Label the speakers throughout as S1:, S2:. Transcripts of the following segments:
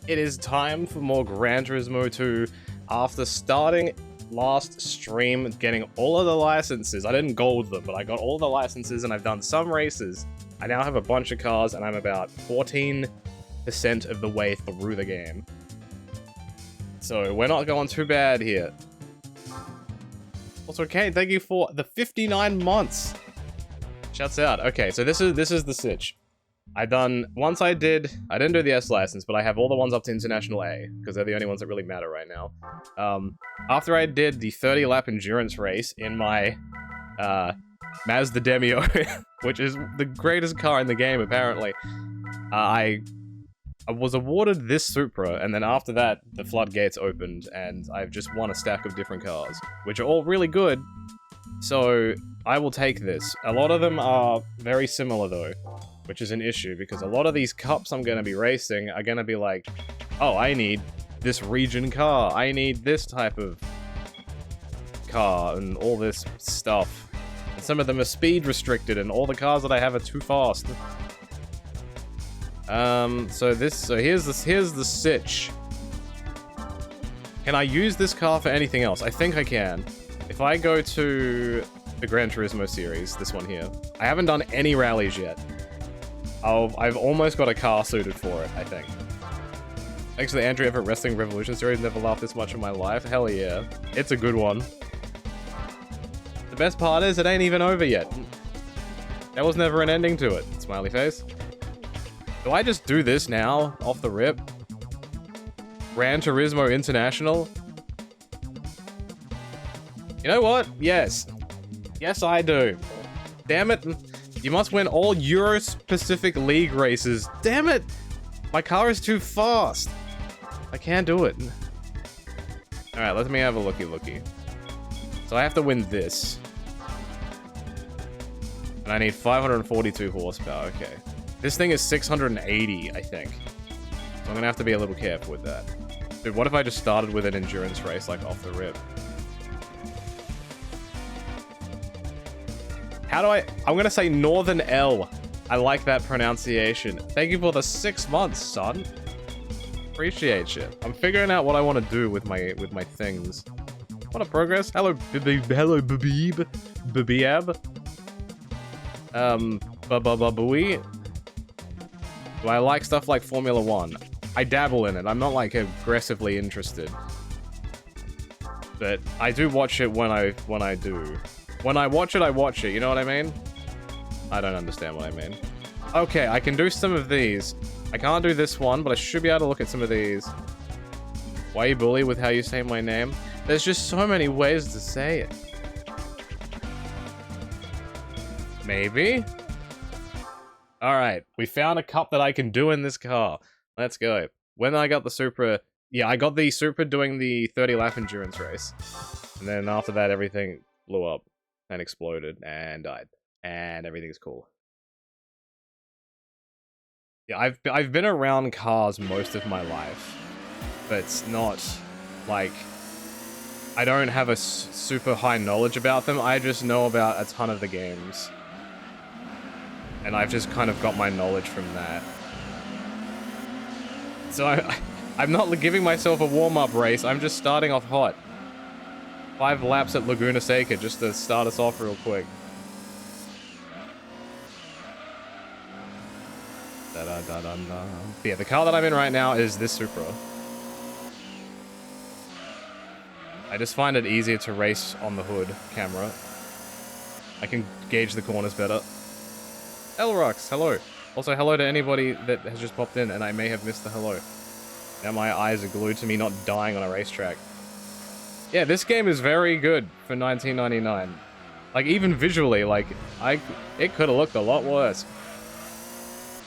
S1: It is time for more Gran Turismo 2. After starting last stream, getting all of the licenses, I didn't gold them, but I got all the licenses and I've done some races. I now have a bunch of cars and I'm about 14% of the way through the game. So we're not going too bad here. Also, Kane, thank you for the 59 months. Shouts out. Okay, so this is the sitch. I didn't do the S license, but I have all the ones up to International A, because they're the only ones that really matter right now. After I did the 30-lap endurance race in my, Mazda Demio, which is the greatest car in the game, apparently, I was awarded this Supra, and then after that, the floodgates opened, and I've just won a stack of different cars, which are all really good, so I will take this. A lot of them are very similar, though, which is an issue, because a lot of these cups I'm going to be racing are going to be like, oh, I need this region car, I need this type of car, and all this stuff. And some of them are speed restricted, and all the cars that I have are too fast. So here's the sitch. Can I use this car for anything else? I think I can. If I go to the Gran Turismo series, this one here, I haven't done any rallies yet. I've almost got a car suited for it, I think. Thanks to the Andrew Everett Wrestling Revolution series, never laughed this much in my life. Hell yeah. It's a good one. The best part is, it ain't even over yet. There was never an ending to it. Smiley face. Do I just do this now, off the rip? Gran Turismo International? You know what? Yes. Yes, I do. Damn it. You must win all Euro-Pacific League races. Damn it! My car is too fast. I can't do it. Alright, let me have a looky-looky. So I have to win this. And I need 542 horsepower, okay. This thing is 680, I think. So I'm gonna have to be a little careful with that. Dude, what if I just started with an endurance race, like, off the rip? How do I'm gonna say Northern L. I like that pronunciation. Thank you for the 6 months, son. Appreciate you. I'm figuring out what I want to do with my things. Want to progress? Hello, hello, Babeeb. Babeeb. Babababooey. Do I like stuff like Formula 1? I dabble in it. I'm not, like, aggressively interested. But I do watch it when I do. When I watch it, you know what I mean? I don't understand what I mean. Okay, I can do some of these. I can't do this one, but I should be able to look at some of these. Why you bully with how you say my name? There's just so many ways to say it. Maybe? Alright, we found a cup that I can do in this car. Let's go. When I got the Supra... Yeah, I got the Supra doing the 30-lap endurance race. And then after that, everything blew up. And exploded and died, and everything's cool. Yeah, I've been around cars most of my life, but it's not like I don't have a super high knowledge about them. I just know about a ton of the games, and I've just kind of got my knowledge from that. So I'm not giving myself a warm-up race. I'm just starting off hot. 5 laps at Laguna Seca just to start us off real quick. Yeah, the car that I'm in right now is this Supra. I just find it easier to race on the hood camera. I can gauge the corners better. Elrox, hello. Also, hello to anybody that has just popped in, and I may have missed the hello. Now my eyes are glued to me not dying on a racetrack. Yeah, this game is very good for 1999. Like, even visually, like, it could have looked a lot worse.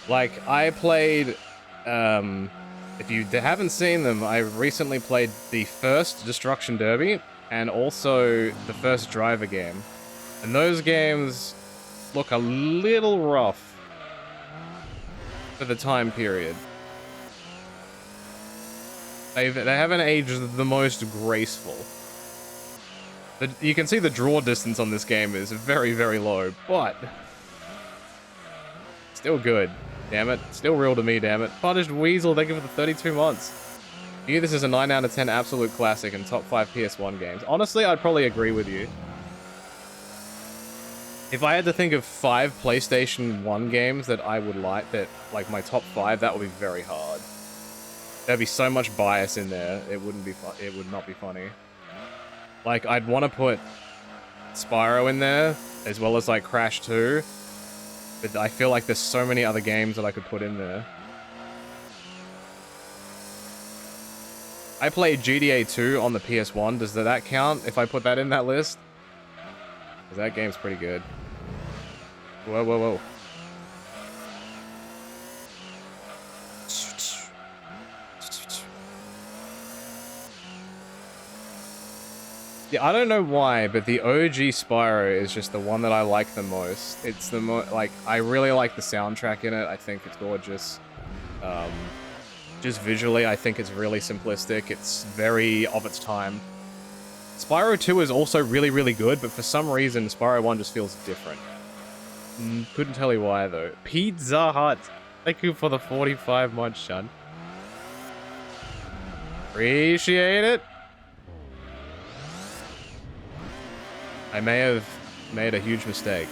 S1: Like, I played, if you haven't seen them, I recently played the first Destruction Derby, and also the first Driver game. And those games look a little rough for the time period. They haven't aged the most graceful. You can see the draw distance on this game is very, very low, but still good. Damn it. Still real to me, damn it. Punished Weasel, thank you for the 32 months. You, this is a 9 out of 10 absolute classic and top 5 PS1 games. Honestly, I'd probably agree with you. If I had to think of 5 PlayStation 1 games that I would like, like my top 5, that would be very hard. There'd be so much bias in there, it wouldn't be it would not be funny. Like, I'd want to put Spyro in there, as well as like Crash 2, but I feel like there's so many other games that I could put in there. I played GTA 2 on the PS1. Does that count if I put that in that list? Because that game's pretty good. Whoa, whoa, whoa. Yeah, I don't know why, but the OG Spyro is just the one that I like the most. It's the like, I really like the soundtrack in it. I think it's gorgeous. Just visually, I think it's really simplistic. It's very of its time. Spyro 2 is also really, really good, but for some reason, Spyro 1 just feels different. Couldn't tell you why, though. Pizza Hut! Thank you for the 45 months, Shun. Appreciate it! I may have made a huge mistake.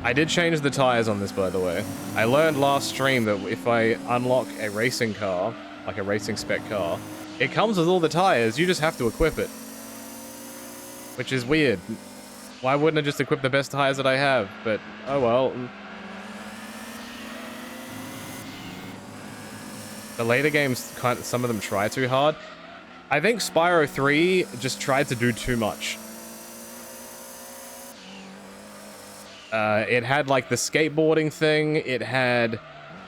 S1: I did change the tires on this, by the way. I learned last stream that if I unlock a racing car, like a racing spec car, it comes with all the tires, you just have to equip it. Which is weird. Why wouldn't I just equip the best tires that I have? But, oh well. The later games, some of them try too hard. I think Spyro 3 just tried to do too much. It had, like, the skateboarding thing, it had,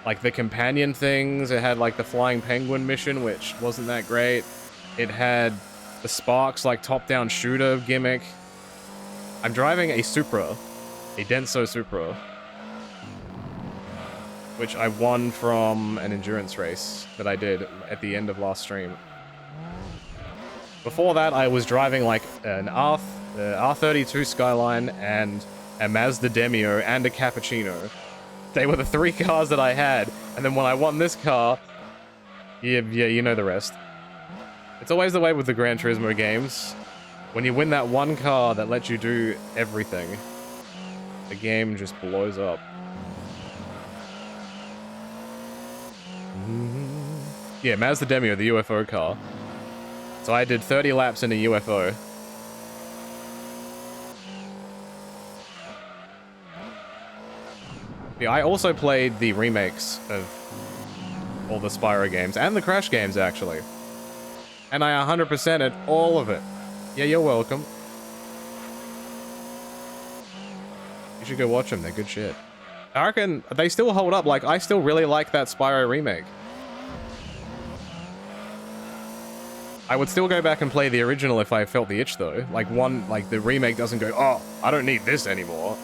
S1: like, the companion things, it had, like, the flying penguin mission, which wasn't that great. It had the Sparks, like, top-down shooter gimmick. I'm driving a Supra, a Denso Supra, which I won from an endurance race that I did at the end of last stream. Before that, I was driving, like, an R32 Skyline and a Mazda Demio, and a Cappuccino. They were the 3 cars that I had, and then when I won this car, yeah, you know the rest. It's always the way with the Gran Turismo games. When you win that one car that lets you do everything, the game just blows up. Yeah, Mazda Demio, the UFO car. So I did 30 laps in a UFO. Yeah, I also played the remakes of all the Spyro games, and the Crash games, actually. And I 100%ed all of it. Yeah, you're welcome. You should go watch them, they're good shit. I reckon they still hold up, like, I still really like that Spyro remake. I would still go back and play the original if I felt the itch, though. Like, the remake doesn't go, oh, I don't need this anymore.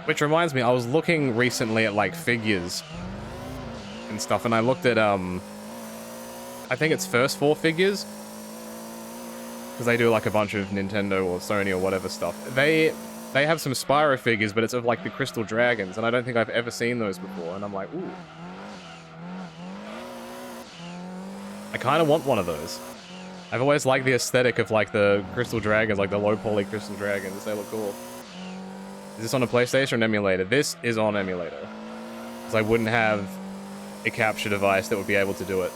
S1: Which reminds me, I was looking recently at, like, figures and stuff, and I looked at, I think it's First 4 figures, because they do, like, a bunch of Nintendo or Sony or whatever stuff. They have some Spyro figures, but it's of, like, the Crystal Dragons, and I don't think I've ever seen those before, and I'm like, ooh. I kind of want one of those. I've always liked the aesthetic of, like, the Crystal Dragons, like the low-poly Crystal Dragons. They look cool. Is this on a PlayStation or an emulator? This is on emulator. Because I wouldn't have a capture device that would be able to do it.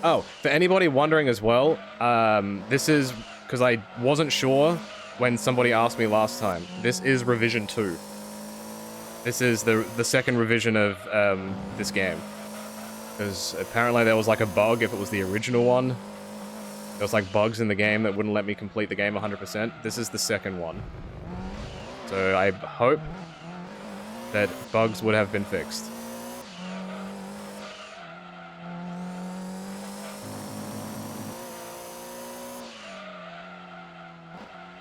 S1: Oh, for anybody wondering as well, this is because I wasn't sure when somebody asked me last time. This is revision 2. This is the second revision of this game. Because apparently there was like a bug if it was the original one. There was like bugs in the game that wouldn't let me complete the game 100%. This is the second one. So I hope that bugs would have been fixed.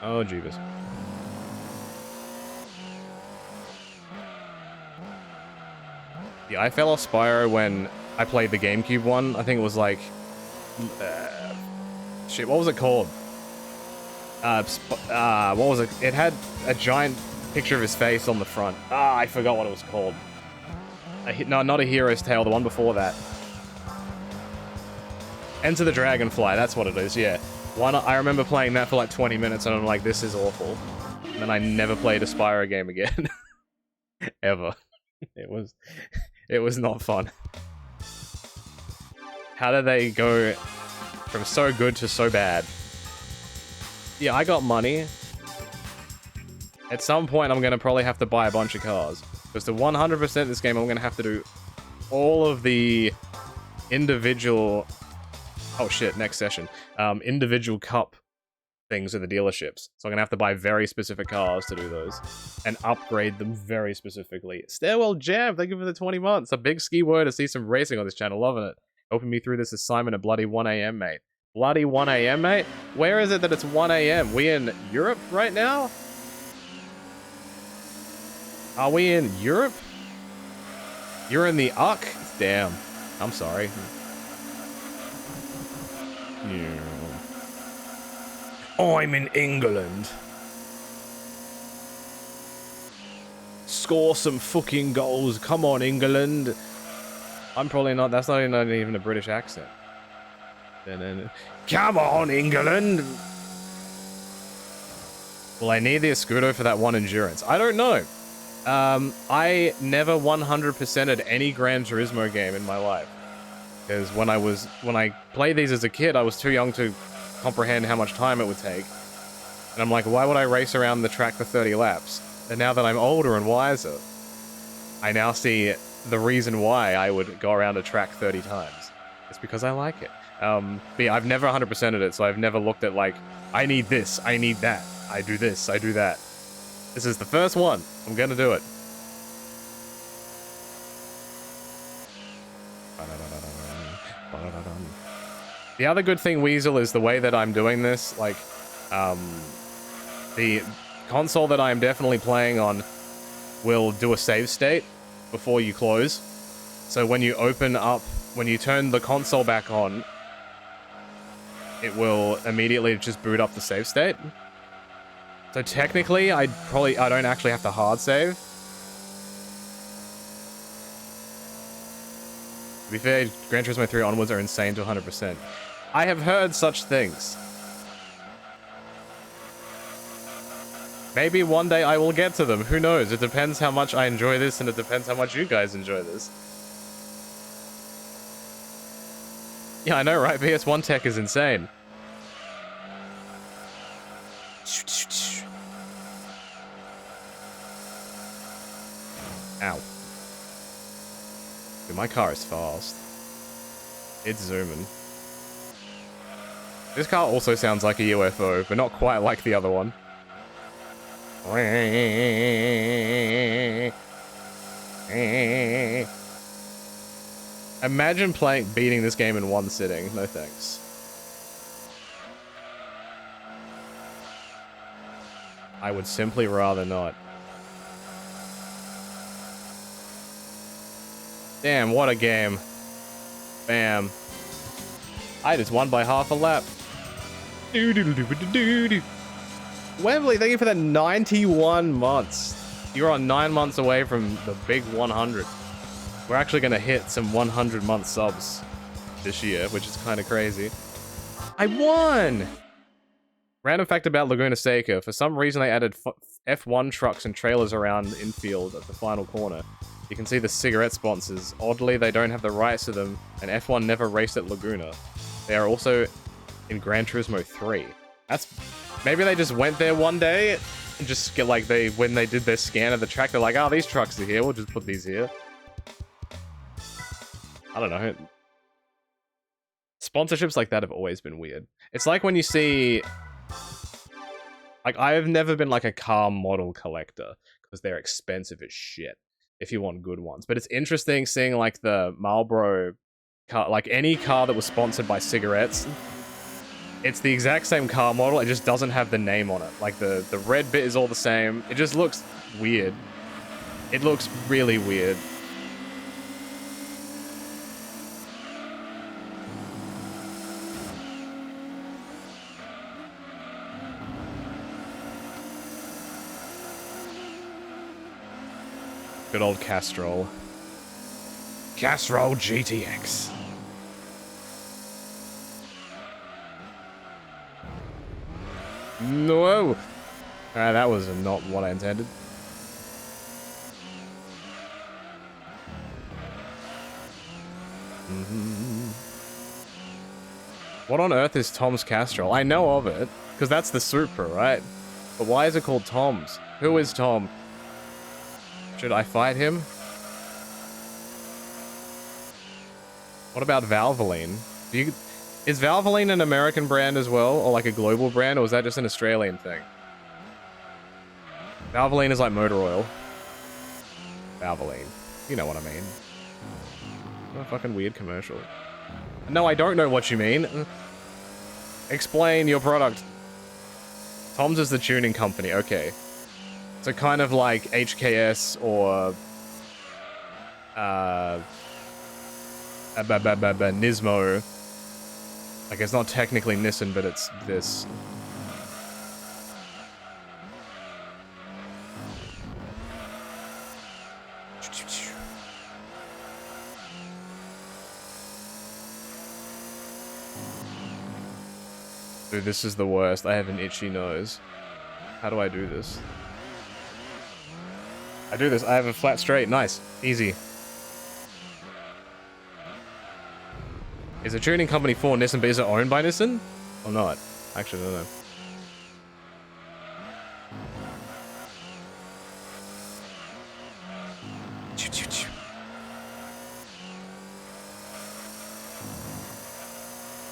S1: Oh, Jeebus. Yeah, I fell off Spyro when I played the GameCube one. I think it was like Shit, what was it called? What was it? It had a giant picture of his face on the front. I forgot what it was called. No, not A Hero's Tale, the one before that. Enter the Dragonfly, that's what it is, yeah. I remember playing that for like 20 minutes and I'm like, this is awful. And then I never played a Spyro game again. Ever. It was not fun. How did they go from so good to so bad? Yeah, I got money. At some point, I'm gonna probably have to buy a bunch of cars. Because to 100% this game, I'm gonna have to do all of the individual... Oh shit, next session. Individual cup things at the dealerships. So I'm gonna have to buy very specific cars to do those. And upgrade them very specifically. Stairwell Jam, thank you for the 20 months. A big ski word to see some racing on this channel, loving it. Helping me through this assignment at bloody 1 AM, mate. Bloody 1 AM, mate? Where is it that it's 1 AM? We in Europe right now? Are we in Europe? You're in the Uck? Damn. I'm sorry. Yeah. I'm in England. Score some fucking goals. Come on, England. I'm probably not. That's not even a British accent. Come on, England. Well, I need the Escudo for that one endurance. I don't know. I never 100%ed any Gran Turismo game in my life. Because when I played these as a kid, I was too young to comprehend how much time it would take. And I'm like, why would I race around the track for 30 laps? And now that I'm older and wiser, I now see the reason why I would go around a track 30 times. It's because I like it. But yeah, I've never 100%ed it, so I've never looked at like, I need this, I need that, I do this, I do that. This is the first one. I'm gonna do it. The other good thing, Weasel, is the way that I'm doing this. Like, the console that I'm definitely playing on will do a save state before you close. So when you when you turn the console back on, it will immediately just boot up the save state. So technically, I don't actually have to hard save. To be fair, Gran Turismo 3 onwards are insane to 100%. I have heard such things. Maybe one day I will get to them. Who knows? It depends how much I enjoy this, and it depends how much you guys enjoy this. Yeah, I know, right? PS1 tech is insane. Ow. Dude, my car is fast. It's zooming. This car also sounds like a UFO, but not quite like the other one. Imagine beating this game in one sitting. No thanks. I would simply rather not. Damn, what a game. Bam. I just won by half a lap. Wembley, thank you for that 91 months. You're on 9 months away from the big 100. We're actually going to hit some 100-month subs this year, which is kind of crazy. I won! Random fact about Laguna Seca. For some reason, they added F1 trucks and trailers around the infield at the final corner. You can see the cigarette sponsors. Oddly, they don't have the rights to them, and F1 never raced at Laguna. They are also in Gran Turismo 3. Maybe they just went there one day and just get like when they did their scan of the track, they're like, oh, these trucks are here, we'll just put these here. I don't know. Sponsorships like that have always been weird. It's like when you see... Like, I've never been like a car model collector, because they're expensive as shit if you want good ones. But it's interesting seeing like the Marlboro car, like any car that was sponsored by cigarettes. It's the exact same car model, it just doesn't have the name on it. Like the red bit is all the same. It just looks weird. It looks really weird. Good old Castrol. Castrol GTX. No! Alright, that was not what I intended. What on earth is Tom's Castrol? I know of it, because that's the Supra, right? But why is it called Tom's? Who is Tom? Should I fight him? What about Valvoline? Is Valvoline an American brand as well? Or like a global brand? Or is that just an Australian thing? Valvoline is like motor oil. Valvoline. You know what I mean. What a fucking weird commercial. No, I don't know what you mean. Explain your product. Tom's is the tuning company. Okay. So kind of like HKS or... Nismo. Like, it's not technically Nissan, but it's this. Dude, this is the worst. I have an itchy nose. How do I do this? I do this. I have a flat straight. Nice. Easy. Is a tuning company for Nissan, but is it owned by Nissan? Or not? Actually, I don't know.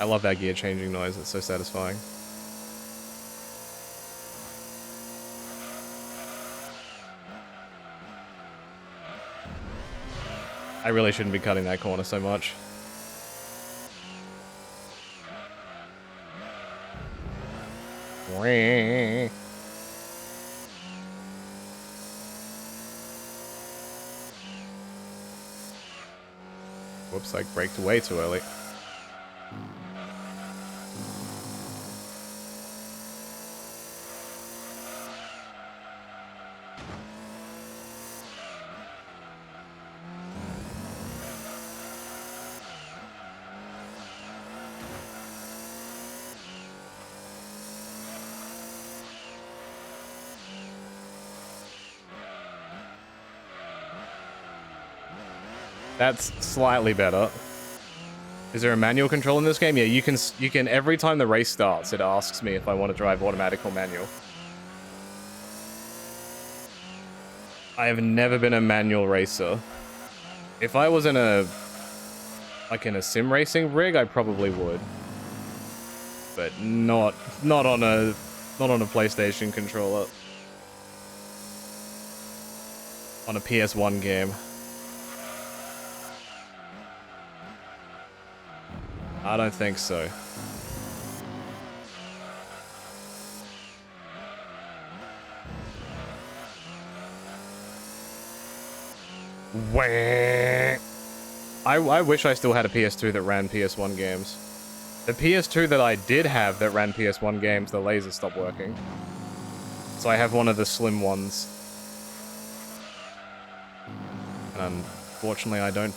S1: I love that gear changing noise. It's so satisfying. I really shouldn't be cutting that corner so much. Whoops, I braked way too early. That's slightly better. Is there a manual control in this game? Yeah, you can every time the race starts, it asks me if I want to drive automatic or manual. I have never been a manual racer. If I was in a sim racing rig, I probably would. But not on a PlayStation controller. On a PS1 game. I don't think so. I wish I still had a PS2 that ran PS1 games. The PS2 that I did have that ran PS1 games, the laser stopped working. So I have one of the slim ones. And unfortunately, I don't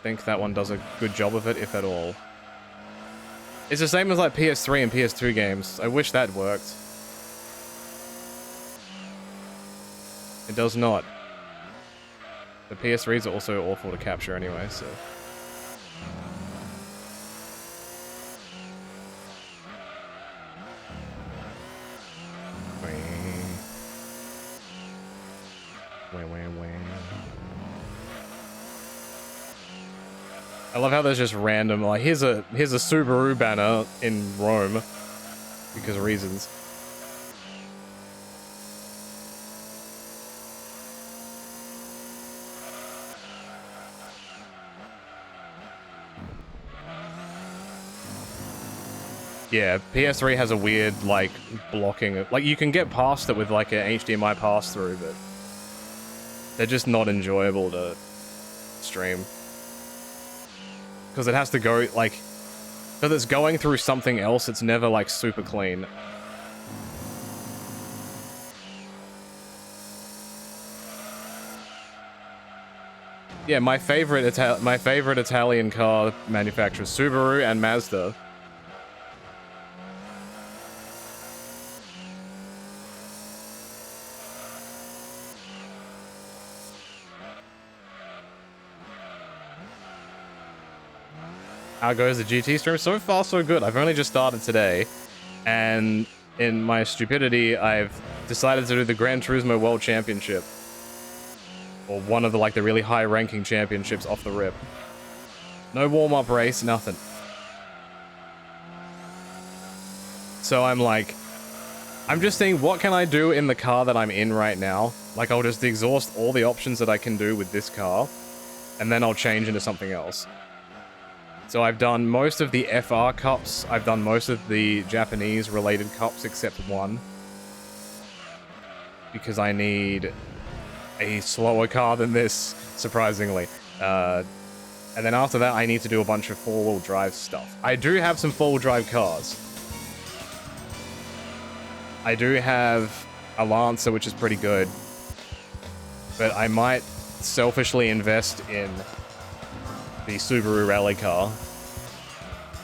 S1: think that one does a good job of it, if at all. It's the same as like PS3 and PS2 games. I wish that worked. It does not. The PS3s are also awful to capture anyway, so... I love how there's just random, like, here's a Subaru banner in Rome. Because of reasons. Yeah, PS3 has a weird, like, blocking. Like, you can get past it with, like, an HDMI pass-through, but they're just not enjoyable to stream. Because it has to go, like... Because it's going through something else, it's never, like, super clean. Yeah, my favorite Italian car manufacturers, Subaru and Mazda. How goes the GT stream? So far, so good. I've only just started today, and in my stupidity, I've decided to do the Gran Turismo World Championship, or one of the the really high-ranking championships off the rip. No warm-up race, nothing. So I'm like, I'm just thinking, what can I do in the car that I'm in right now? Like, I'll just exhaust all the options that I can do with this car, and then I'll change into something else. So I've done most of the FR cups, I've done most of the Japanese-related cups except one. Because I need a slower car than this, surprisingly. And then after that, I need to do a bunch of four-wheel drive stuff. I do have some four-wheel drive cars. I do have a Lancer, which is pretty good. But I might selfishly invest in the Subaru rally car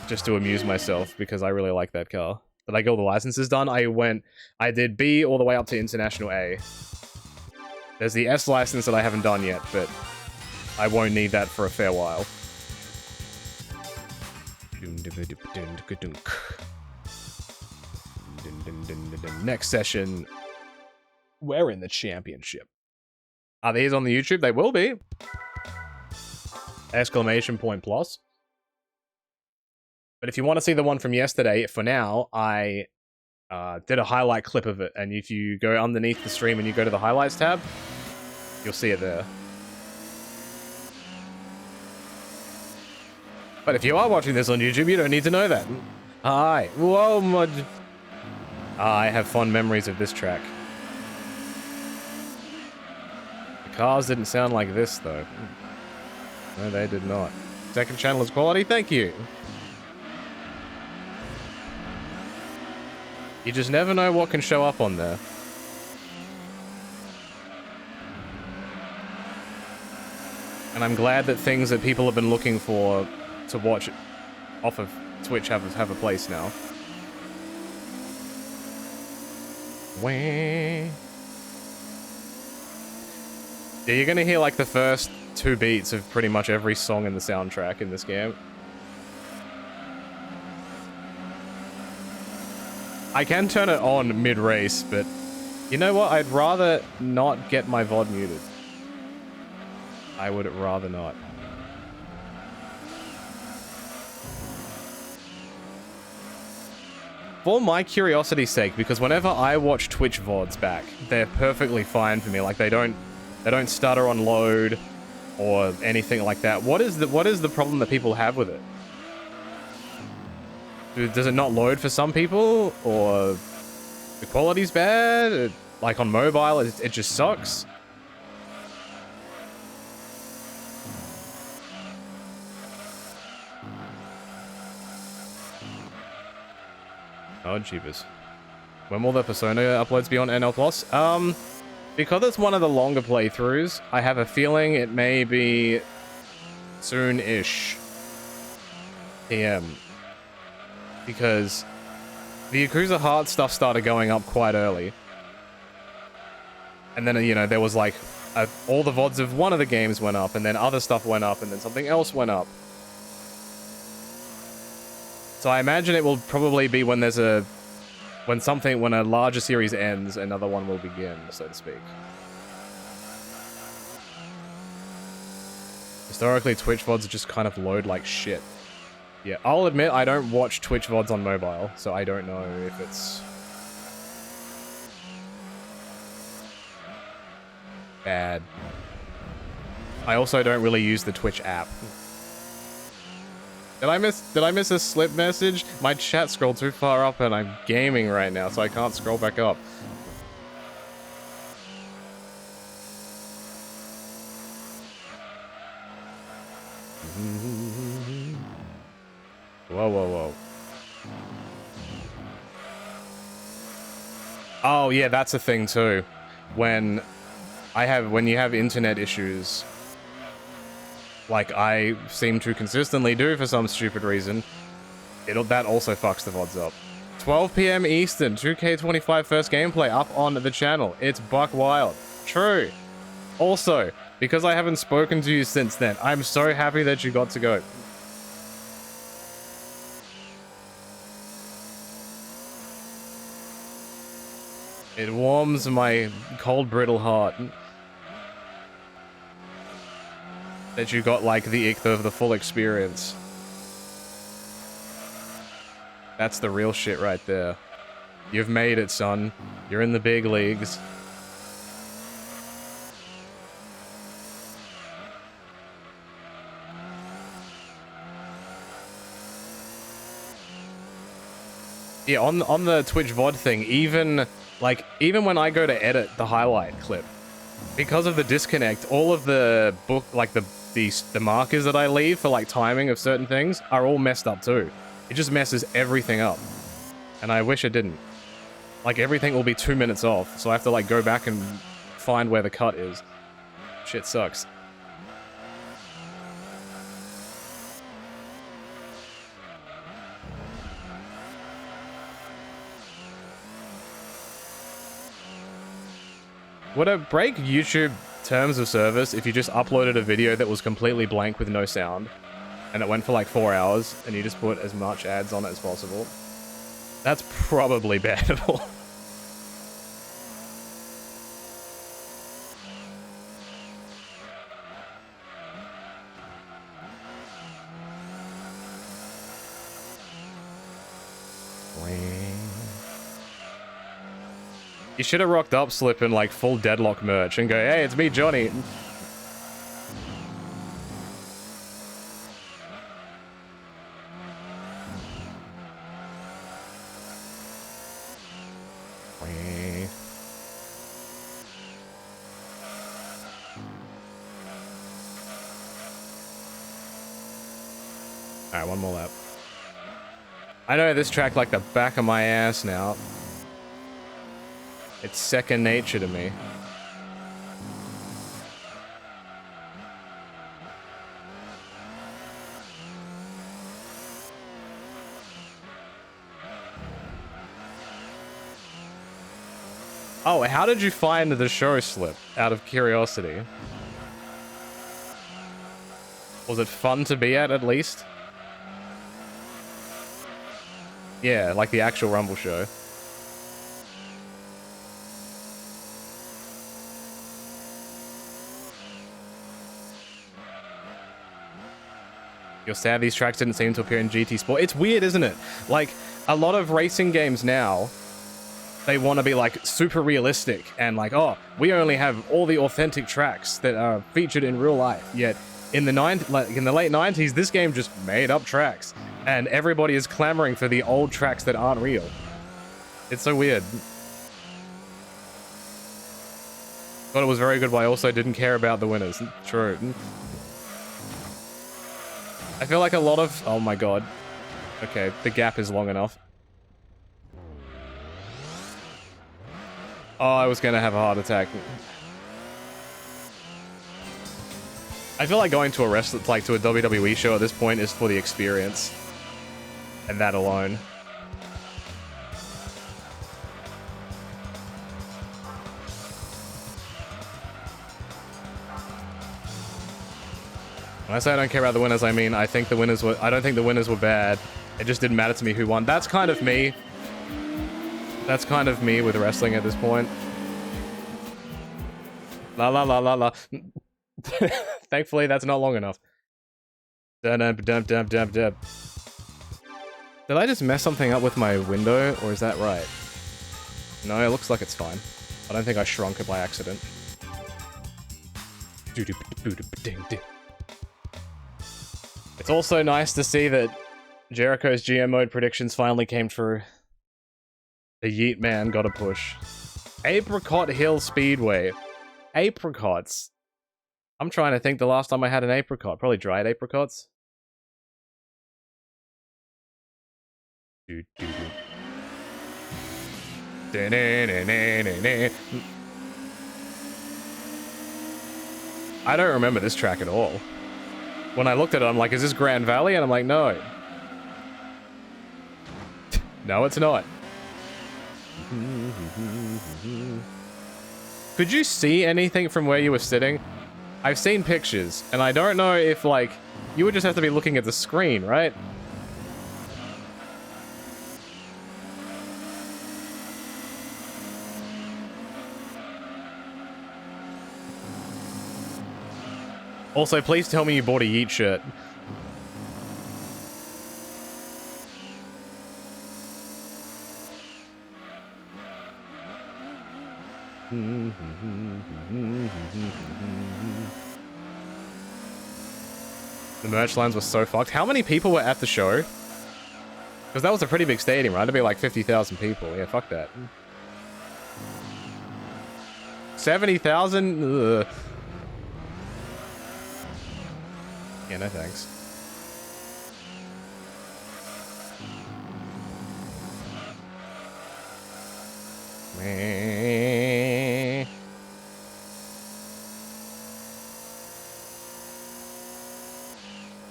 S1: just to amuse myself because I really like that car. But I got all the licenses done. I did B all the way up to International A. There's the S license that I haven't done yet, but I won't need that for a fair while. Next session, we're in the championship. Are these on the YouTube? They will be. Exclamation point plus. But if you want to see the one from yesterday, for now, I did a highlight clip of it. And if you go underneath the stream and you go to the highlights tab, you'll see it there. But if you are watching this on YouTube, you don't need to know that. Hi. Whoa, mud. I have fond memories of this track. The cars didn't sound like this, though. No, they did not. Second channel is quality, thank you. You just never know what can show up on there. And I'm glad that things that people have been looking for to watch off of Twitch have a place now. Wah. Yeah, you're gonna hear like the first 2 beats of pretty much every song in the soundtrack in this game. I can turn it on mid-race, but you know what? I'd rather not get my VOD muted. I would rather not. For my curiosity's sake, because whenever I watch Twitch VODs back, they're perfectly fine for me. Like they don't stutter on load or anything like that. What is the problem that people have with it? Does it not load for some people, or the quality's bad? Like on mobile, it just sucks. Oh, jeepers. When will the Persona uploads be on NL Plus? Because it's one of the longer playthroughs, I have a feeling it may be soon-ish. PM. Because the Yakuza Heart stuff started going up quite early. And then, you know, there was like, all the VODs of one of the games went up, and then other stuff went up, and then something else went up. So I imagine it will probably be when there's when a larger series ends, another one will begin, so to speak. Historically, Twitch VODs just kind of load like shit. Yeah, I'll admit I don't watch Twitch VODs on mobile, so I don't know if it's bad. I also don't really use the Twitch app. Did I miss a slip message? My chat scrolled too far up and I'm gaming right now, so I can't scroll back up. Whoa, whoa, whoa. Oh yeah, that's a thing too. When you have internet issues, like I seem to consistently do for some stupid reason, that also fucks the VODs up. 12 p.m. Eastern, 2K25 first gameplay up on the channel. It's buck wild. True. Also, because I haven't spoken to you since then, I'm so happy that you got to go. It warms my cold, brittle heart that you got, like, the ick of the full experience. That's the real shit right there. You've made it, son. You're in the big leagues. Yeah, on the Twitch VOD thing, even when I go to edit the highlight clip, because of the disconnect, all of the the markers that I leave for like timing of certain things are all messed up too. It just messes everything up. And I wish it didn't. Like, everything will be 2 minutes off, so I have to like go back and find where the cut is. Shit sucks. Would it break YouTube terms of service if you just uploaded a video that was completely blank with no sound, and it went for like 4 hours, and you just put as much ads on it as possible? That's probably bannable. You should have rocked up slipping like full Deadlock merch and go, hey, it's me, Johnny. Alright, one more lap. I know this track like the back of my ass now. It's second nature to me. Oh, how did you find the show slip, out of curiosity? Was it fun to be at least? Yeah, like the actual Rumble show. You're sad these tracks didn't seem to appear in GT Sport. It's weird, isn't it? Like, a lot of racing games now, they want to be, like, super realistic and, like, oh, we only have all the authentic tracks that are featured in real life. Yet, in the late 90s, this game just made up tracks. And everybody is clamoring for the old tracks that aren't real. It's so weird. Thought it was very good, but I also didn't care about the winners. True. I feel like a lot of... Oh my god. Okay, the gap is long enough. Oh, I was gonna have a heart attack. I feel like going to a to a WWE show at this point is for the experience. And that alone. When I say I don't care about the winners, I mean I think the winners were... I don't think the winners were bad. It just didn't matter to me who won. That's kind of me. That's kind of me with wrestling at this point. La la la la la. Thankfully, that's not long enough. Dun dun dun dun dun dun. Did I just mess something up with my window, or is that right? No, it looks like it's fine. I don't think I shrunk it by accident. It's also nice to see that Jericho's GM mode predictions finally came true. The Yeet Man got a push. Apricot Hill Speedway. Apricots. I'm trying to think the last time I had an apricot. Probably dried apricots. I don't remember this track at all. when I looked at it, I'm like, is this Grand Valley? And I'm like, no. No, it's not. Could you see anything from where you were sitting? I've seen pictures, and I don't know if, like, you would just have to be looking at the screen, right? Also, please tell me you bought a Yeet shirt. The merch lines were so fucked. How many people were at the show? Because that was a pretty big stadium, right? It'd be like 50,000 people. Yeah, fuck that. 70,000? Ugh. Yeah, no thanks.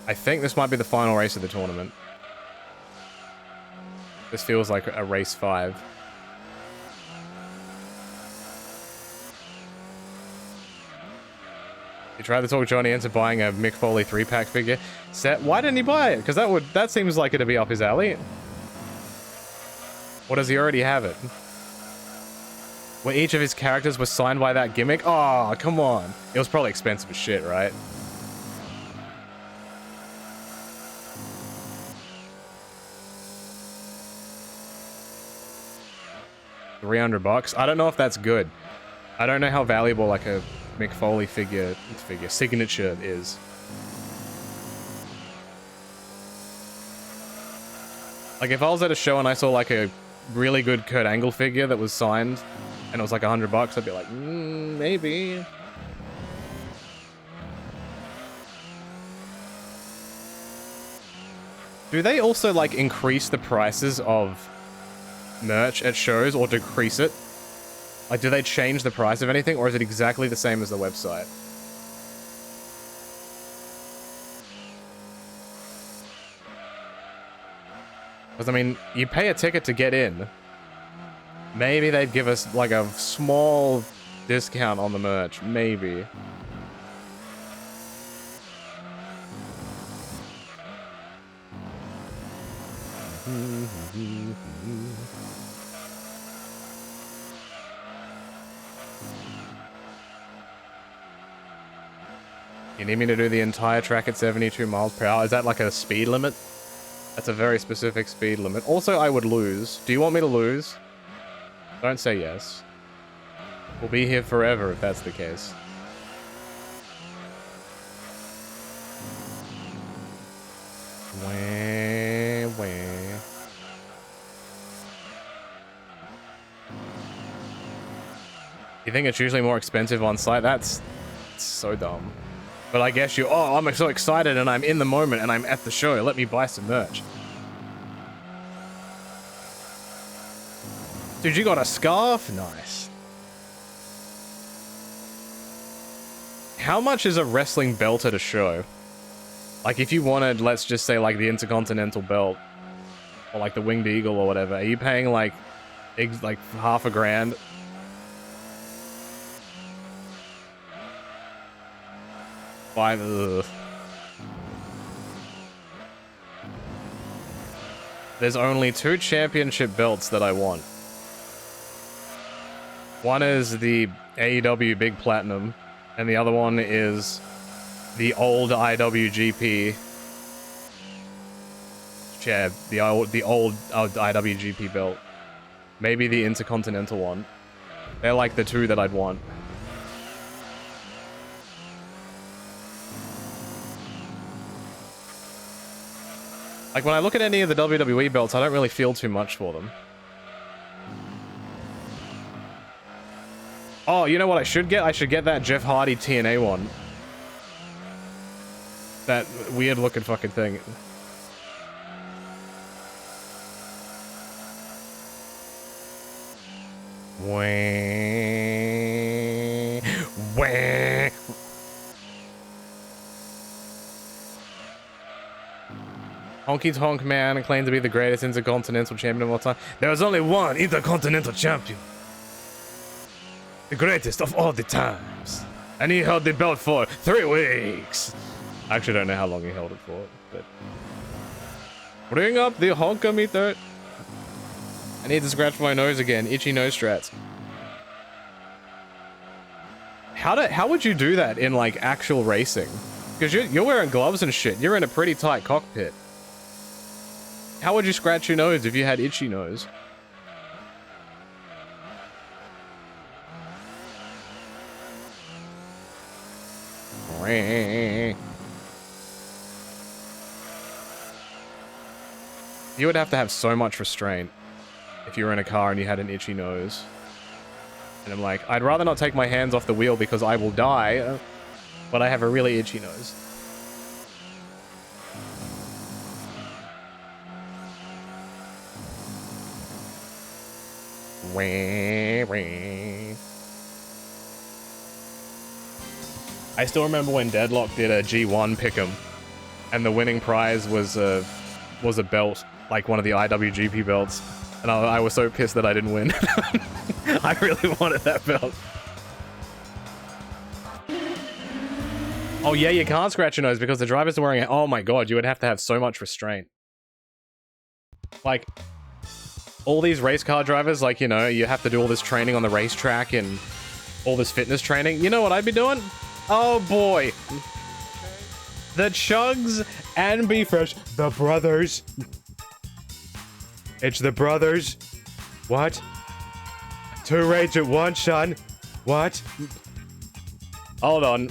S1: I think this might be the final race of the tournament. This feels like a race 5. You tried to talk Johnny into buying a Mick Foley 3-pack figure set. Why didn't he buy it? Because that seems like it'd be up his alley. Or does he already have it? Where each of his characters was signed by that gimmick? Oh, come on. It was probably expensive as shit, right? $300. I don't know if that's good. I don't know how valuable like a Mick Foley figure signature is. Like if I was at a show and I saw like a really good Kurt Angle figure that was signed and it was like $100, I'd be like, maybe. Do they also like increase the prices of merch at shows or decrease it? Like, do they change the price of anything, or is it exactly the same as the website? Because, I mean, you pay a ticket to get in. Maybe they'd give us, like, a small discount on the merch. Maybe. You need me to do the entire track at 72 miles per hour? Is that like a speed limit? That's a very specific speed limit. Also, I would lose. Do you want me to lose? Don't say yes. We'll be here forever if that's the case. Wah, wah. You think it's usually more expensive on site? That's so dumb. But I guess I'm so excited and I'm in the moment and I'm at the show. Let me buy some merch. Dude, you got a scarf? Nice. How much is a wrestling belt at a show? Like if you wanted, let's just say like the Intercontinental belt or like the Winged Eagle or whatever, are you paying like half a grand? Ugh. There's only 2 championship belts that I want. One is the AEW Big Platinum, and the other one is the old IWGP. Yeah, the old IWGP belt. Maybe the Intercontinental one. They're like the 2 that I'd want. Like, when I look at any of the WWE belts, I don't really feel too much for them. Oh, you know what I should get? I should get that Jeff Hardy TNA one. That weird-looking fucking thing. Wah. Wah. Honky Tonk Man claimed to be the greatest intercontinental champion of all time. There was only one intercontinental champion. The greatest of all the times. And he held the belt for 3 weeks. I actually don't know how long he held it for, but... Bring up the honkometer. I need to scratch my nose again. Itchy nose strats. How would you do that in, like, actual racing? Because you're wearing gloves and shit. You're in a pretty tight cockpit. How would you scratch your nose if you had itchy nose? You would have to have so much restraint if you were in a car and you had an itchy nose. And I'm like, I'd rather not take my hands off the wheel because I will die, but I have a really itchy nose. I still remember when Deadlock did a G1 pick'em, and the winning prize was a belt, like one of the IWGP belts, and I was so pissed that I didn't win. I really wanted that belt. Oh yeah, you can't scratch your nose because the drivers are wearing it. Oh my god, you would have to have so much restraint. Like, all these race car drivers, like, you know, you have to do all this training on the racetrack and all this fitness training. You know what I'd be doing? Oh boy. The Chugs and Be Fresh. The brothers. It's the brothers. What? 2 raids at once, son. What? Hold on.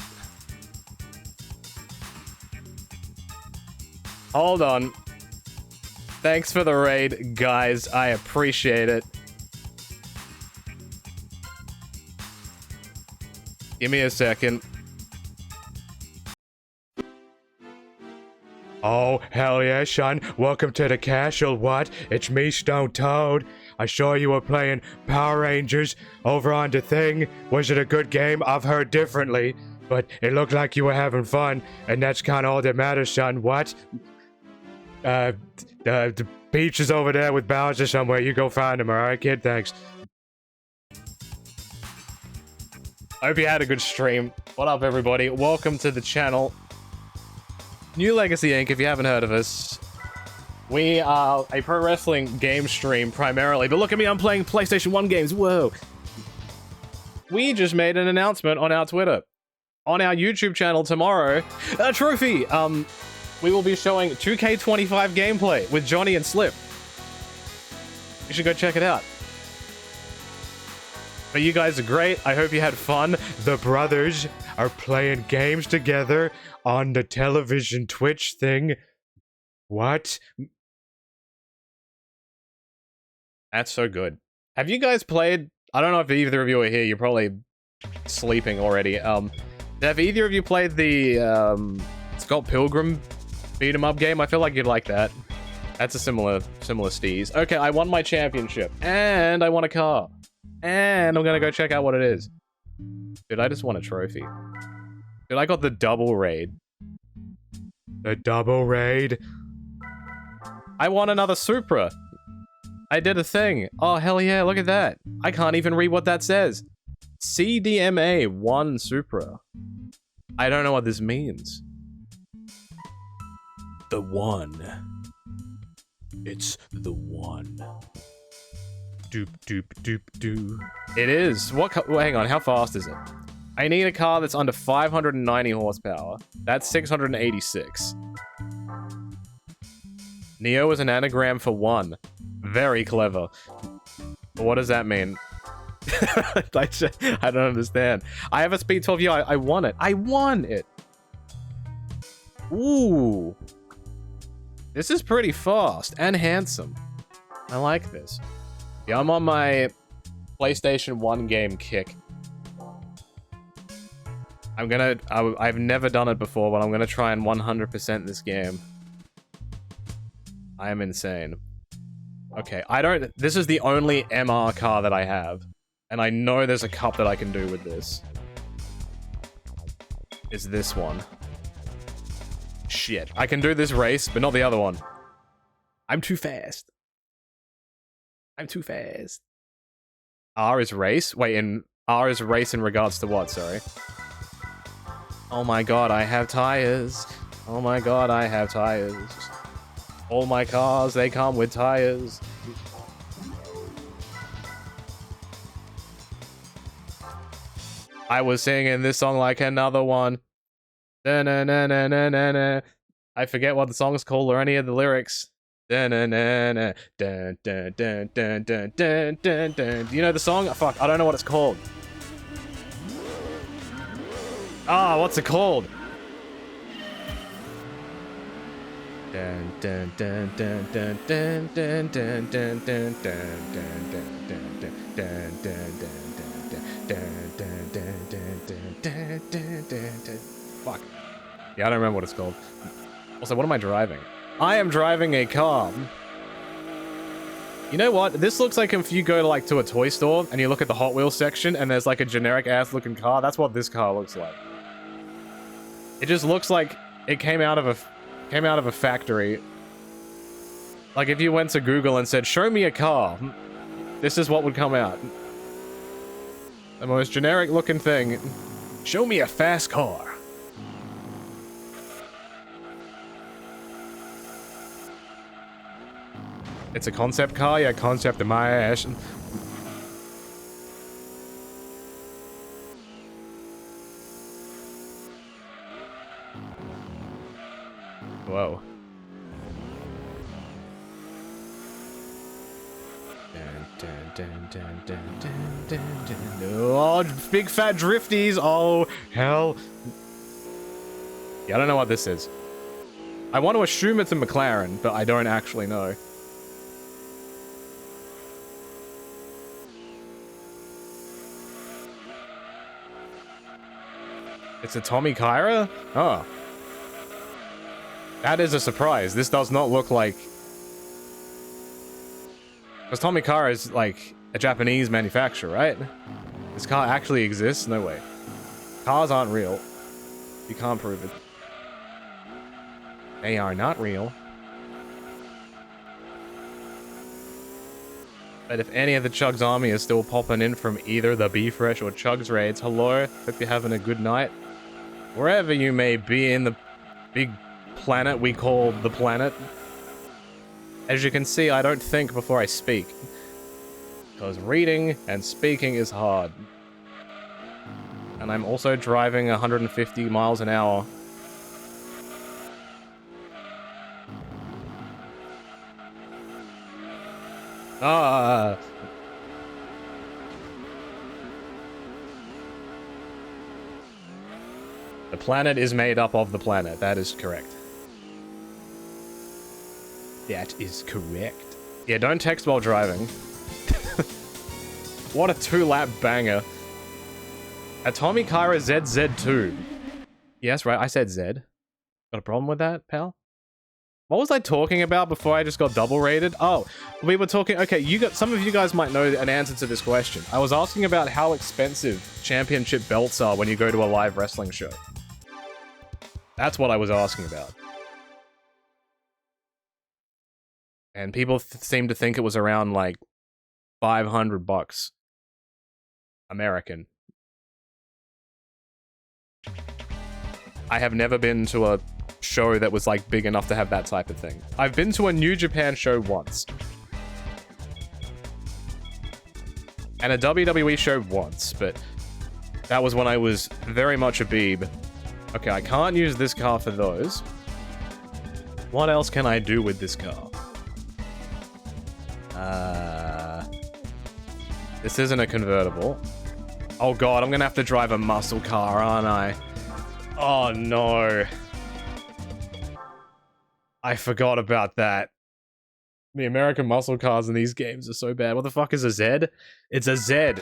S1: Hold on. Thanks for the raid, guys. I appreciate it. Give me a second. Oh, hell yeah, son. Welcome to the castle, what? It's me, Stone Toad. I saw you were playing Power Rangers over on the thing. Was it a good game? I've heard differently, but it looked like you were having fun, and that's kind of all that matters, son. What? The beach is over there with Bowser somewhere. You go find him, alright, kid? Thanks. I hope you had a good stream. What up, everybody? Welcome to the channel. New Legacy Inc., if you haven't heard of us. We are a pro wrestling game stream primarily, but look at me, I'm playing PlayStation 1 games, whoa. We just made an announcement on our Twitter. On our YouTube channel tomorrow, a trophy! We will be showing 2K25 gameplay with Johnny and Slip. You should go check it out. But you guys are great. I hope you had fun. The brothers are playing games together on the television Twitch thing. What? That's so good. Have you guys played... I don't know if either of you are here. You're probably sleeping already. Have either of you played the Scott Pilgrim beat 'em up game? I feel like you'd like that. That's a similar steez. Okay, I won my championship. And I won a car. And I'm gonna go check out what it is. Dude, I just won a trophy. Dude, I got the double raid. The double raid? I won another Supra. I did a thing. Oh, hell yeah, look at that. I can't even read what that says. CDMA 1 Supra. I don't know what this means. The one. It's the one. Doop, doop, doop, doo. It is. What? Well, hang on, how fast is it? I need a car that's under 590 horsepower. That's 686. Neo is an anagram for one. Very clever. But what does that mean? I don't understand. I have a speed 12. I won it. I won it. Ooh. This is pretty fast and handsome. I like this. Yeah, I'm on my PlayStation 1 game kick. I've never done it before, but I'm gonna try and 100% this game. I am insane. Okay, this is the only MR car that I have. And I know there's a cup that I can do with this. It's this one. Shit. I can do this race, but not the other one. I'm too fast. I'm too fast. R is race? Wait, R is race in regards to what, sorry? Oh my god, I have tires. Oh my god, I have tires. All my cars, they come with tires. I was singing this song like another one. Da-na-na-na-na-na-na. I forget what the song's called or any of the lyrics. Da-na-na-na. Dun, dun, dun, dun, dun, dun, dun, dun. Do you know the song? Fuck, I don't know what it's called. Ah, what's it called? Dun, dun, dun, dun, dun, dun, dun, dun, dun, dun, dun, dun, dun, dun, dun. Fuck. Yeah, I don't remember what it's called. Also, what am I driving? I am driving a car. You know what? This looks like if you go to like to a toy store and you look at the Hot Wheels section and there's like a generic ass looking car. That's what this car looks like. It just looks like it came out of a factory. Like if you went to Google and said, "Show me a car," this is what would come out. The most generic looking thing. Show me a fast car. It's a concept car? Yeah, concept in my ass. Whoa. Oh, big fat drifties. Oh, hell. Yeah, I don't know what this is. I want to assume it's a McLaren, but I don't actually know. It's a Tommy Kyra? Oh. That is a surprise. This does not look like... Because Tommy Kyra is, like, a Japanese manufacturer, right? This car actually exists? No way. Cars aren't real. You can't prove it. They are not real. But if any of the Chugs army is still popping in from either the Be Fresh or Chugs raids, hello, hope you're having a good night. Wherever you may be in the big planet we call the planet. As you can see, I don't think before I speak. Because reading and speaking is hard. And I'm also driving 150 miles an hour. Ah. The planet is made up of the planet. That is correct. That is correct. Yeah, don't text while driving. What a 2-lap banger. A Tommy Kyra ZZ2. Yes, right, I said Z. Got a problem with that, pal? What was I talking about before I just got double rated? Oh, we were talking... Okay, some of you guys might know an answer to this question. I was asking about how expensive championship belts are when you go to a live wrestling show. That's what I was asking about. And people seem to think it was around, like, $500 American. I have never been to a show that was, like, big enough to have that type of thing. I've been to a New Japan show once. And a WWE show once, but that was when I was very much a beeb. Okay, I can't use this car for those. What else can I do with this car? This isn't a convertible. Oh god, I'm gonna have to drive a muscle car, aren't I? Oh no. I forgot about that. The American muscle cars in these games are so bad. What the fuck is a Z? It's a Z.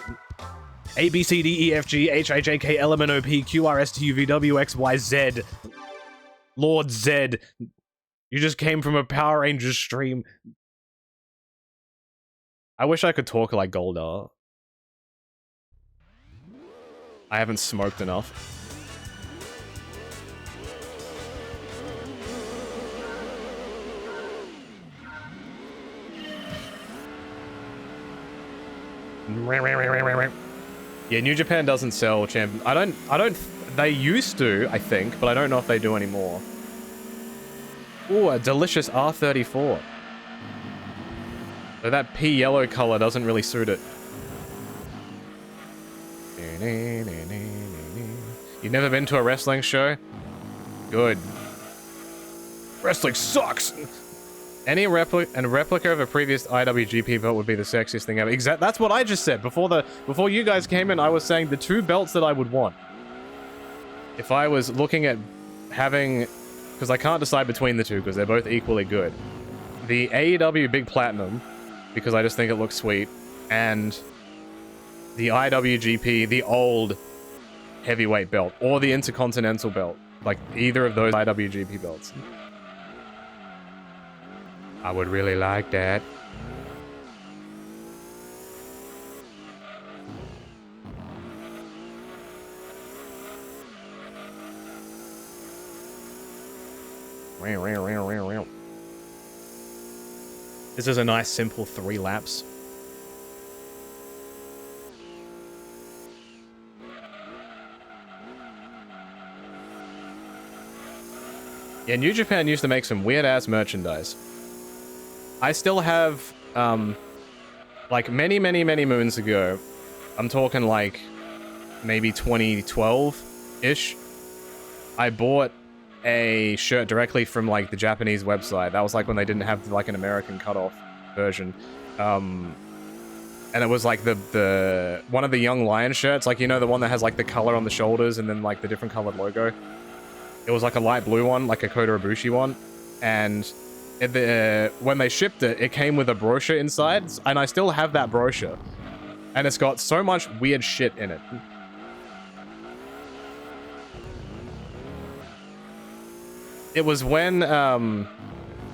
S1: A, B, C, D, E, F, G, H, I, J, K, L, M, N, O, P, Q, R, S, T, U, V, W, X, Y, Z. Lord Z. You just came from a Power Rangers stream. I wish I could talk like Goldar. I haven't smoked enough. Yeah, New Japan doesn't sell champion. I don't, they used to, I think, but I don't know if they do anymore. Ooh, a delicious R34. So that pea yellow color doesn't really suit it. You've never been to a wrestling show? Good. Wrestling sucks! Any replica of a previous IWGP belt would be the sexiest thing ever. That's what I just said. Before you guys came in, I was saying the 2 belts that I would want. If I was looking at having... Because I can't decide between the 2, because they're both equally good. The AEW Big Platinum, because I just think it looks sweet, and the IWGP, the old heavyweight belt, or the Intercontinental belt. Like, either of those IWGP belts. I would really like that. This is a nice, simple 3 laps. Yeah, New Japan used to make some weird-ass merchandise. I still have, like, many moons ago, I'm talking, like, maybe 2012-ish, I bought a shirt directly from, like, the Japanese website. That was, like, when they didn't have, like, an American cut-off version. And it was, like, the one of the Young Lion shirts, like, you know, the one that has, like, the color on the shoulders and then, like, the different colored logo? It was, like, a light blue one, like a Kota Ibushi one, and... when they shipped it, it came with a brochure inside, and I still have that brochure. And it's got so much weird shit in it. It was when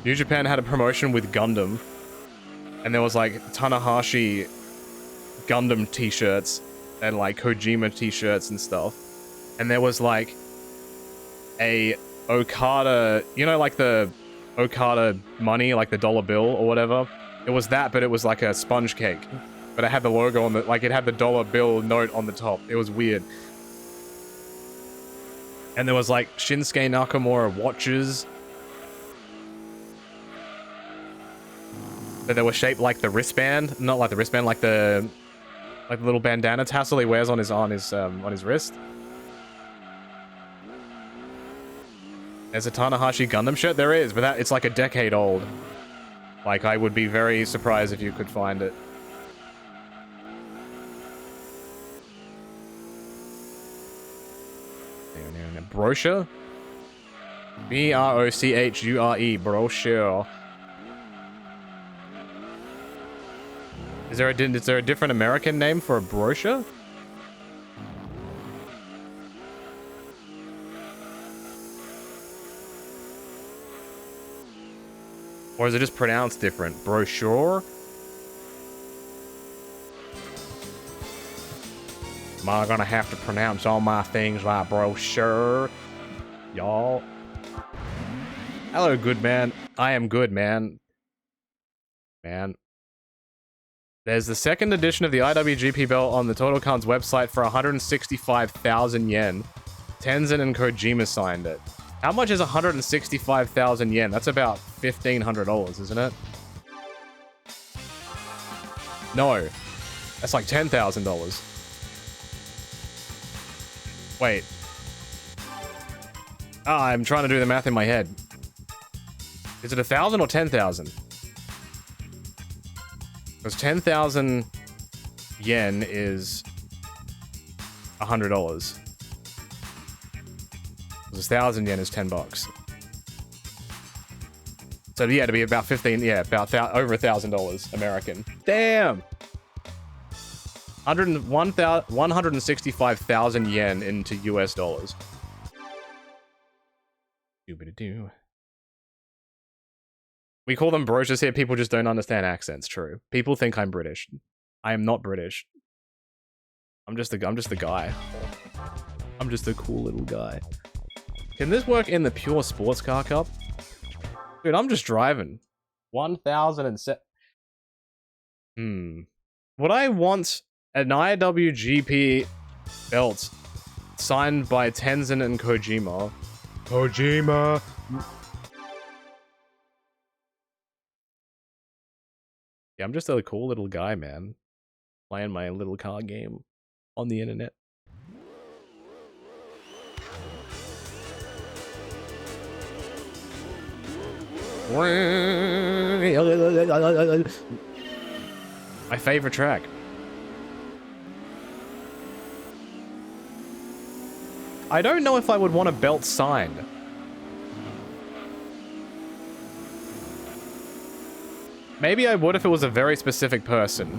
S1: New Japan had a promotion with Gundam, and there was like Tanahashi Gundam t-shirts and like Kojima t-shirts and stuff. And there was like a Okada, you know, like the Okada money, like the dollar bill or whatever. It was that, but it was like a sponge cake. But it had the logo on the, like it had the dollar bill note on the top. It was weird. And there was like Shinsuke Nakamura watches. But they were shaped like the wristband. Not like the wristband, like the little bandana tassel he wears on his wrist. There's a Tanahashi Gundam shirt? There is, but it's like a decade old. Like, I would be very surprised if you could find it. Brochure? B-R-O-C-H-U-R-E. Brochure. Is there a different American name for a brochure? Or is it just pronounced different? Brochure? Am I gonna have to pronounce all my things like brochure? Y'all. Hello, good man. I am good, man. Man. There's the second edition of the IWGP belt on the Total Khan's website for 165,000 yen. Tenzin and Kojima signed it. How much is 165,000 yen? That's about $1,500, isn't it? No. That's like $10,000. Wait. Ah, I'm trying to do the math in my head. Is it 1,000 or 10,000? Because 10,000 yen is $100. 1,000 yen is $10. So yeah, to be about 15, yeah, about over $1,000 American. Damn! 165,000 yen into US dollars. Doo-ba-da-doo. We call them brochures here, people just don't understand accents, true. People think I'm British. I am not British. I'm just a guy. I'm just a cool little guy. Can this work in the pure sports car cup? Dude, I'm just driving. 1,007. Would I want An IWGP belt signed by Tenzin and Kojima. Kojima! Yeah, I'm just a cool little guy, man. Playing my little card game on the internet. My favorite track. I don't know if I would want a belt signed. Maybe I would if it was a very specific person.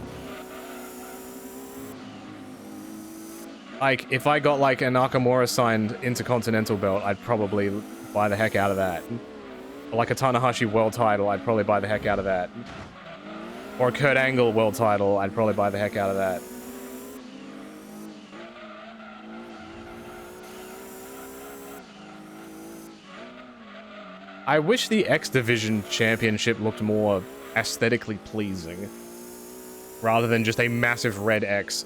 S1: Like, if I got, like, a Nakamura signed Intercontinental belt, I'd probably buy the heck out of that. Or like a Tanahashi world title, I'd probably buy the heck out of that. Or a Kurt Angle world title, I'd probably buy the heck out of that. I wish the X Division Championship looked more aesthetically pleasing, rather than just a massive red X.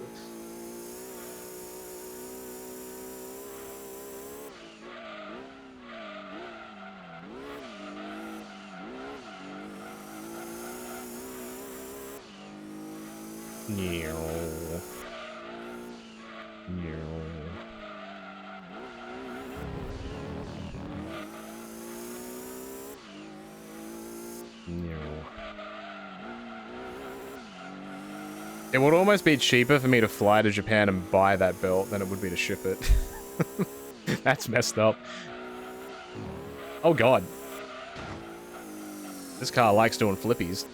S1: It would almost be cheaper for me to fly to Japan and buy that belt than it would be to ship it. That's messed up. Oh god. This car likes doing flippies.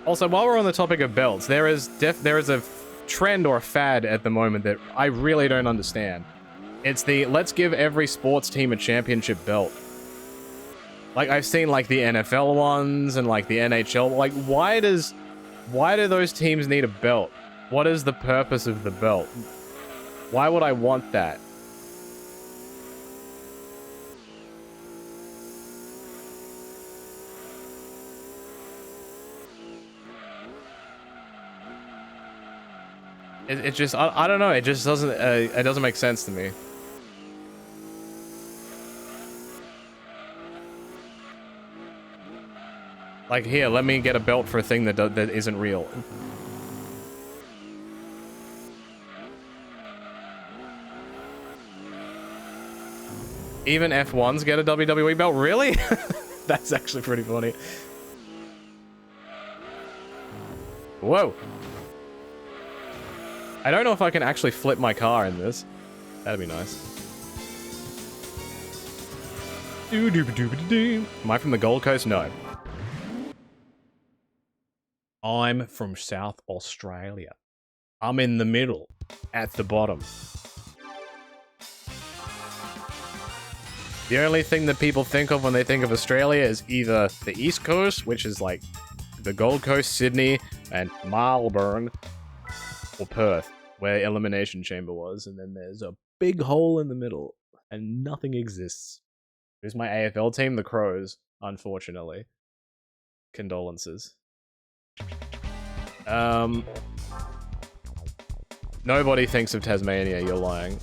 S1: Also, while we're on the topic of belts, there is a trend or a fad at the moment that I really don't understand. It's the let's give every sports team a championship belt. Like, I've seen, like, the NFL ones and, like, the NHL. Like, why do those teams need a belt? What is the purpose of the belt? Why would I want that? It just, I don't know, it just doesn't, it doesn't make sense to me. Like, here, let me get a belt for a thing that isn't real. Even F1s get a WWE belt? Really? That's actually pretty funny. Whoa. I don't know if I can actually flip my car in this. That'd be nice. Am I from the Gold Coast? No. I'm from South Australia. I'm in the middle, at the bottom. The only thing that people think of when they think of Australia is either the East Coast, which is like the Gold Coast, Sydney, and Melbourne, or Perth, where Elimination Chamber was, and then there's a big hole in the middle, and nothing exists. Here's my AFL team, the Crows, unfortunately. Condolences. Nobody thinks of Tasmania, you're lying.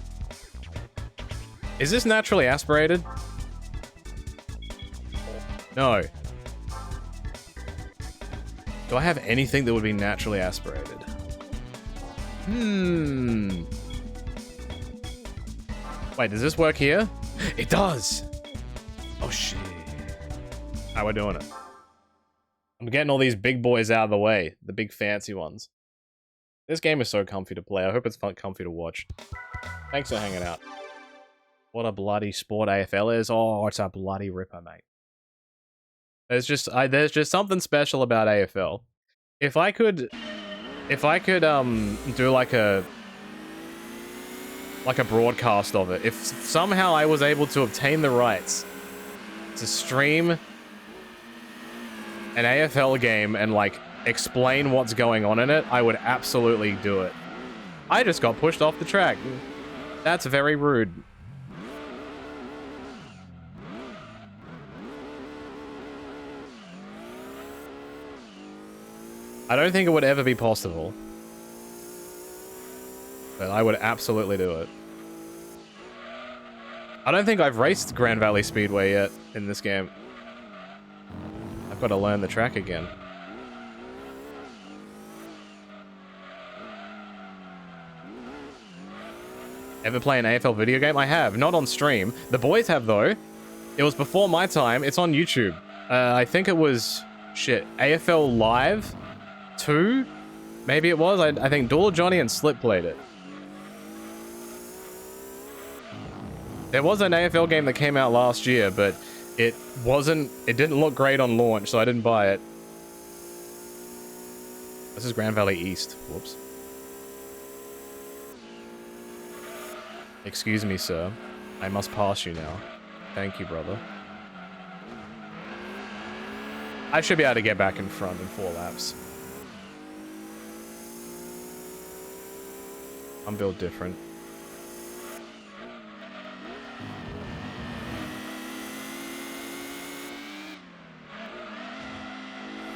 S1: Is this naturally aspirated? No. Do I have anything that would be naturally aspirated? Wait, does this work here? It does! Oh shit. Alright, we're doing it. I'm getting all these big boys out of the way. The big fancy ones. This game is so comfy to play. I hope it's fun, comfy to watch. Thanks for hanging out. What a bloody sport AFL is. Oh, it's a bloody ripper, mate. There's just something special about AFL. If I could do like a broadcast of it, if somehow I was able to obtain the rights to stream an AFL game and like explain what's going on in it, I would absolutely do it. I just got pushed off the track. That's very rude. I don't think it would ever be possible. But I would absolutely do it. I don't think I've raced Grand Valley Speedway yet in this game. I've got to learn the track again. Ever play an AFL video game? I have, not on stream. The boys have though. It was before my time. It's on YouTube. I think it was, shit, AFL Live 2? Maybe it was. I think Duel Johnny and Slip played it. There was an AFL game that came out last year, but it didn't look great on launch, so I didn't buy it. This is Grand Valley East. Whoops. Excuse me, sir. I must pass you now. Thank you, brother. I should be able to get back in front in 4 laps. I'm built different.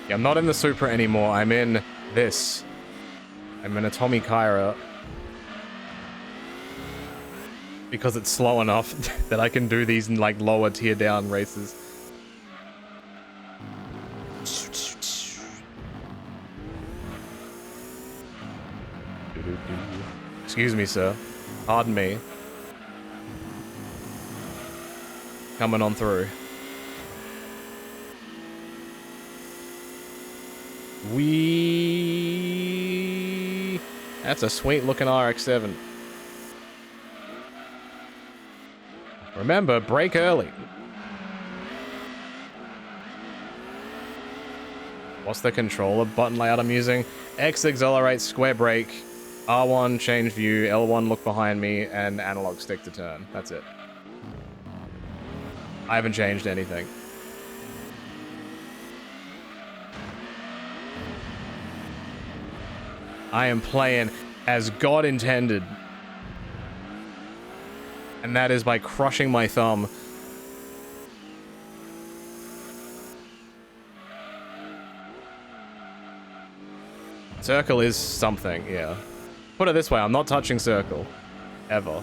S1: Yeah, I'm not in the Supra anymore. I'm in this. I'm in a Tommy Kyra. Because it's slow enough that I can do these in, like, lower tier down races. Excuse me, sir. Pardon me. Coming on through. That's a sweet looking RX-7. Remember, brake early. What's the controller button layout I'm using? X accelerate, square brake, R1 change view, L1 look behind me, and analog stick to turn. That's it. I haven't changed anything. I am playing as God intended. And that is by crushing my thumb. Circle is something, yeah. Put it this way, I'm not touching circle. Ever.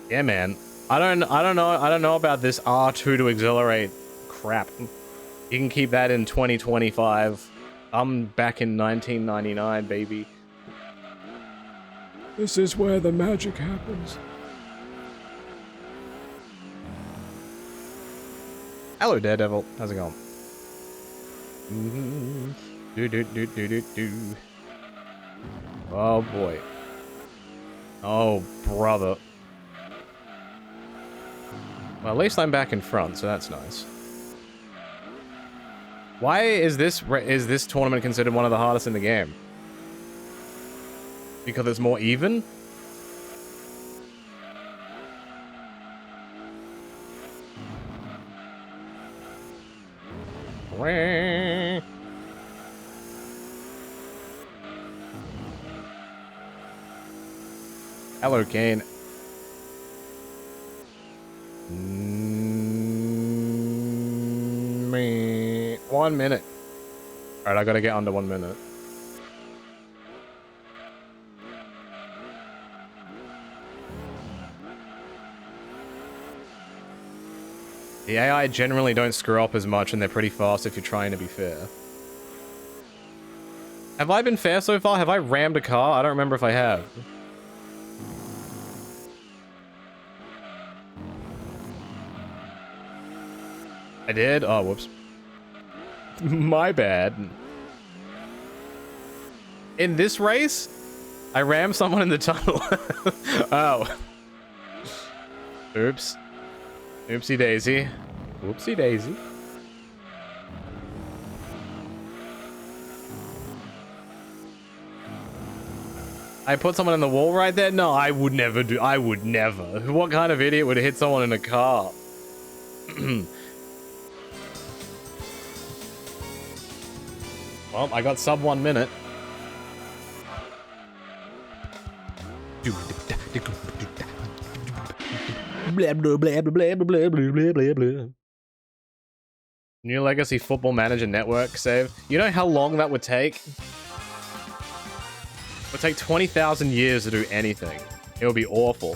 S1: Yeah, man. I don't know about this R2 to accelerate crap. You can keep that in 2025. I'm back in 1999, baby. This is where the magic happens. Hello, Daredevil. How's it going? Oh, boy. Oh, brother. Well, at least I'm back in front, so that's nice. Why is this tournament considered one of the hardest in the game? Because it's more even? Hello, Kane. 1 minute. Alright, I gotta get under 1 minute. The AI generally don't screw up as much and they're pretty fast if you're trying to be fair. Have I been fair so far? Have I rammed a car? I don't remember if I have. I did? Oh, whoops. My bad. In this race, I rammed someone in the tunnel. Oh. Oops. Oopsie daisy. Whoopsie daisy. I put someone in the wall right there? No, I would never do. I would never. What kind of idiot would hit someone in a car? Well, I got sub 1 minute. Blah, blah, blah, blah, blah, blah, blah, blah, blah. New Legacy Football Manager Network save. You know how long that would take? It would take 20,000 years to do anything. It would be awful.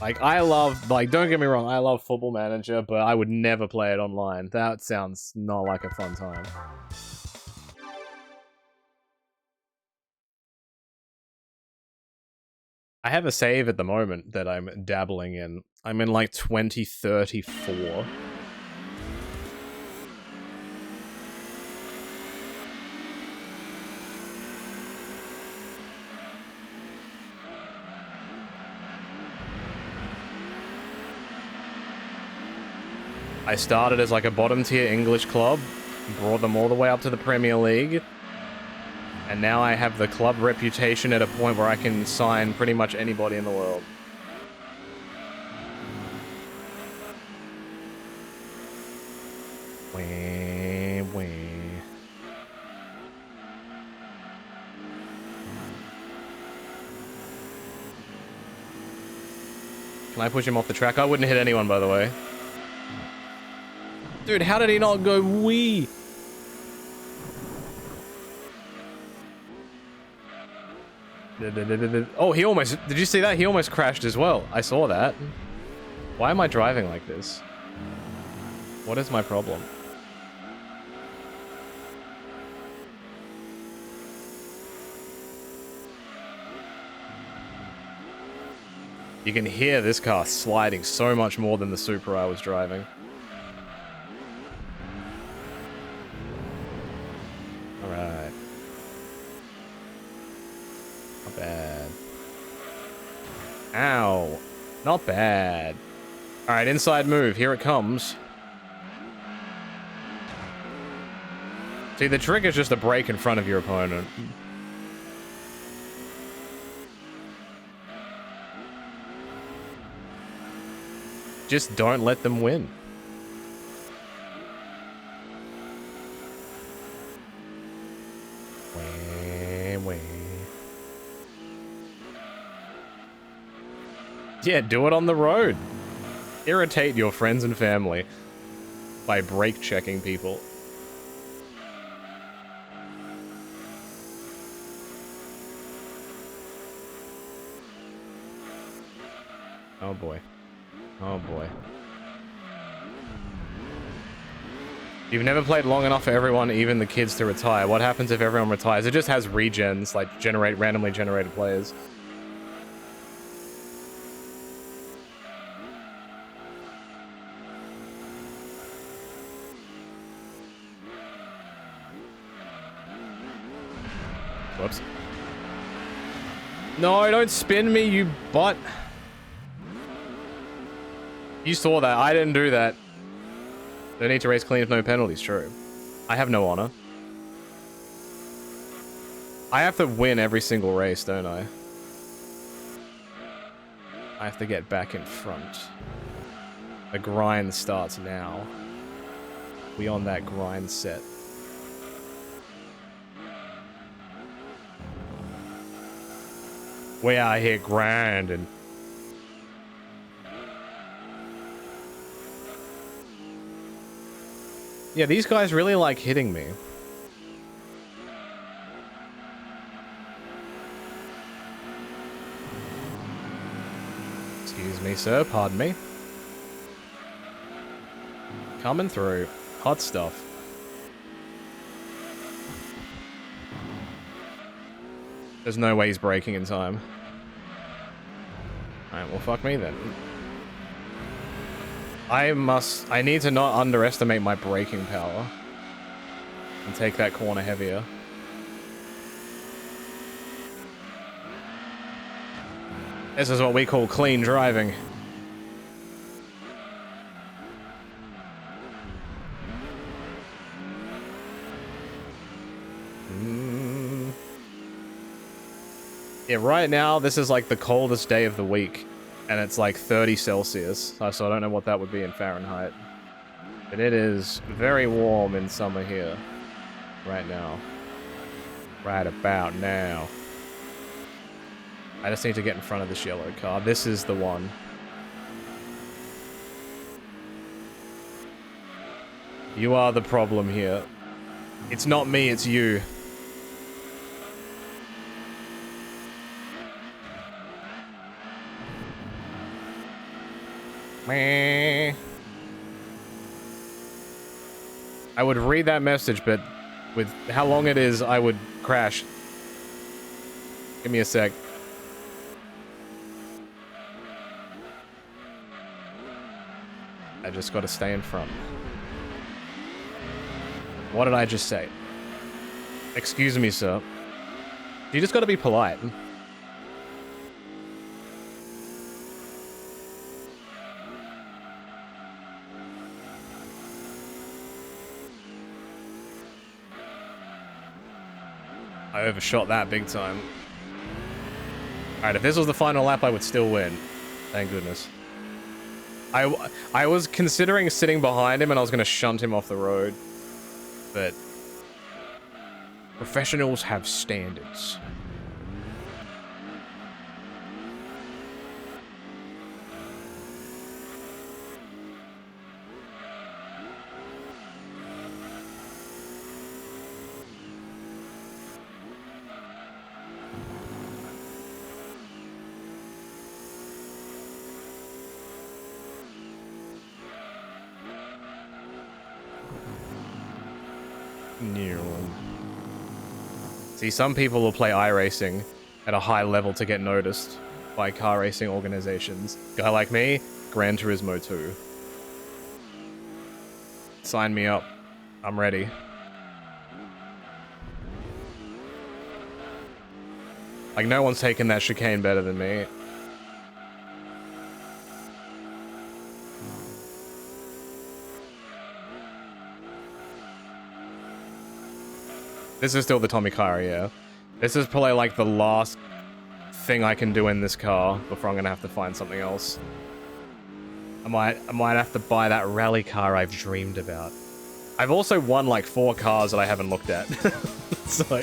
S1: Like, I love, like, don't get me wrong, I love Football Manager, but I would never play it online. That sounds not like a fun time. I have a save at the moment that I'm dabbling in. I'm in, like, 2034. I started as like a bottom tier English club, brought them all the way up to the Premier League, and now I have the club reputation at a point where I can sign pretty much anybody in the world. Wah, wah. Can I push him off the track? I wouldn't hit anyone, by the way. Dude, how did he not go wee? Oh, he almost... Did you see that? He almost crashed as well. I saw that. Why am I driving like this? What is my problem? You can hear this car sliding so much more than the Supra I was driving. Alright. Not bad. Ow. Not bad. Alright, inside move. Here it comes. See, the trick is just to brake in front of your opponent. Just don't let them win. Yeah, do it on the road. Irritate your friends and family by brake checking people. Oh boy. Oh boy. You've never played long enough for everyone, even the kids, to retire. What happens if everyone retires? It just has regens, like randomly generated players. Whoops. No, don't spin me, you butt. You saw that. I didn't do that. They need to race clean with no penalties, true. I have no honor. I have to win every single race, don't I? I have to get back in front. The grind starts now. We on that grind set. We are here grinding. Yeah, these guys really like hitting me. Excuse me, sir. Pardon me. Coming through. Hot stuff. There's no way he's braking in time. Alright, well, fuck me then. I need to not underestimate my braking power. And take that corner heavier. This is what we call clean driving. Yeah, right now, this is like the coldest day of the week. And it's like 30 Celsius, so I don't know what that would be in Fahrenheit. But it is very warm in summer here. right now. Right about now. I just need to get in front of this yellow car. This is the one. You are the problem here. It's not me, it's you. Meh. I would read that message, but with how long it is, I would crash. Give me a sec. I just gotta stay in front. What did I just say? Excuse me, sir. You just gotta be polite. I overshot that big time. Alright, if this was the final lap, I would still win. Thank goodness. I was considering sitting behind him and I was going to shunt him off the road. But professionals have standards. See, some people will play iRacing at a high level to get noticed by car racing organizations. Guy like me, Gran Turismo 2. Sign me up. I'm ready. Like, no one's taking that chicane better than me. This is still the Tomikara, yeah. This is probably like the last thing I can do in this car before I'm gonna have to find something else. I might have to buy that rally car I've dreamed about. I've also won like 4 cars that I haven't looked at. So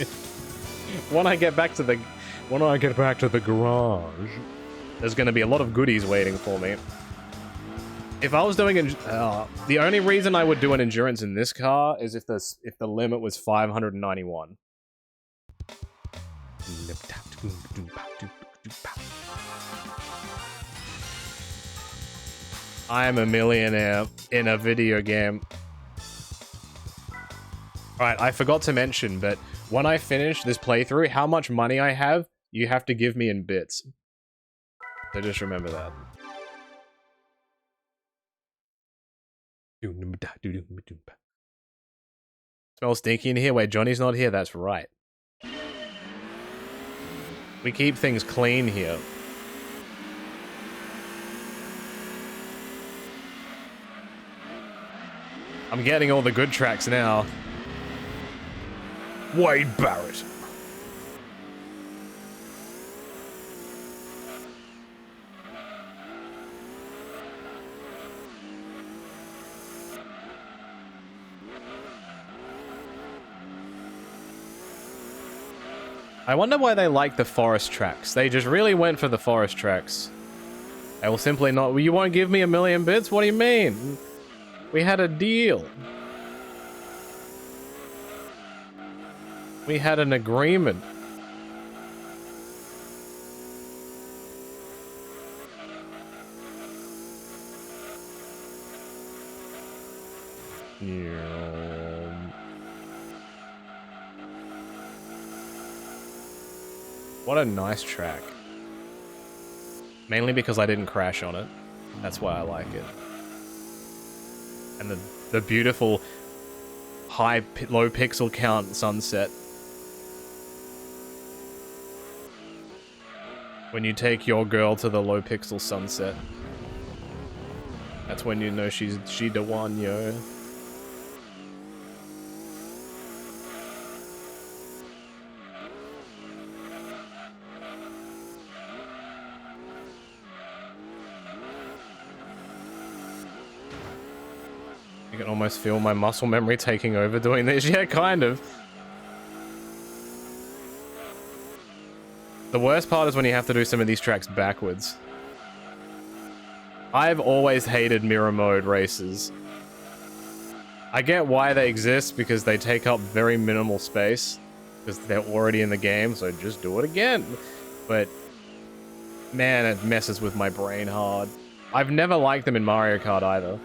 S1: when I get back to the garage, there's gonna be a lot of goodies waiting for me. If I was doing the only reason I would do an endurance in this car is if the limit was 591. I am a millionaire in a video game. Alright, I forgot to mention, but when I finish this playthrough, how much money I have, you have to give me in bits. So just remember that. Smells stinky in here? Wait, Johnny's not here? That's right. We keep things clean here. I'm getting all the good tracks now. Wade Barrett. I wonder why they like the forest tracks. They just really went for the forest tracks. They will simply not... You won't give me 1,000,000 bits? What do you mean? We had a deal. We had an agreement. What a nice track. Mainly because I didn't crash on it. That's why I like it. And the beautiful low pixel count sunset. When you take your girl to the low pixel sunset. That's when you know she the one, yo. I can almost feel my muscle memory taking over doing this. Yeah, kind of. The worst part is when you have to do some of these tracks backwards. I've always hated mirror mode races. I get why they exist, because they take up very minimal space, because they're already in the game, so just do it again. But, man, it messes with my brain hard. I've never liked them in Mario Kart either.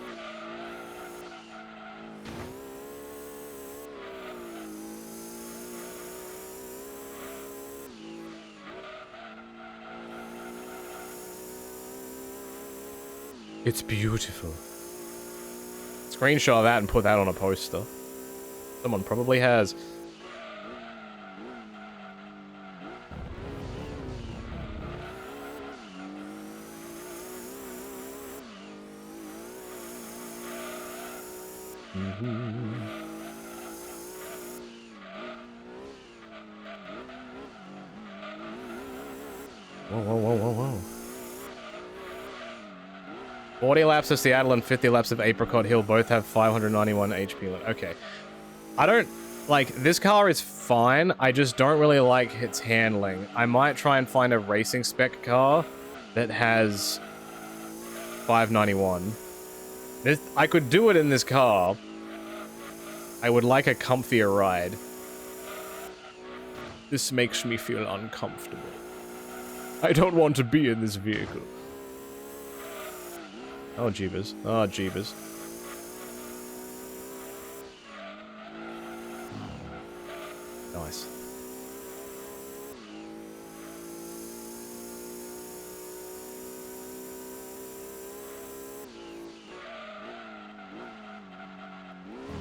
S1: It's beautiful. Screenshot that and put that on a poster. Someone probably has. Whoa, whoa, whoa, whoa, whoa. 40 laps of Seattle and 50 laps of Apricot Hill both have 591 HP limit. Okay. I don't... Like, this car is fine. I just don't really like its handling. I might try and find a racing spec car that has 591. I could do it in this car. I would like a comfier ride. This makes me feel uncomfortable. I don't want to be in this vehicle. Oh, jeebus. Oh, jeebus. Nice.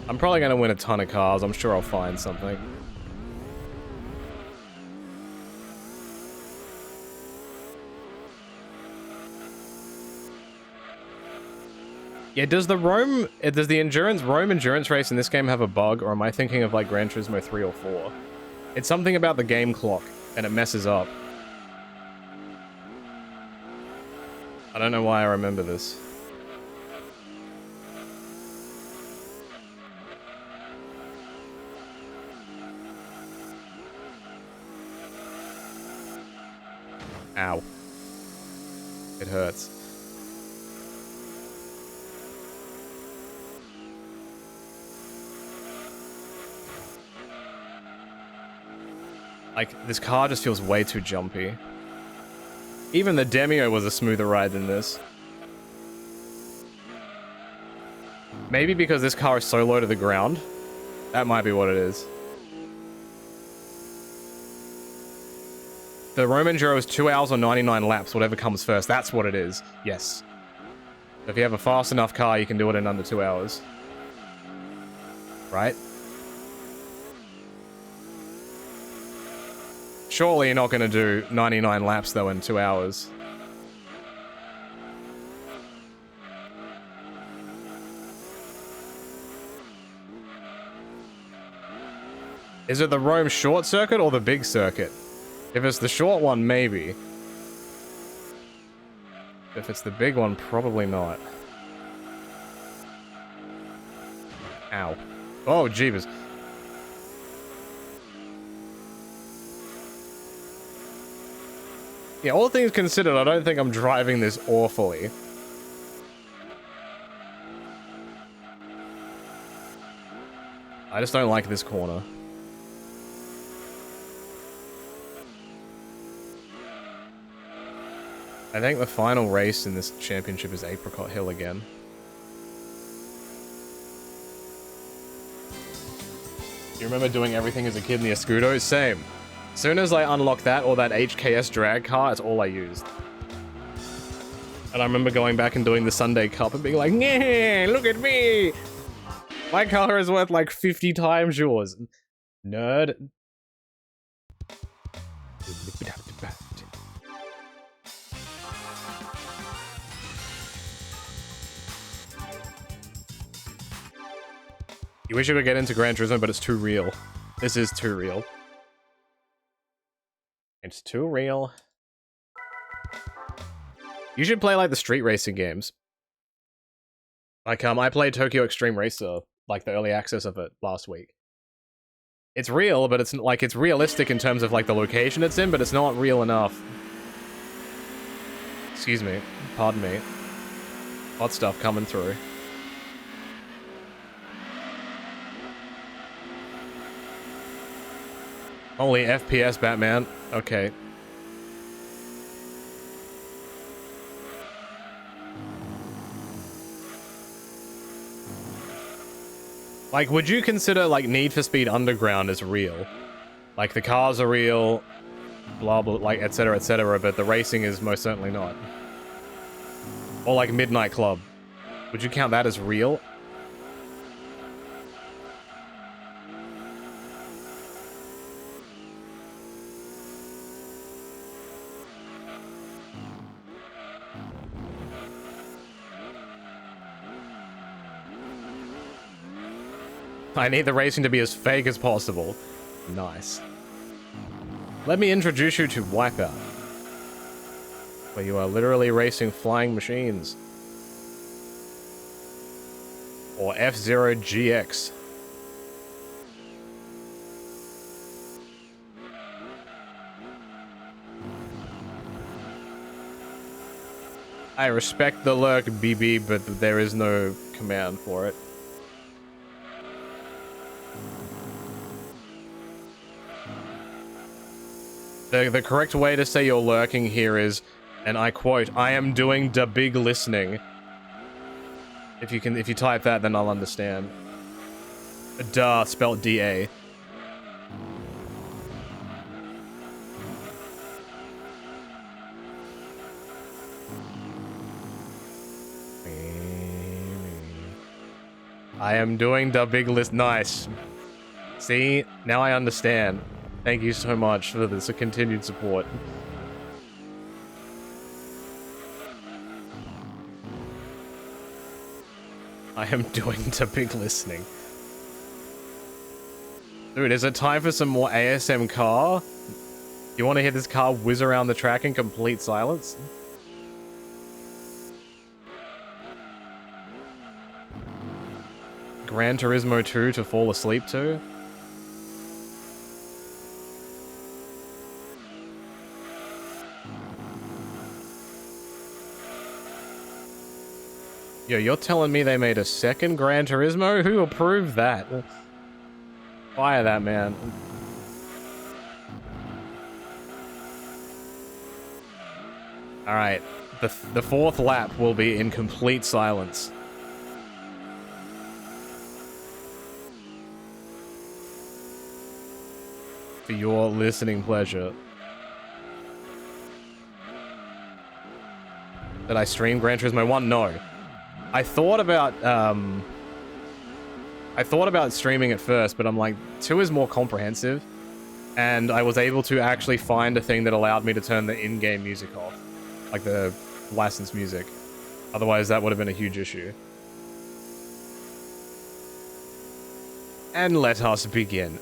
S1: I'm probably gonna win a ton of cars. I'm sure I'll find something. Yeah, does the Rome endurance race in this game have a bug, or am I thinking of like Gran Turismo 3 or 4? It's something about the game clock, and it messes up. I don't know why I remember this. Ow. It hurts. Like, this car just feels way too jumpy. Even the Demio was a smoother ride than this. Maybe because this car is so low to the ground? That might be what it is. The Rome Enduro is 2 hours or 99 laps, whatever comes first. That's what it is. Yes. If you have a fast enough car, you can do it in under 2 hours. Right? Surely you're not going to do 99 laps, though, in 2 hours. Is it the Rome short circuit or the big circuit? If it's the short one, maybe. If it's the big one, probably not. Ow. Oh, jeebus. Yeah, all things considered, I don't think I'm driving this awfully. I just don't like this corner. I think the final race in this championship is Apricot Hill again. You remember doing everything as a kid in the Escudo? Same. As soon as I unlocked that or that HKS drag car, it's all I used. And I remember going back and doing the Sunday Cup and being like, "Yeah, look at me! My car is worth like 50 times yours." Nerd. You wish you could get into Gran Turismo, but it's too real. This is too real. It's too real. You should play, like, the street racing games. Like, I played Tokyo Extreme Racer, like, the early access of it last week. It's real, but it's like, it's realistic in terms of like the location it's in, but it's not real enough. Excuse me. Pardon me. Hot stuff coming through. Holy FPS, Batman. Okay. Like, would you consider, like, Need for Speed Underground as real? Like, the cars are real, blah, blah, like, etc., but the racing is most certainly not. Or, like, Midnight Club. Would you count that as real? I need the racing to be as fake as possible. Nice. Let me introduce you to Wipeout, where you are literally racing flying machines. Or F-Zero GX. I respect the lurk, BB, but there is no command for it. The correct way to say you're lurking here is, and I quote, "I am doing da big listening." If you type that, then I'll understand. Da spelled D-A. I am doing the big list. Nice. See, now I understand. Thank you so much for this continued support. I am doing the big listening. Dude, is it time for some more ASM car? You want to hear this car whiz around the track in complete silence? Gran Turismo 2 to fall asleep to? Yo, you're telling me they made a second Gran Turismo? Who approved that? Fire that man. Alright, the fourth lap will be in complete silence. For your listening pleasure. Did I stream Gran Turismo 1? No. I thought about streaming it first, but I'm like, 2 is more comprehensive, and I was able to actually find a thing that allowed me to turn the in-game music off, like the licensed music. Otherwise, that would have been a huge issue. And let us begin.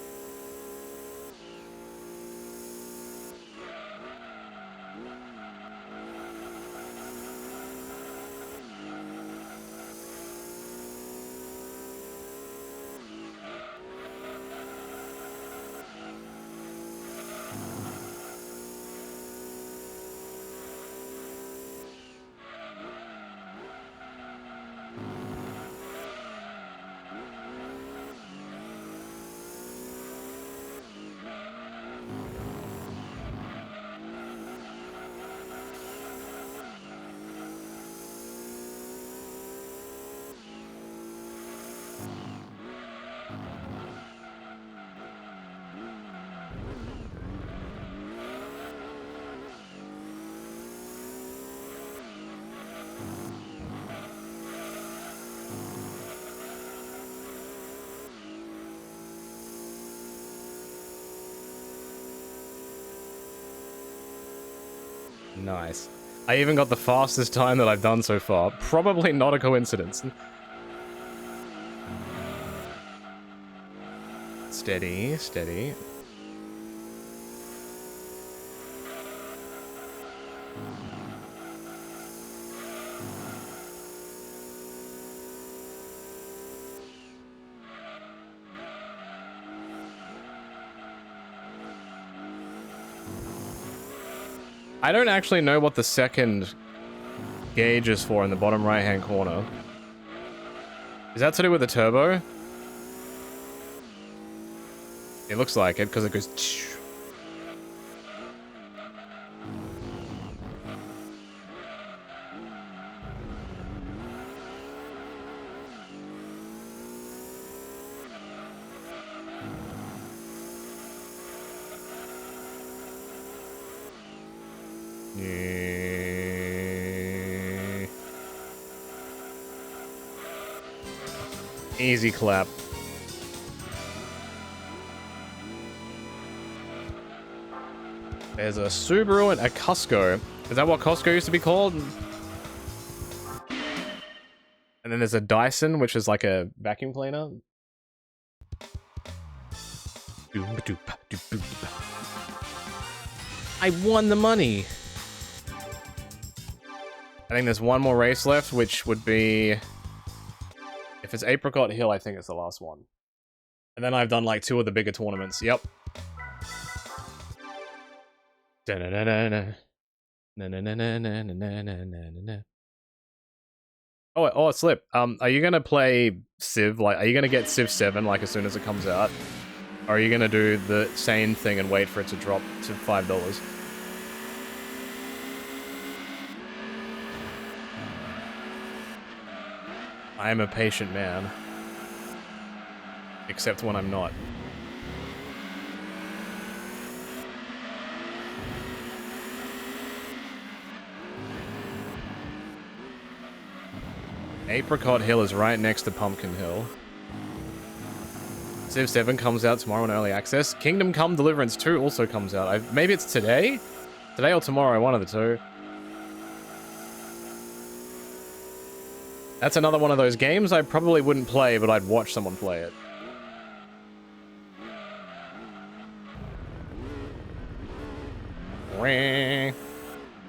S1: Nice. I even got the fastest time that I've done so far. Probably not a coincidence. Steady, steady. I don't actually know what the second gauge is for in the bottom right-hand corner. Is that to do with the turbo? It looks like it, because it goes... Yeah. Easy clap. There's a Subaru and a Cusco. Is that what Costco used to be called? And then there's a Dyson, which is like a vacuum cleaner. I won the money. I think there's one more race left, which would be... If it's Apricot Hill, I think it's the last one. And then I've done like 2 of the bigger tournaments. Yep. Oh, Slip. Are you gonna play Civ? Like, are you gonna get Civ 7 like as soon as it comes out? Or are you gonna do the same thing and wait for it to drop to $5? I am a patient man. Except when I'm not. Apricot Hill is right next to Pumpkin Hill. Civ 7 comes out tomorrow in Early Access. Kingdom Come Deliverance 2 also comes out. Maybe it's today? Today or tomorrow, one of the two. That's another one of those games I probably wouldn't play, but I'd watch someone play it.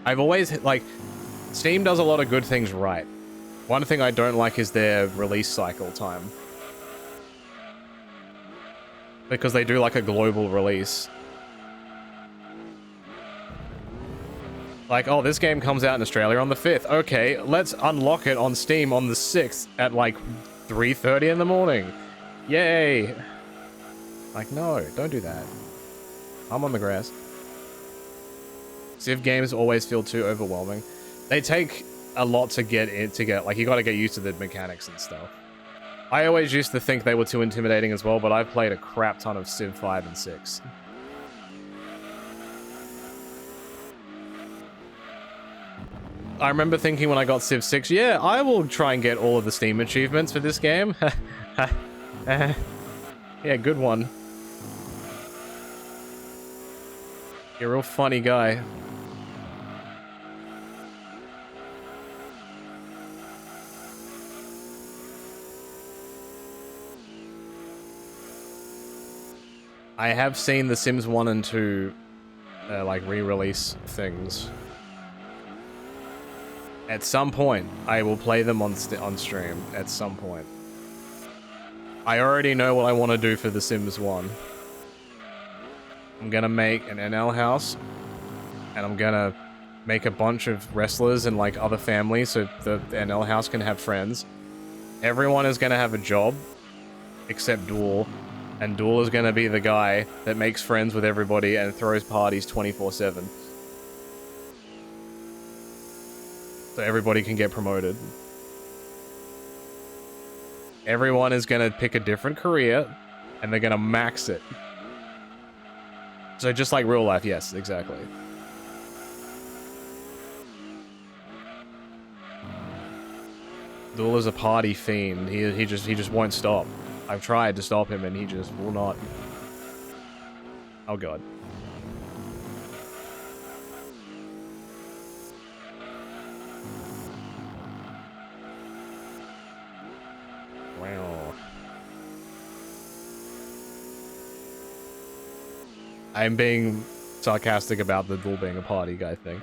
S1: I've always, like, Steam does a lot of good things right. One thing I don't like is their release cycle time. Because they do like a global release. Like, oh, this game comes out in Australia on the 5th. Okay, let's unlock it on Steam on the 6th at like 3:30 in the morning. Yay! Like, no, don't do that. I'm on the grass. Civ games always feel too overwhelming. They take a lot to get like, you gotta get used to the mechanics and stuff. I always used to think they were too intimidating as well, but I've played a crap ton of Civ 5 and 6. I remember thinking when I got Civ 6, yeah, I will try and get all of the Steam achievements for this game. Yeah, good one. You're a real funny guy. I have seen The Sims 1 and 2, like, re-release things. At some point, I will play them on stream. At some point. I already know what I want to do for The Sims 1. I'm gonna make an NL house, and I'm gonna make a bunch of wrestlers and, like, other families so the NL house can have friends. Everyone is gonna have a job, except Duel. And Duel is gonna be the guy that makes friends with everybody and throws parties 24/7. So everybody can get promoted. Everyone is gonna pick a different career, and they're gonna max it. So just like real life, yes, exactly. Duel is a party fiend. He just won't stop. I've tried to stop him and he just will not. Oh god. Wow. I'm being sarcastic about the Duel being a party guy thing.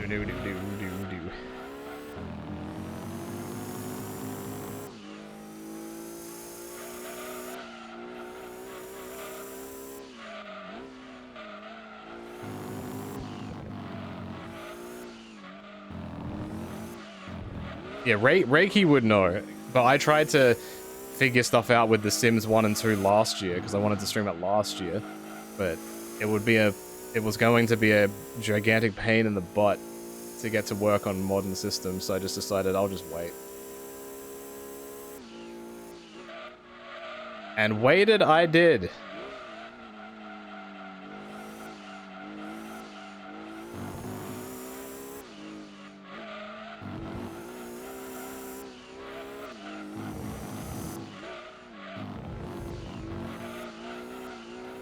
S1: Do. Yeah, Reiki would know, but I tried to figure stuff out with The Sims 1 and 2 last year because I wanted to stream it last year, but it was going to be a gigantic pain in the butt to get to work on modern systems, so I just decided I'll just wait. And waited I did.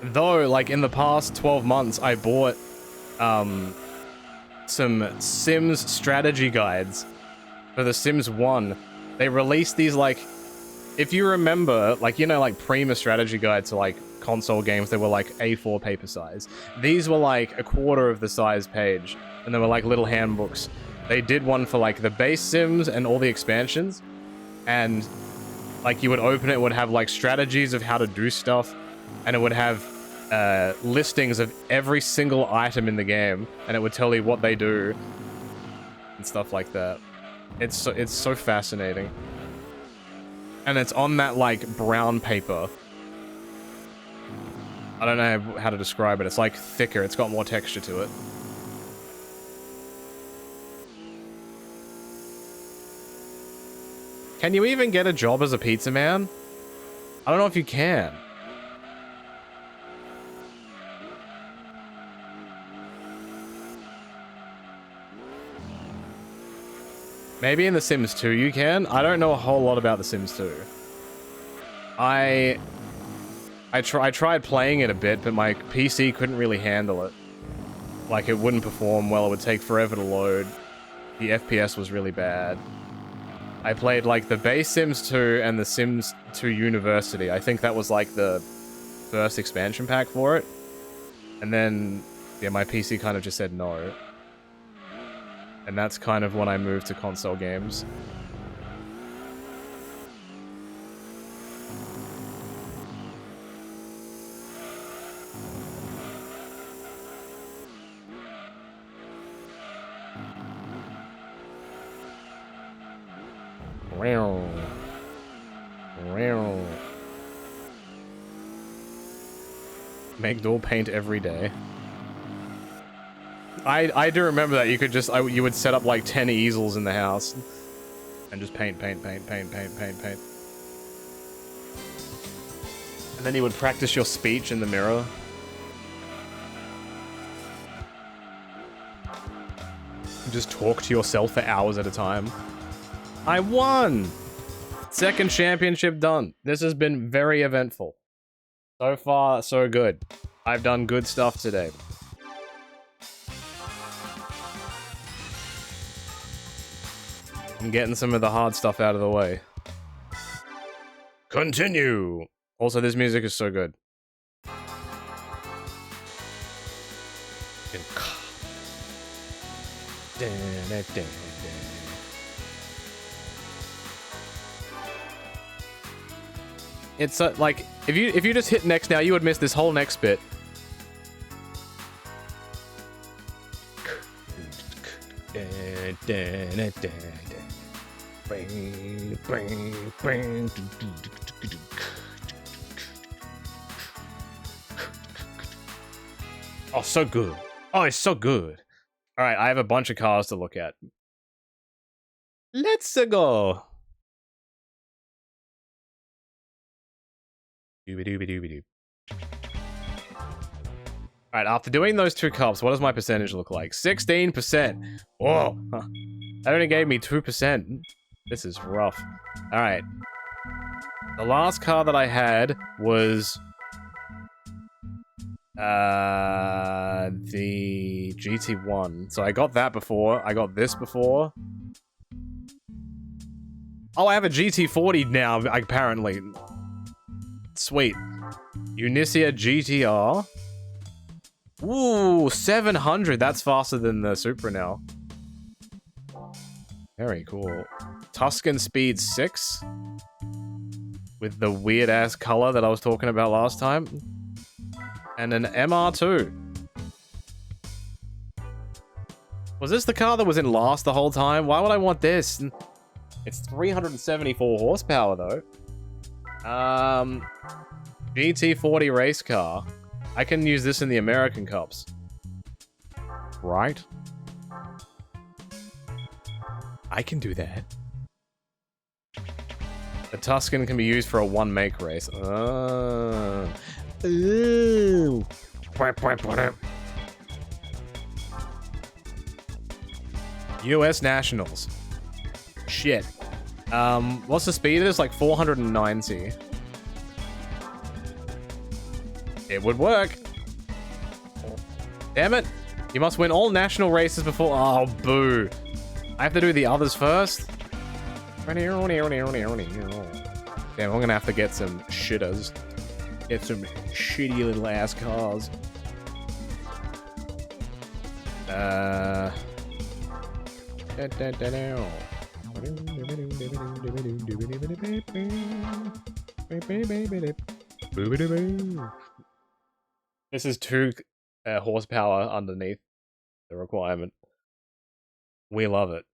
S1: Though, like, in the past 12 months, I bought, some Sims strategy guides for The Sims 1. They released these, like, if you remember, like, you know, like, Prima strategy guides to, like, console games, they were, like, A4 paper size. These were, like, a quarter of the size page, and they were, like, little handbooks. They did one for, like, the base Sims and all the expansions, and, like, you would open it, it would have, like, strategies of how to do stuff, and it would have listings of every single item in the game, and it would tell you what they do and stuff like that. It's so fascinating, and it's on that like brown paper. I don't know how to describe it. It's like thicker. It's got more texture to it. Can you even get a job as a pizza man? I don't know if you can. Maybe in The Sims 2 you can? I don't know a whole lot about The Sims 2. I tried playing it a bit, but my PC couldn't really handle it. Like, it wouldn't perform well, it would take forever to load. The FPS was really bad. I played, like, the base Sims 2 and The Sims 2 University. I think that was, like, the first expansion pack for it. And then, yeah, my PC kind of just said no. And that's kind of when I moved to console games. Make dual paint every day. I do remember that. You could just, you would set up like 10 easels in the house and just paint. And then you would practice your speech in the mirror. Just talk to yourself for hours at a time. I won! Second championship done. This has been very eventful. So far, so good. I've done good stuff today. I'm getting some of the hard stuff out of the way. Continue! Also, this music is so good. It's like, if you just hit next now, you would miss this whole next bit. Oh, so good. Oh, it's so good. All right, I have a bunch of cars to look at. Let's go. Doobie-doobie-doobie-doo. Alright, after doing those 2 cups, what does my percentage look like? 16%! Whoa! That only gave me 2%. This is rough. Alright. The last car that I had was... the GT1. So I got that before. I got this before. Oh, I have a GT40 now, apparently. Sweet. Unicia GTR. Ooh, 700. That's faster than the Supra now. Very cool. Tuscan Speed 6. With the weird-ass color that I was talking about last time. And an MR2. Was this the car that was in last the whole time? Why would I want this? It's 374 horsepower, though. GT40 race car. I can use this in the American Cups. Right? I can do that. The Tuscan can be used for a one-make race. Ooh. US Nationals. Shit. What's the speed of this? Like 490. It would work. Damn it. You must win all national races before... Oh, boo. I have to do the others first? Damn, I'm gonna have to get some shitters. Get some shitty little ass cars. This is 2 horsepower underneath the requirement. We love it.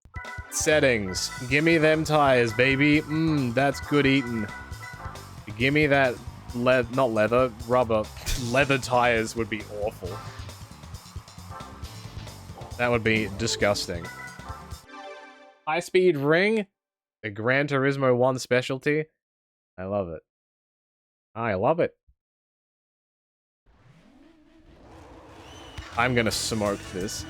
S1: Settings. Gimme them tires, baby. That's good eating. Gimme that not leather, rubber. Leather tires would be awful. That would be disgusting. High-speed ring. The Gran Turismo 1 specialty. I love it. I love it. I'm gonna smoke this.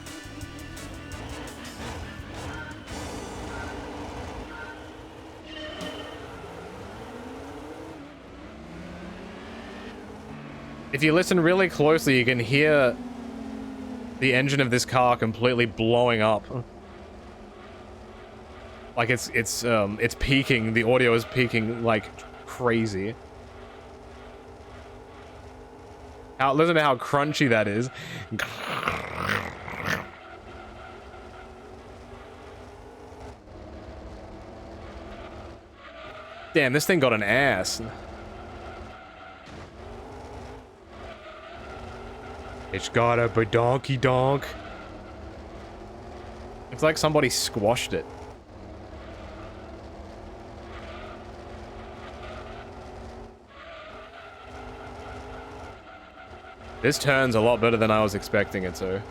S1: If you listen really closely, you can hear the engine of this car completely blowing up. Like it's peaking. The audio is peaking like crazy. Listen to how crunchy that is. Damn, this thing got an ass. It's got a badonkey donk. It's like somebody squashed it. This turns a lot better than I was expecting it to.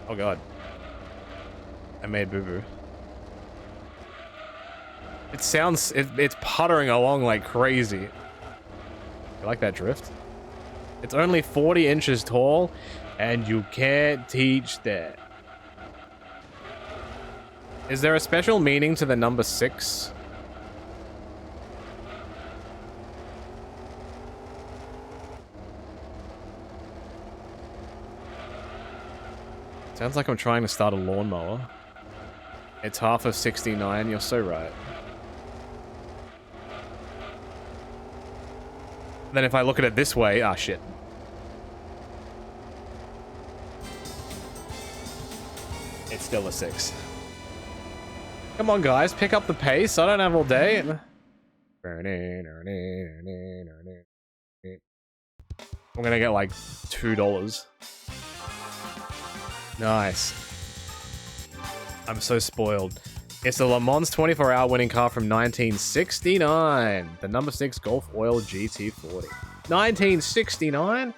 S1: Oh god. I made boo-boo. It sounds... it's puttering along like crazy. You like that drift? It's only 40 inches tall, and you can't teach that. Is there a special meaning to the number 6? Sounds like I'm trying to start a lawnmower. It's half of 69, you're so right. Then if I look at it this way, ah shit. It's still a 6. Come on guys, pick up the pace, I don't have all day. I'm gonna get like $2. Nice. I'm so spoiled. It's the Le Mans 24-hour winning car from 1969. The number 6 Gulf Oil GT40. 1969?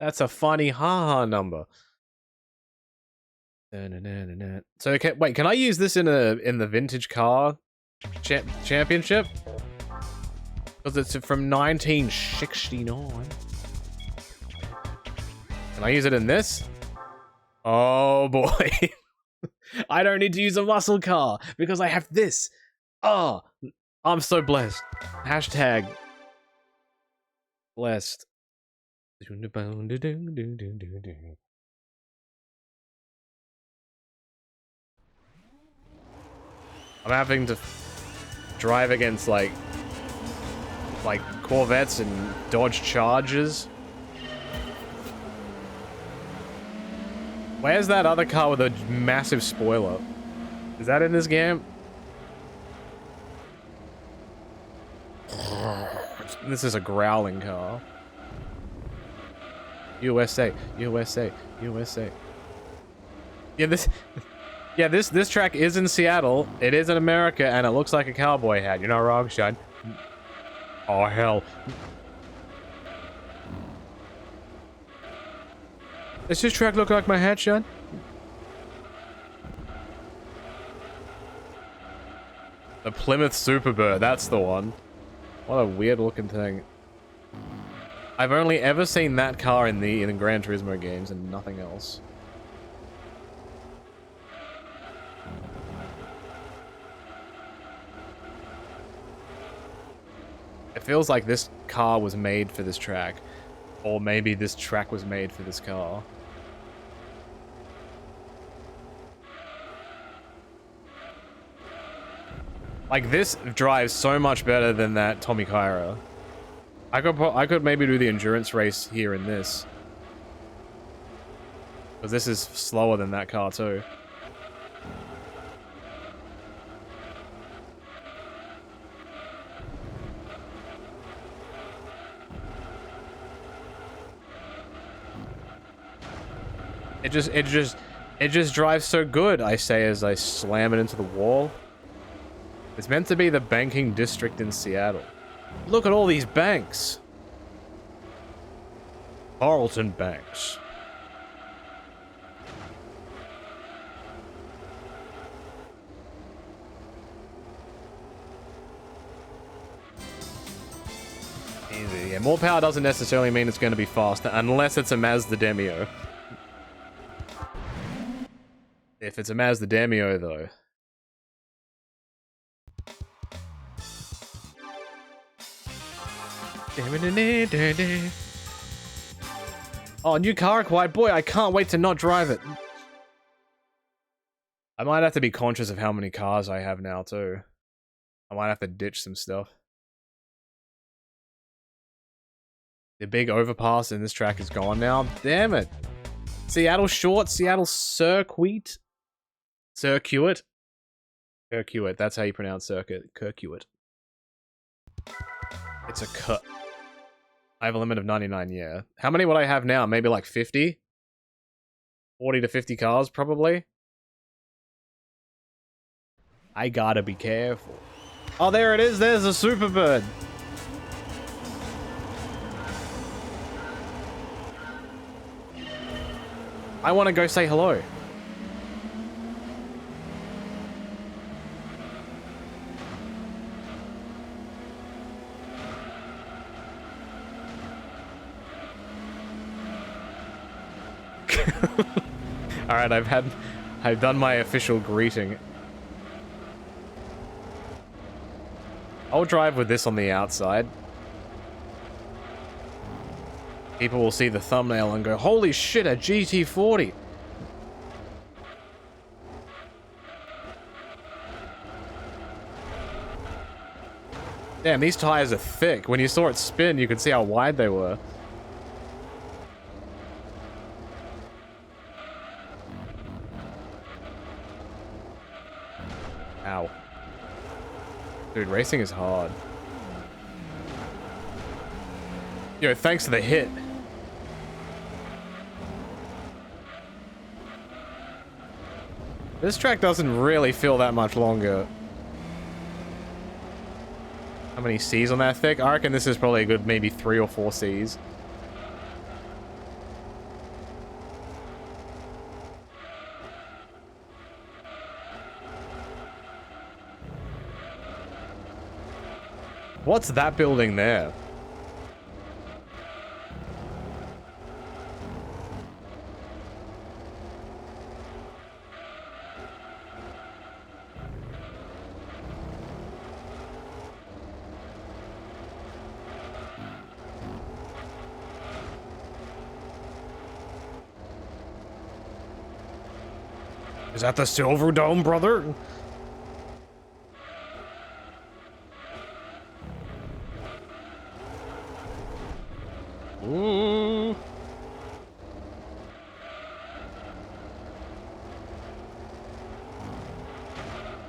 S1: That's a funny haha number. So okay, wait, can I use this in the vintage car championship? Because it's from 1969. Can I use it in this? Oh boy. I don't need to use a muscle car because I have this. Oh, I'm so blessed. Hashtag blessed. I'm having to drive against like Corvettes and Dodge Chargers. Where's that other car with a massive spoiler? Is that in this game? This is a growling car. USA, USA, USA. Yeah, this track is in Seattle. It is in America, and it looks like a cowboy hat. You're not wrong, Sean. Oh hell! Does this track look like my hat, Sean? The Plymouth Superbird. That's the one. What a weird looking thing. I've only ever seen that car in the Gran Turismo games and nothing else. It feels like this car was made for this track. Or maybe this track was made for this car. Like, this drives so much better than that Tommy Kyra. I could maybe do the endurance race here in this. Because this is slower than that car too. It just drives so good, I say as I slam it into the wall. It's meant to be the banking district in Seattle. Look at all these banks. Carlton Banks. Easy. Yeah, more power doesn't necessarily mean it's going to be faster, unless it's a Mazda Demio. If it's a Mazda Demio, though. Oh, new car acquired. Boy, I can't wait to not drive it. I might have to be conscious of how many cars I have now, too. I might have to ditch some stuff. The big overpass in this track is gone now. Damn it. Seattle Short, Seattle Circuit. Circuit. Circuit. That's how you pronounce circuit. Circuit. It's a cut. I have a limit of 99, yeah. How many would I have now? Maybe like 50? 40 to 50 cars, probably? I gotta be careful. Oh, there it is. There's a Superbird. I want to go say hello. Alright, I've done my official greeting. I'll drive with this on the outside. People will see the thumbnail and go, holy shit, a GT40! Damn, these tires are thick. When you saw it spin, you could see how wide they were. Ow. Dude, racing is hard. Yo, thanks for the hit. This track doesn't really feel that much longer. How many C's on that thick? I reckon this is probably a good maybe 3 or 4 C's. What's that building there? Is that the Silver Dome, brother? Ooh.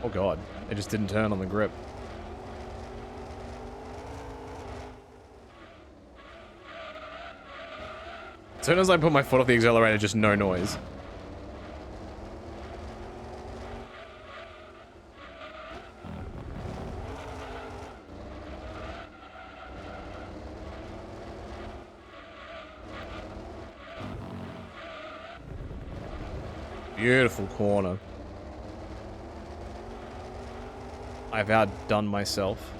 S1: Oh god, it just didn't turn on the grip. As soon as I put my foot off the accelerator, just no noise. Beautiful corner. I've outdone myself.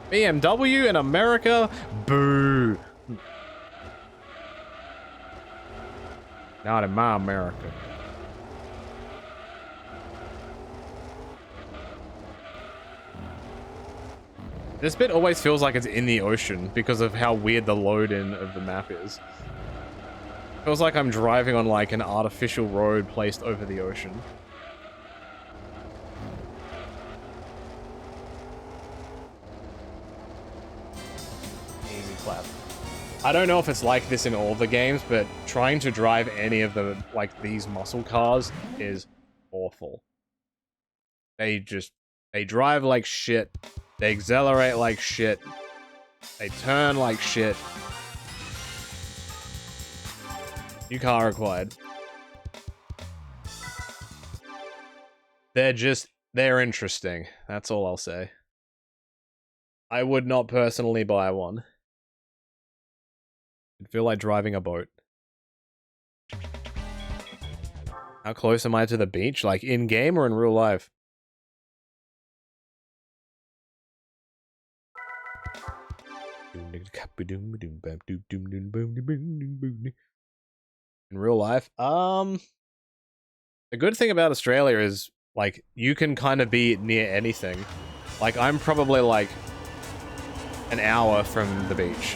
S1: BMW in America? Boo! Not in my America. This bit always feels like it's in the ocean because of how weird the load-in of the map is. Feels like I'm driving on like an artificial road placed over the ocean. Easy clap. I don't know if it's like this in all the games, but trying to drive any of the, like, these muscle cars is awful. They drive like shit. They accelerate like shit. They turn like shit. New car required. They're interesting. That's all I'll say. I would not personally buy one. It'd feel like driving a boat. How close am I to the beach? Like in-game or in real life? In real life? The good thing about Australia is, like, you can kind of be near anything. Like, I'm probably, like, an hour from the beach.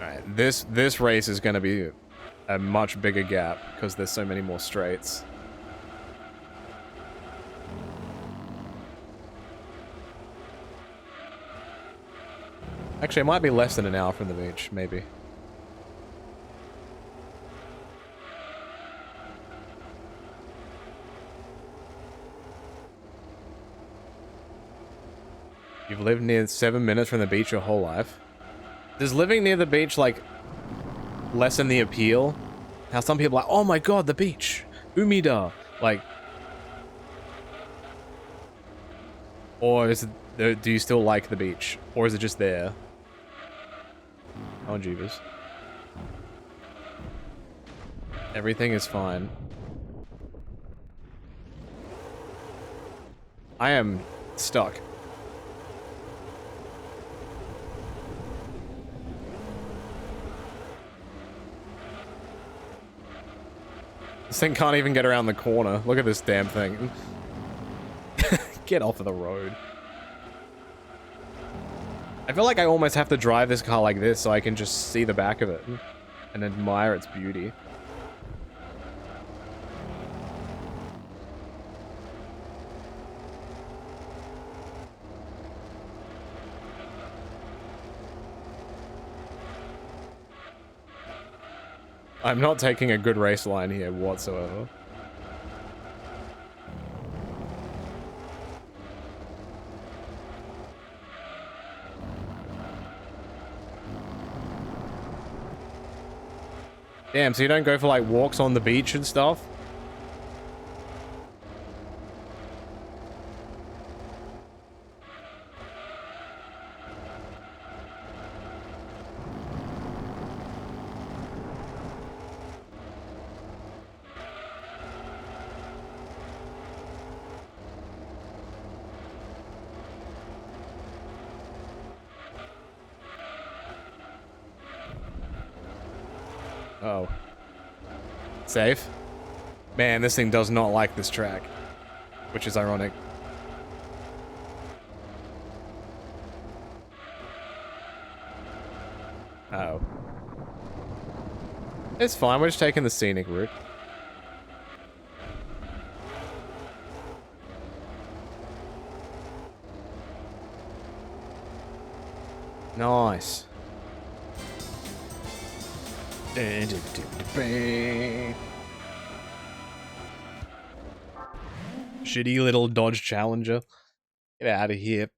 S1: Alright, this race is gonna be a much bigger gap, because there's so many more straights. Actually, it might be less than an hour from the beach, maybe. You've lived near 7 minutes from the beach your whole life? Does living near the beach, like, lessen the appeal? How some people are like, oh my god, the beach! Umida! Like... Or is it, do you still like the beach? Or is it just there? Oh, jeebus. Everything is fine. I am stuck. This thing can't even get around the corner. Look at this damn thing. Get off of the road. I feel like I almost have to drive this car like this so I can just see the back of it and admire its beauty. I'm not taking a good race line here whatsoever. Damn, so you don't go for like walks on the beach and stuff? Oh. Safe? Man, this thing does not like this track. Which is ironic. Oh. It's fine, we're just taking the scenic route. Nice. Shitty little Dodge Challenger. Get out of here.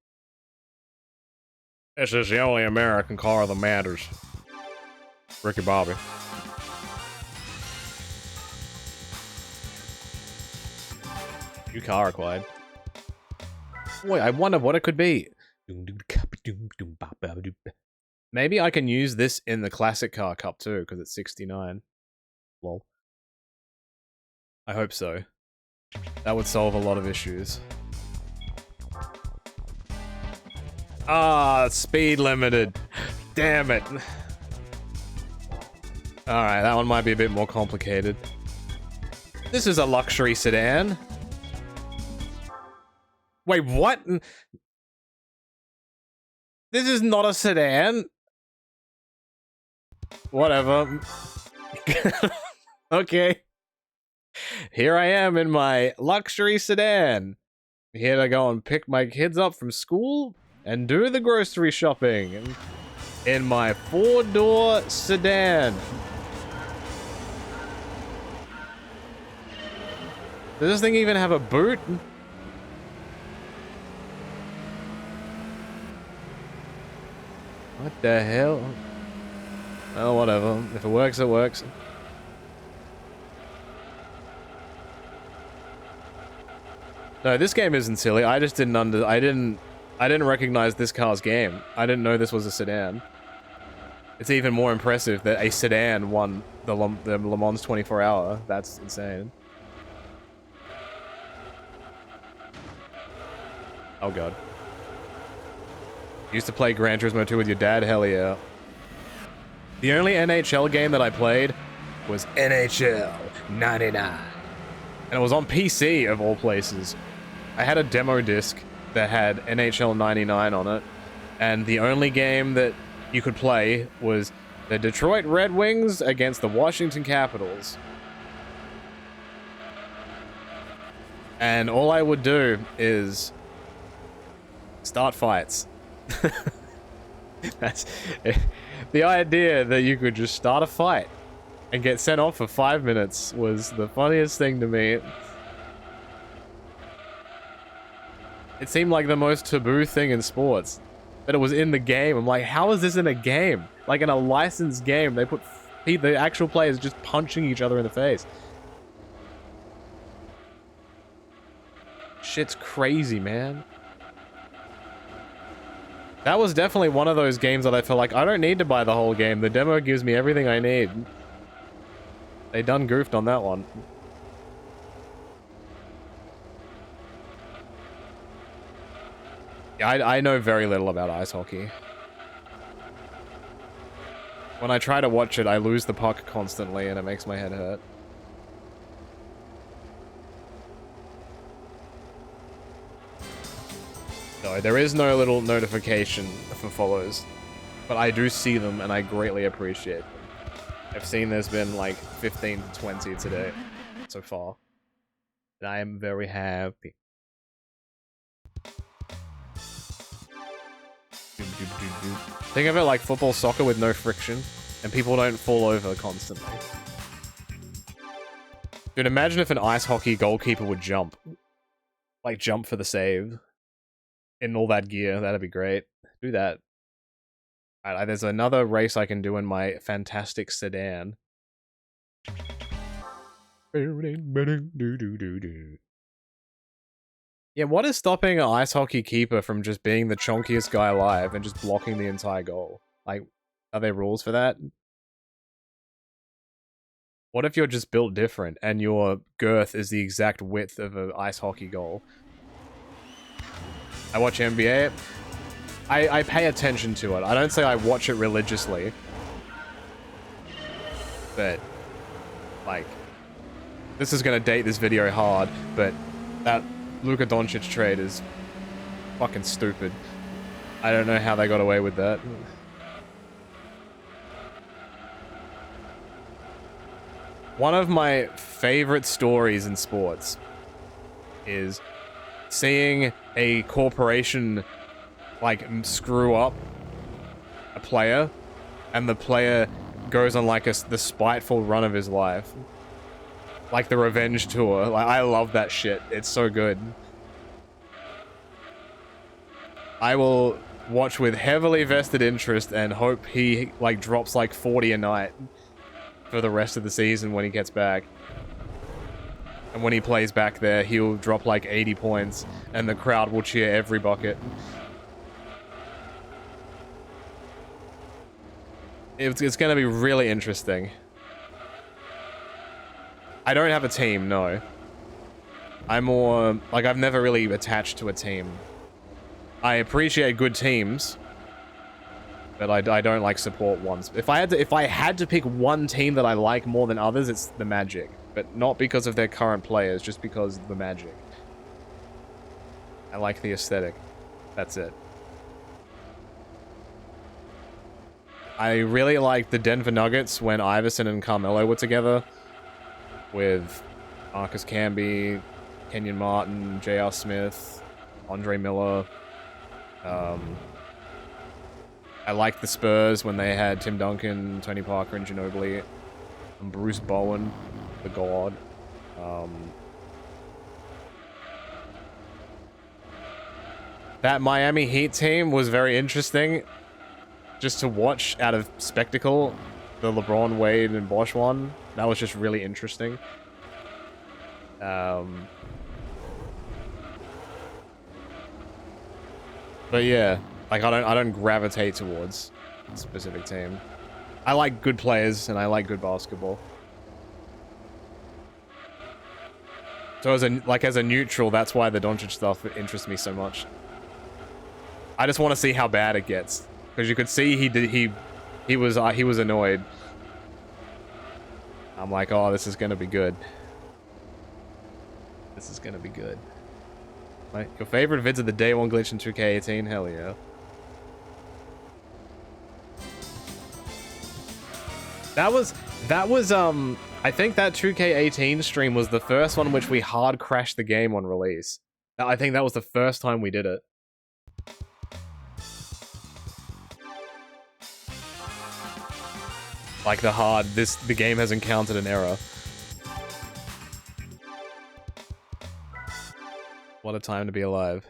S1: This is the only American car that matters. Ricky Bobby. New car acquired. Wait, I wonder what it could be. Maybe I can use this in the classic car cup too, because it's 69. Lol. I hope so. That would solve a lot of issues. Ah, speed limited. Damn it. Alright, that one might be a bit more complicated. This is a luxury sedan. Wait, what? This is not a sedan. Whatever. Okay. Here I am in my luxury sedan. Here to go and pick my kids up from school and do the grocery shopping in my 4-door sedan. Does this thing even have a boot? What the hell? Oh, whatever. If it works, it works. No, this game isn't silly. I just didn't I didn't recognize this car's game. I didn't know this was a sedan. It's even more impressive that a sedan won the Le Mans 24-hour. That's insane. Oh god. Used to play Gran Turismo 2 with your dad? Hell yeah. The only NHL game that I played was NHL 99. And it was on PC, of all places. I had a demo disc that had NHL 99 on it. And the only game that you could play was the Detroit Red Wings against the Washington Capitals. And all I would do is start fights. That's the idea that you could just start a fight and get sent off for 5 minutes was the funniest thing to me. It seemed like the most taboo thing in sports, but it was in the game. I'm like, how is this in a game? Like in a licensed game, they put the actual players just punching each other in the face. Shit's crazy, man. That was definitely one of those games that I felt like I don't need to buy the whole game. The demo gives me everything I need. They done goofed on that one. Yeah, I know very little about ice hockey. When I try to watch it, I lose the puck constantly and it makes my head hurt. No, there is no little notification for follows, but I do see them and I greatly appreciate them. I've seen there's been like 15 to 20 today so far, and I am very happy. Think of it like football, soccer with no friction, and people don't fall over constantly. Dude, imagine if an ice hockey goalkeeper would jump. Like, jump for the save. In all that gear, that'd be great. Do that. Alright, there's another race I can do in my fantastic sedan. Yeah, what is stopping an ice hockey keeper from just being the chonkiest guy alive and just blocking the entire goal? Like, are there rules for that? What if you're just built different and your girth is the exact width of an ice hockey goal? I watch NBA. I pay attention to it. I don't say I watch it religiously. But, like, this is gonna date this video hard, but that Luka Doncic trade is fucking stupid. I don't know how they got away with that. One of my favorite stories in sports is seeing a corporation, like, screw up a player, and the player goes on like the spiteful run of his life. Like the revenge tour. Like, I love that shit. It's so good. I will watch with heavily vested interest and hope he like drops like 40 a night for the rest of the season when he gets back. And when he plays back there, he'll drop like 80 points and the crowd will cheer every bucket. It's going to be really interesting. I don't have a team, no. I'm more... like, I've never really attached to a team. I appreciate good teams, but I don't like support ones. If I had to pick one team that I like more than others, it's the Magic. But not because of their current players, just because of the Magic. I like the aesthetic. That's it. I really liked the Denver Nuggets when Iverson and Carmelo were together. With Marcus Camby, Kenyon Martin, J.R. Smith, Andre Miller. I liked the Spurs when they had Tim Duncan, Tony Parker, and Ginobili. And Bruce Bowen, the God. That Miami Heat team was very interesting. Just to watch out of spectacle. The LeBron, Wade, and Bosh one. That was just really interesting. But yeah, like I don't gravitate towards a specific team. I like good players and I like good basketball. So as a neutral, that's why the Doncic stuff interests me so much. I just want to see how bad it gets, because you could see he was annoyed. I'm like, oh, this is gonna be good. This is gonna be good. Right, your favorite vids of the day one glitch in 2K18? Hell yeah. That was I think that 2K18 stream was the first one which we hard crashed the game on release. I think that was the first time we did it. Like the game has encountered an error. What a time to be alive.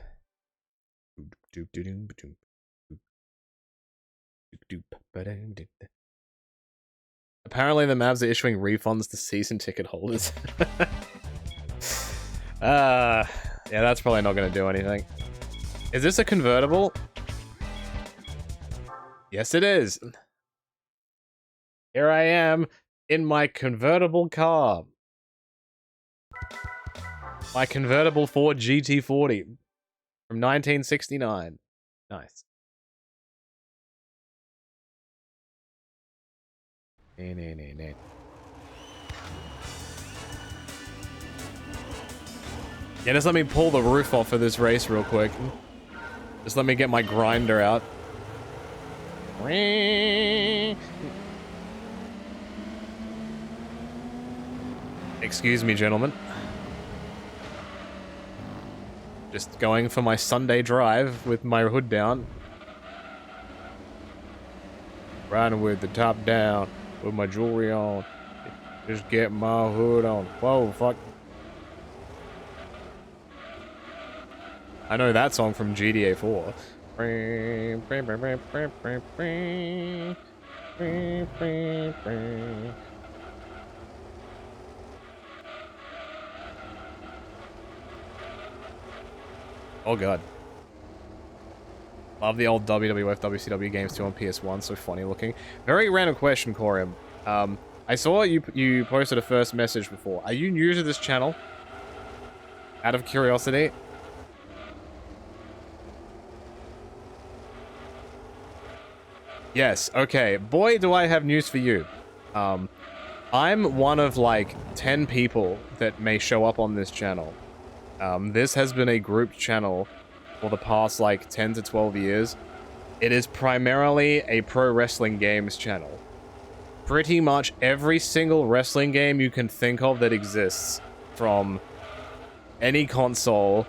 S1: Apparently the Mavs are issuing refunds to season ticket holders. Yeah, that's probably not going to do anything. Is this a convertible? Yes, it is. Here I am in my convertible car. My convertible Ford GT40 from 1969. Nice. Yeah, just let me pull the roof off for this race real quick. Just let me get my grinder out. Excuse me, gentlemen. Just going for my Sunday drive with my hood down. Riding with the top down, with my jewelry on. Just get my hood on. Whoa, fuck. I know that song from GTA 4. Oh god. Love the old WWF, WCW games too on PS1, so funny looking. Very random question, Corium. I saw you posted a first message before. Are you new to this channel? Out of curiosity? Yes, okay. Boy, do I have news for you. I'm one of like 10 people that may show up on this channel. This has been a group channel for the past like 10 to 12 years. It is primarily a pro wrestling games channel. Pretty much every single wrestling game you can think of that exists from any console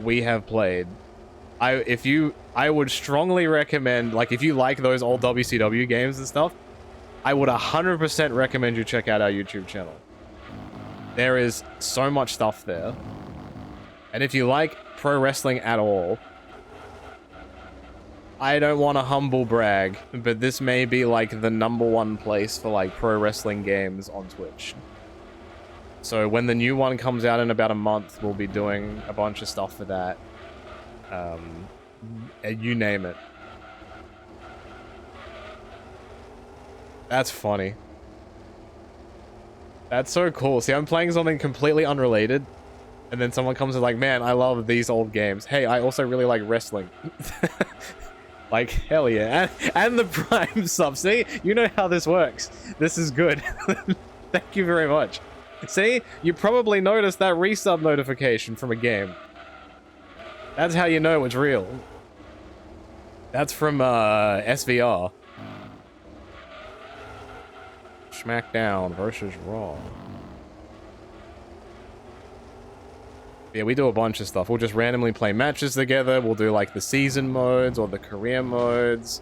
S1: we have played. I would strongly recommend, like, if you like those old WCW games and stuff, I would 100% recommend you check out our YouTube channel. There is so much stuff there. And if you like pro wrestling at all, I don't want to humble brag, but this may be like the #1 place for like pro wrestling games on Twitch. So when the new one comes out in about a month, we'll be doing a bunch of stuff for that. You name it. That's funny. That's so cool. See, I'm playing something completely unrelated, and then someone comes and like, man, I love these old games. Hey, I also really like wrestling. Like, hell yeah. And the Prime sub. See, you know how this works. This is good. Thank you very much. See, you probably noticed that resub notification from a game. That's how you know it's real. That's from SVR. SmackDown versus Raw. Yeah, we do a bunch of stuff. We'll just randomly play matches together. We'll do like the season modes or the career modes.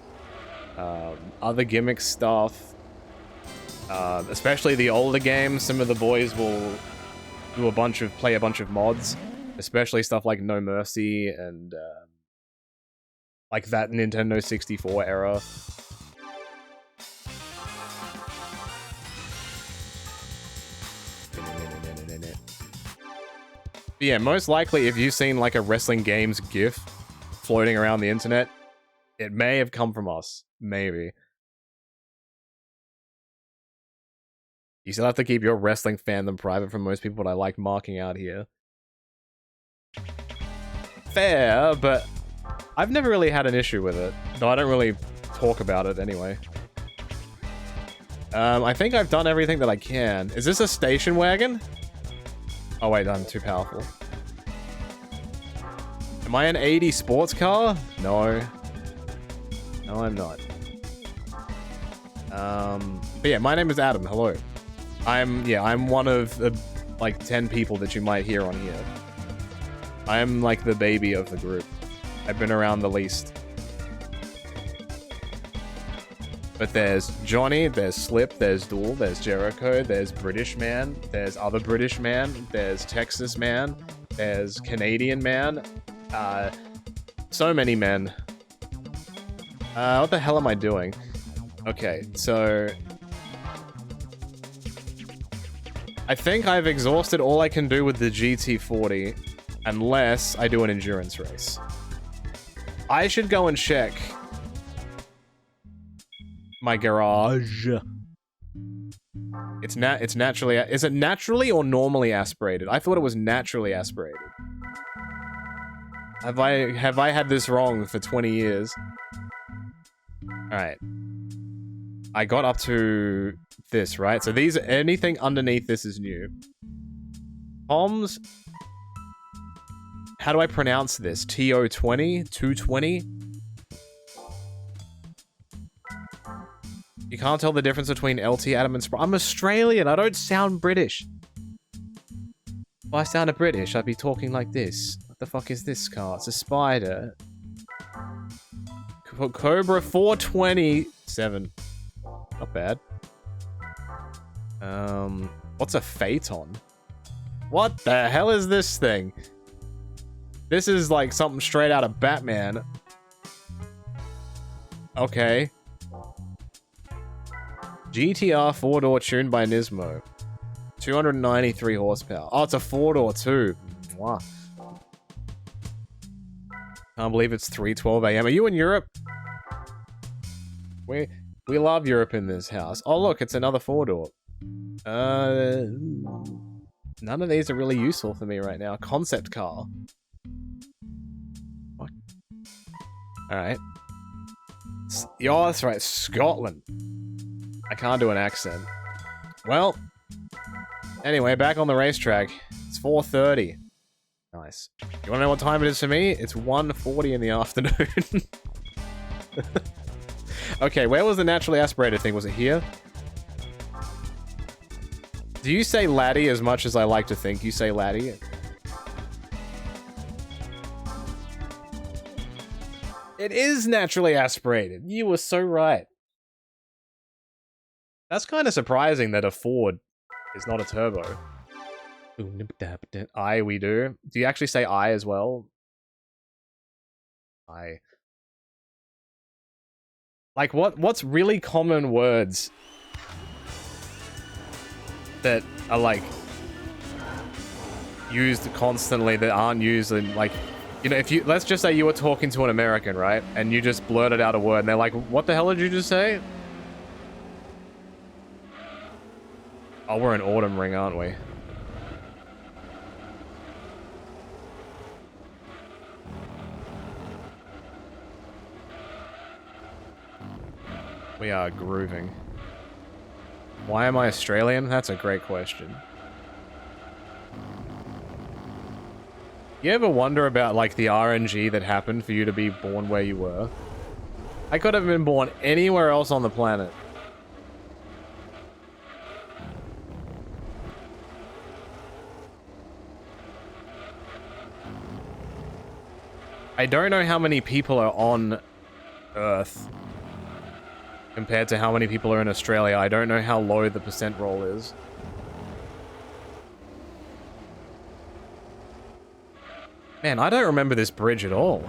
S1: Other gimmick stuff. Especially the older games. Some of the boys will do play a bunch of mods. Especially stuff like No Mercy and like that Nintendo 64 era. But yeah, most likely if you've seen like a wrestling games GIF floating around the internet, it may have come from us. Maybe. You still have to keep your wrestling fandom private from most people, but I like marking out here. Fair, but I've never really had an issue with it. Though I don't really talk about it anyway. I think I've done everything that I can. Is this a station wagon? Oh wait, I'm too powerful. Am I an 80 sports car? No. No, I'm not. But yeah, my name is Adam. Hello. I'm one of the like 10 people that you might hear on here. I'm like the baby of the group. I've been around the least. But there's Johnny, there's Slip, there's Duel, there's Jericho, there's British Man, there's other British Man, there's Texas Man, there's Canadian Man. So many men. What the hell am I doing? Okay, so I think I've exhausted all I can do with the GT40 unless I do an endurance race. I should go and check my garage. It's naturally... Is it naturally or normally aspirated? I thought it was naturally aspirated. Have I had this wrong for 20 years? Alright. I got up to this, right? So these... Anything underneath this is new. Tom's... How do I pronounce this? TO20? 220? You can't tell the difference between LT, Adam, and I'm Australian. I don't sound British. If I sounded British, I'd be talking like this. What the fuck is this car? It's a Spider. Cobra 427. Not bad. What's a Phaeton? What the hell is this thing? This is like something straight out of Batman. Okay. GTR 4-door tuned by Nismo. 293 horsepower. Oh, it's a 4-door too. Mwah. Can't believe it's 3:12 a.m. Are you in Europe? We love Europe in this house. Oh look, it's another 4-door. None of these are really useful for me right now. Concept car. What? Alright. Oh, that's right. Scotland. I can't do an accent. Well, anyway, back on the racetrack. It's 4:30. Nice. You wanna know what time it is for me? It's 1:40 in the afternoon. Okay, where was the naturally aspirated thing? Was it here? Do you say laddie as much as I like to think you say laddie? It is naturally aspirated. You were so right. That's kind of surprising that a Ford is not a turbo. I, we do. Do you actually say I as well? I. Like, what's really common words that are, like, used constantly that aren't used in, like, you know, if you, let's just say you were talking to an American, right? And you just blurted out a word and they're like, what the hell did you just say? Oh, we're in Autumn Ring, aren't we? We are grooving. Why am I Australian? That's a great question. You ever wonder about, like, the RNG that happened for you to be born where you were? I could have been born anywhere else on the planet. I don't know how many people are on Earth compared to how many people are in Australia. I don't know how low the percent roll is. Man, I don't remember this bridge at all.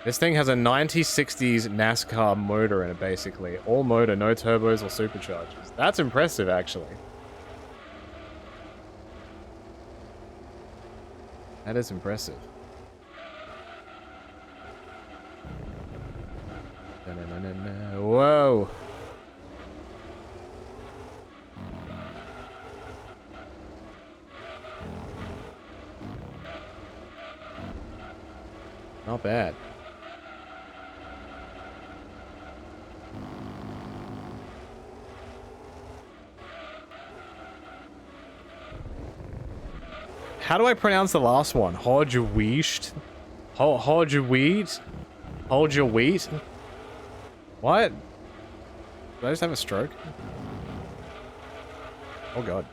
S1: This thing has a 1960s NASCAR motor in it, basically. All motor, no turbos or superchargers. That's impressive, actually. That is impressive. Whoa. Not bad. How do I pronounce the last one? Hold your wheat? Hold your wheat? Hold your wheat? What? Did I just have a stroke? Oh god.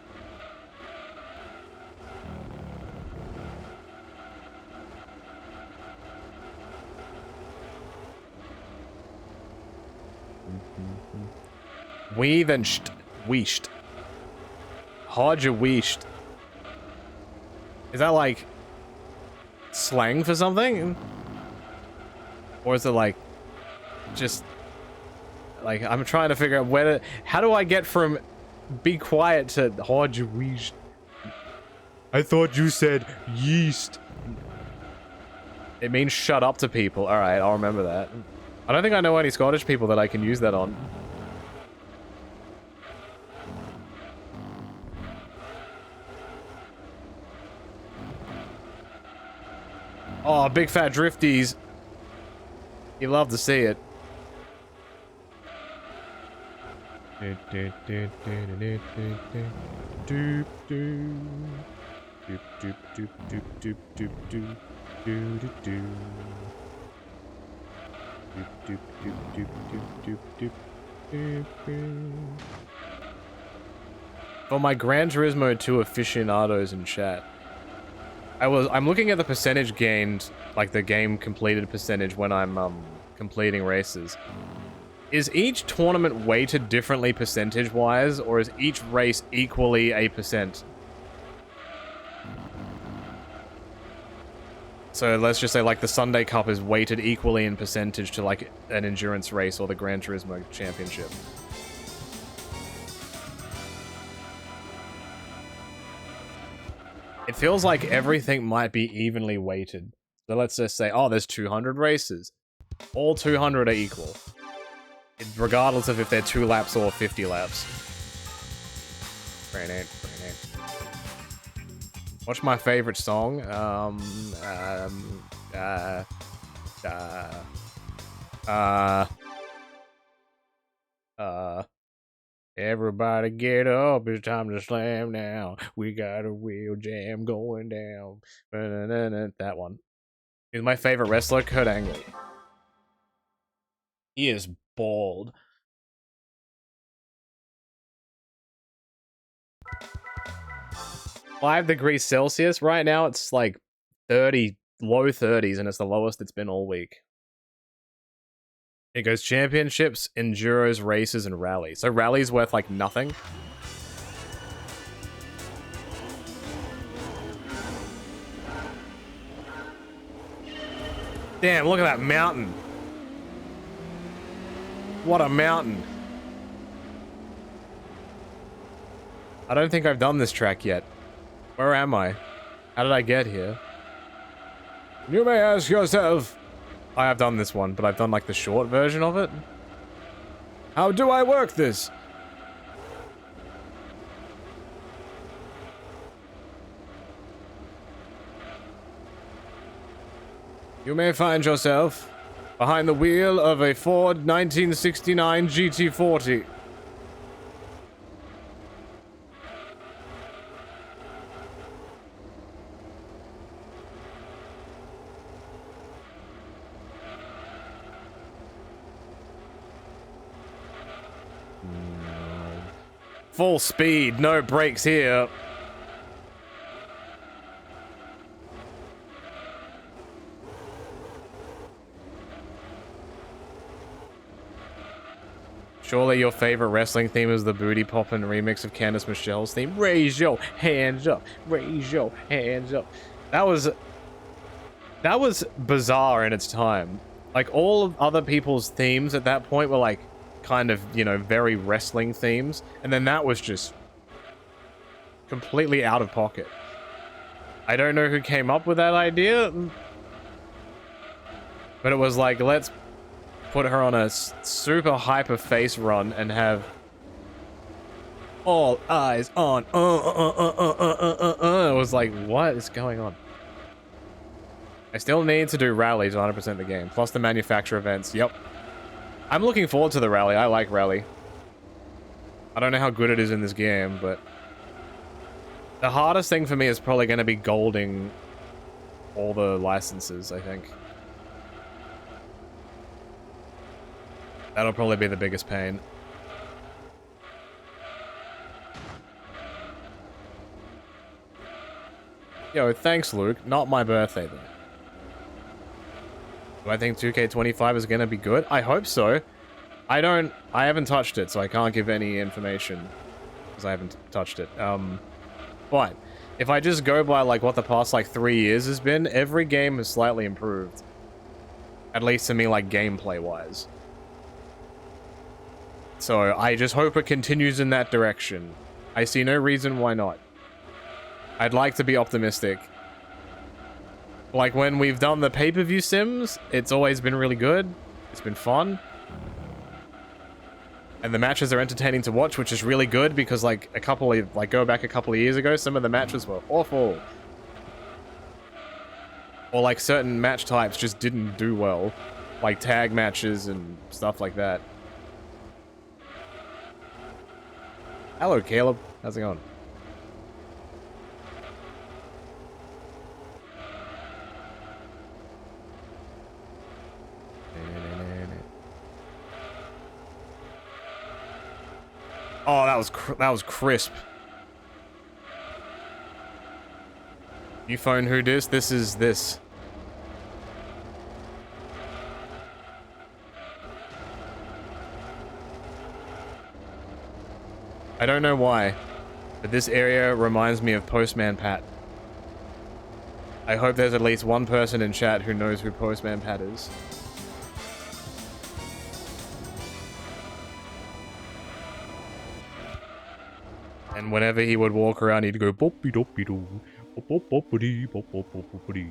S1: Weavensht. Weesht. Hold your weesht. Is that like slang for something? Or is it like just like I'm trying to figure out where to, how do I get from be quiet to hold your yeast? I thought you said yeast. It means shut up to people. Alright, I'll remember that. I don't think I know any Scottish people that I can use that on. Oh, big fat drifties. You love to see it. For my Gran Turismo 2 aficionados in chat, I'm looking at the percentage gained, like the game completed percentage when I'm completing races. Is each tournament weighted differently percentage-wise, or is each race equally a percent? So let's just say like the Sunday Cup is weighted equally in percentage to like an endurance race or the Gran Turismo Championship. It feels like everything might be evenly weighted. So let's just say, oh, there's 200 races. All 200 are equal. Regardless of if they're 2 laps or 50 laps. What's my favorite song? Everybody get up, it's time to slam now. We got a real jam going down. That one. He's my favorite wrestler, Kurt Angle. He is bald. 5 degrees Celsius. Right now it's like 30, low 30s, and it's the lowest it's been all week. It goes championships, enduros, races, and rallies. So rallies worth like nothing. Damn, look at that mountain. What a mountain. I don't think I've done this track yet. Where am I? How did I get here? You may ask yourself. I have done this one, but I've done like the short version of it. How do I work this? You may find yourself behind the wheel of a Ford 1969 GT40. Full speed, no brakes here. Surely your favorite wrestling theme is the booty poppin' remix of Candice Michelle's theme. Raise your hands up, raise your hands up. That was bizarre in its time. Like, all of other people's themes at that point were like, kind of, you know, very wrestling themes. And then that was just completely out of pocket. I don't know who came up with that idea. But it was like, let's put her on a super hyper face run and have all eyes on. It was like, what is going on? I still need to do rallies 100% the game, plus the manufacturer events. Yep. I'm looking forward to the rally. I like rally. I don't know how good it is in this game, but the hardest thing for me is probably going to be golding all the licenses, I think. That'll probably be the biggest pain. Yo, thanks, Luke. Not my birthday, though. Do I think 2K25 is going to be good? I hope so. I haven't touched it, so I can't give any information. Because I haven't touched it. But if I just go by, like, what the past, like, 3 years has been, every game has slightly improved. At least to me, like, gameplay-wise. So, I just hope it continues in that direction. I see no reason why not. I'd like to be optimistic. Like, when we've done the pay-per-view sims, it's always been really good. It's been fun. And the matches are entertaining to watch, which is really good, because, like, go back a couple of years ago, some of the matches were awful. Or, like, certain match types just didn't do well. Like, tag matches and stuff like that. Hello, Caleb. How's it going? Oh, that was crisp. You phone who dis? This is this. I don't know why, but this area reminds me of Postman Pat. I hope there's at least one person in chat who knows who Postman Pat is. And whenever he would walk around, he'd go boppy doppy doo, bop boppity bop bop boppity.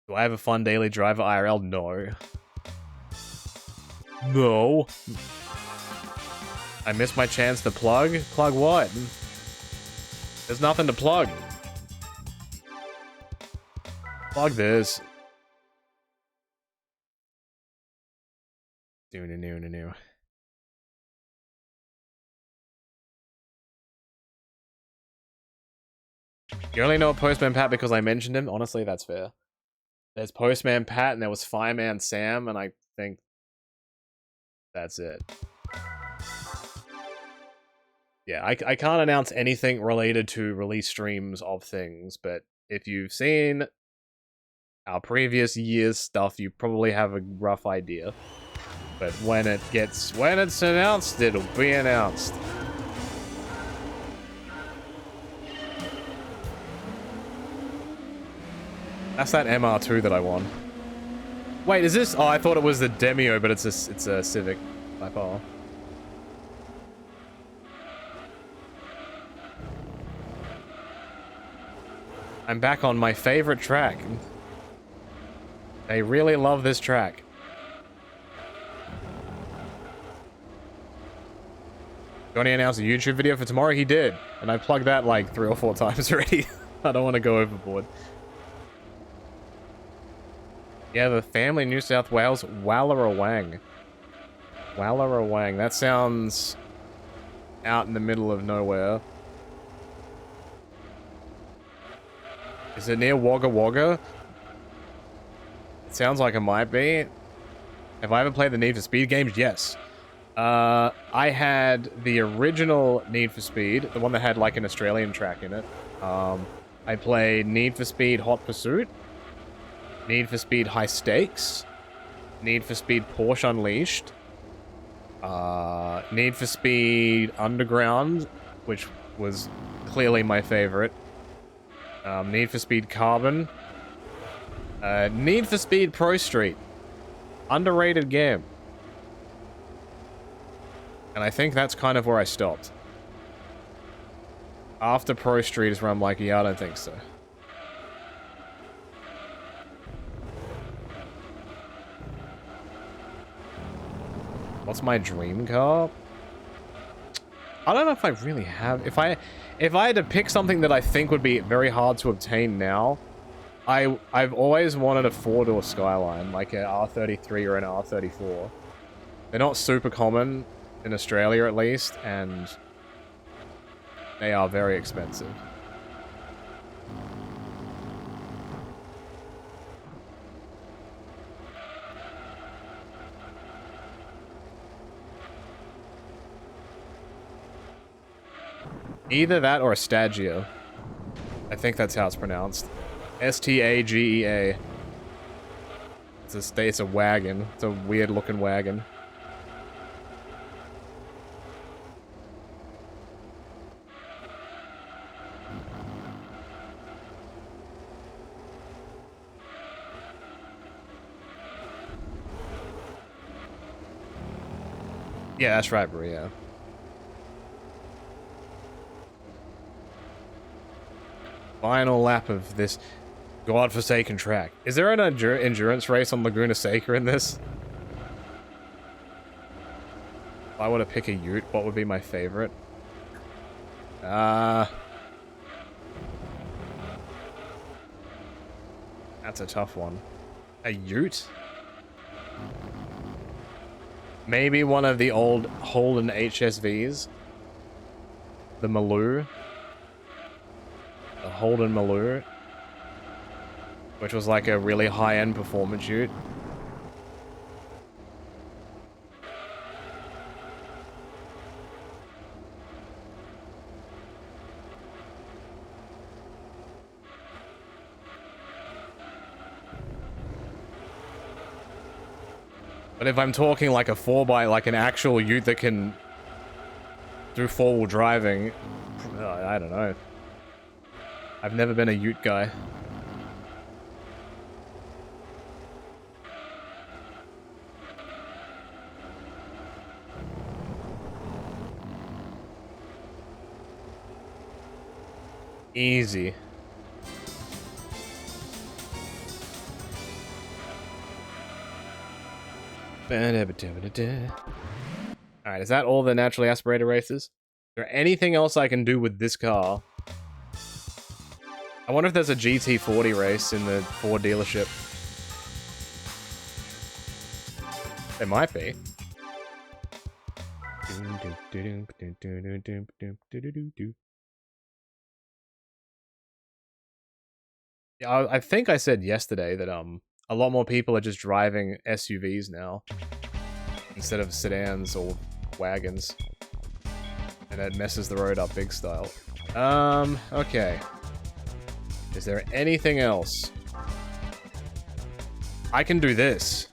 S1: Do I have a fun daily driver IRL? No. No. I missed my chance to plug? Plug what? There's nothing to plug. Plug this. New. You only know Postman Pat because I mentioned him? Honestly, that's fair. There's Postman Pat and there was Fireman Sam, and I think that's it. Yeah, I can't announce anything related to release streams of things, but if you've seen our previous year's stuff, you probably have a rough idea. But when it's announced, it'll be announced. That's that MR2 that I won. Wait, is this? Oh, I thought it was the Demio, but it's a Civic by far. I'm back on my favorite track. They really love this track. Johnny announced a YouTube video for tomorrow. He did, and I plugged that like 3 or 4 times already. I don't want to go overboard. Yeah, the family in New South Wales, Wallerawang. Wallerawang. That sounds out in the middle of nowhere. Is it near Wagga Wagga? It sounds like it might be. Have I ever played the Need for Speed games? Yes. I had the original Need for Speed, the one that had like an Australian track in it. I played Need for Speed Hot Pursuit, Need for Speed High Stakes, Need for Speed Porsche Unleashed, Need for Speed Underground, which was clearly my favorite. Need for Speed Carbon. Need for Speed Pro Street. Underrated game. And I think that's kind of where I stopped. After Pro Street is where I'm like, yeah, I don't think so. What's my dream car? I don't know if I really have... If I had to pick something that I think would be very hard to obtain now, I've always wanted a 4-door Skyline, like an R33 or an R34. They're not super common, in Australia at least, and they are very expensive. Either that or a Stagea. I think that's how it's pronounced. S-T-A-G-E-A. It's a wagon. It's a weird looking wagon. Yeah, that's right, bro, yeah. Final lap of this godforsaken track. Is there an endurance race on Laguna Seca in this? If I were to pick a ute, what would be my favorite? That's a tough one. A ute? Maybe one of the old Holden HSVs. The Maloo. The Holden Maloo. Which was like a really high-end performance ute. But if I'm talking like a 4x, like an actual ute that can do 4-wheel driving, I don't know. I've never been a ute guy. Easy. Alright, is that all the naturally aspirated races? Is there anything else I can do with this car? I wonder if there's a GT40 race in the Ford dealership. There might be. Yeah, I think I said yesterday that a lot more people are just driving SUVs now instead of sedans or wagons. And it messes the road up big style. Okay. Is there anything else? I can do this.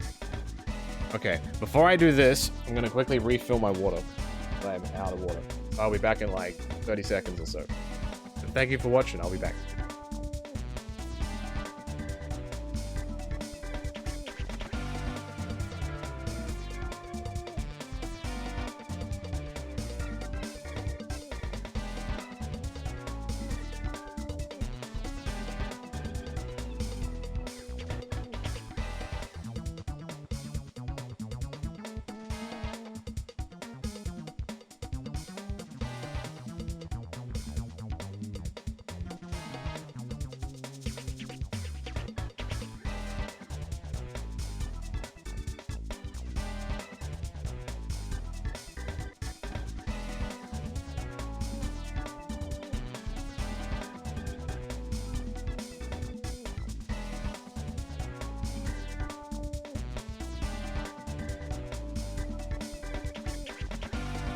S1: Okay, before I do this, I'm gonna quickly refill my water. I'm out of water. I'll be back in like 30 seconds or so. So thank you for watching, I'll be back.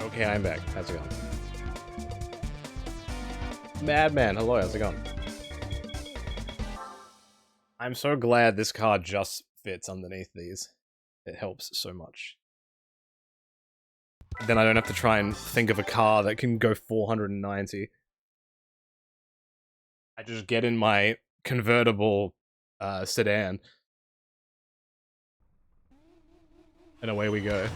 S1: Okay, I'm back. How's it going? Madman, hello, how's it going? I'm so glad this car just fits underneath these. It helps so much. Then I don't have to try and think of a car that can go 490. I just get in my convertible sedan. And away we go.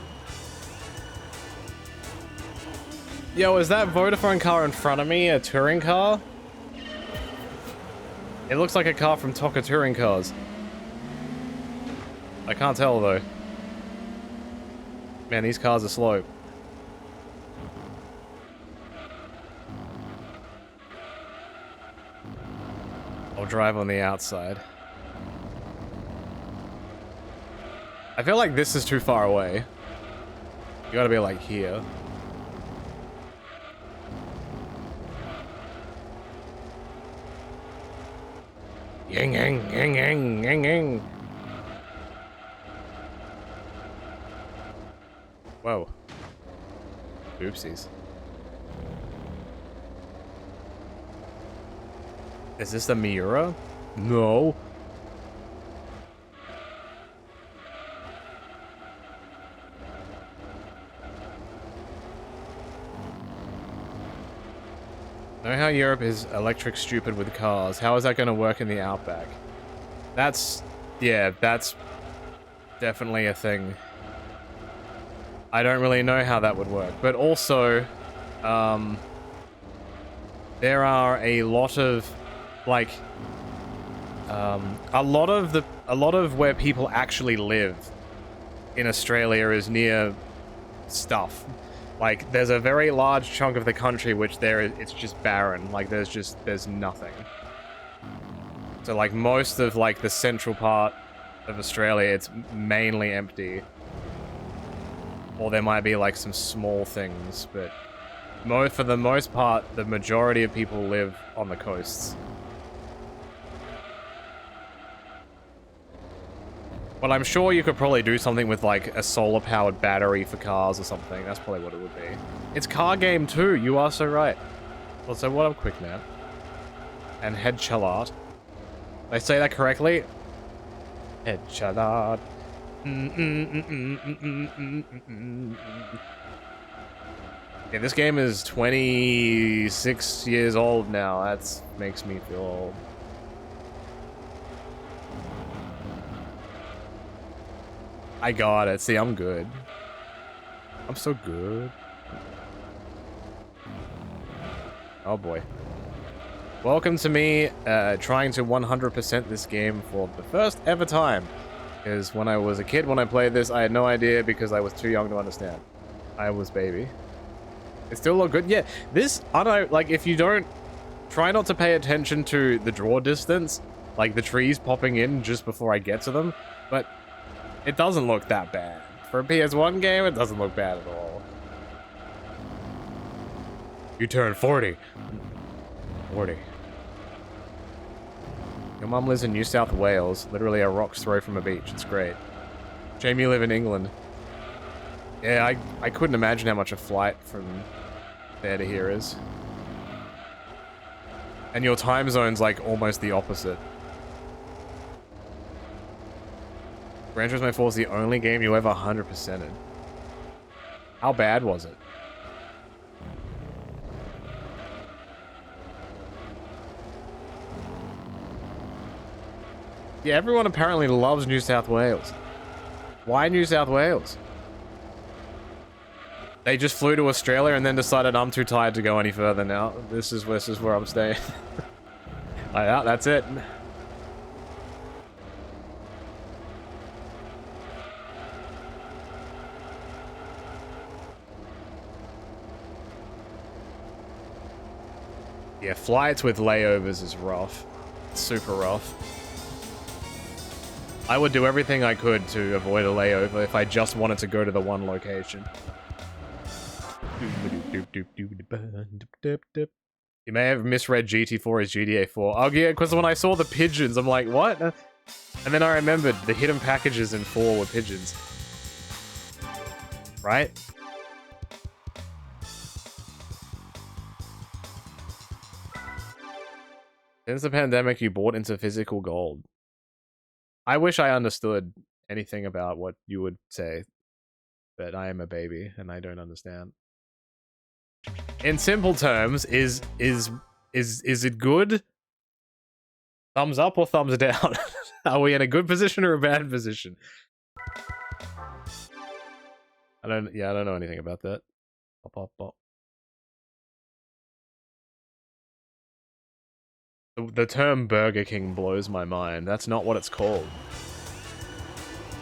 S1: Yo, is that Vodafone car in front of me a touring car? It looks like a car from Toka Touring Cars. I can't tell though. Man, these cars are slow. I'll drive on the outside. I feel like this is too far away. You gotta be like here. Ying, ying, ying, ying, ying, ying. Whoa. Oopsies. Is this the Miura? No. Know how Europe is electric stupid with cars. How is that going to work in the Outback? That's... yeah, that's definitely a thing. I don't really know how that would work. But also, there are a lot of, like, a lot of where people actually live in Australia is near stuff. Like, there's a very large chunk of the country which it's just barren. Like, there's nothing. So, like, most of, like, the central part of Australia, it's mainly empty. Or there might be, like, some small things, but for the most part, the majority of people live on the coasts. Well, I'm sure you could probably do something with, like, a solar-powered battery for cars or something. That's probably what it would be. It's car game, too. You are so right. Well, so what up, quick now? And head chalart. Did I say that correctly? Head chalart. Yeah, this game is 26 years old now. That makes me feel old. I got it. See, I'm good. I'm so good. Oh boy. Welcome to me trying to 100% this game for the first ever time. Because when I was a kid, when I played this, I had no idea because I was too young to understand. I was baby. It still looked good. Yeah, this, I don't know, like, if you don't, try not to pay attention to the draw distance, like the trees popping in just before I get to them, but it doesn't look that bad. For a PS1 game, it doesn't look bad at all. You turn 40. 40. Your mum lives in New South Wales, literally a rock's throw from a beach. It's great. Jamie, you live in England. Yeah, I couldn't imagine how much a flight from there to here is. And your time zone's like almost the opposite. Gran Turismo 4 is the only game you ever 100%ed. How bad was it? Yeah, everyone apparently loves New South Wales. Why New South Wales? They just flew to Australia and then decided I'm too tired to go any further now. This is where I'm staying. Yeah, that's it. Yeah, flights with layovers is rough. It's super rough. I would do everything I could to avoid a layover if I just wanted to go to the one location. You may have misread GT4 as GTA 4. Oh yeah, because when I saw the pigeons, I'm like, what? And then I remembered the hidden packages in 4 were pigeons. Right? Since the pandemic, you bought into physical gold. I wish I understood anything about what you would say, but I am a baby and I don't understand. In simple terms, is it good? Thumbs up or thumbs down? Are we in a good position or a bad position? I don't know anything about that. Pop, pop, pop. The term Burger King blows my mind. That's not what it's called.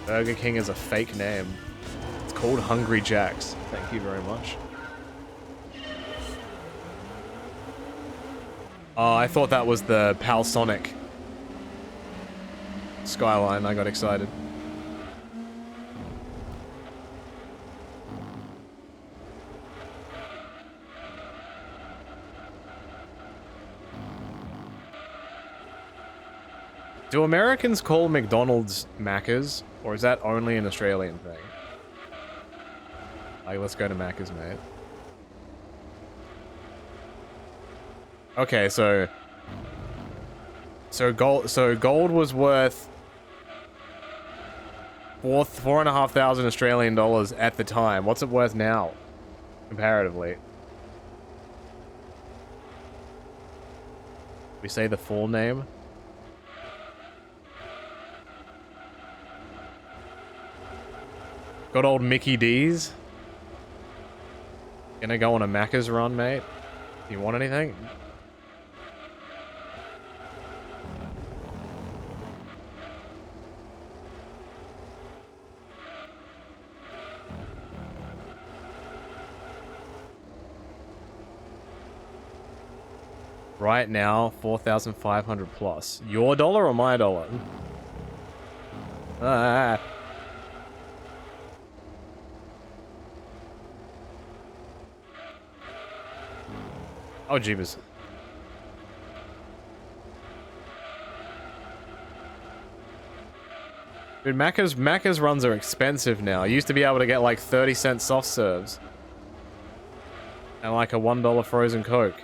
S1: Burger King is a fake name. It's called Hungry Jack's. Thank you very much. Oh, I thought that was the Palsonic skyline. I got excited. Do Americans call McDonald's Macca's, or is that only an Australian thing? Like, let's go to Macca's, mate. Okay, so gold was worth $4,500 Australian dollars at the time. What's it worth now, comparatively? We say the full name. Got old Mickey D's. Gonna go on a Macca's run, mate. You want anything? Right now, 4,500 plus. Your dollar or my dollar? Ah. Oh, jeebus. Dude, Macca's runs are expensive now. I used to be able to get like 30-cent soft serves. And like a $1 frozen Coke.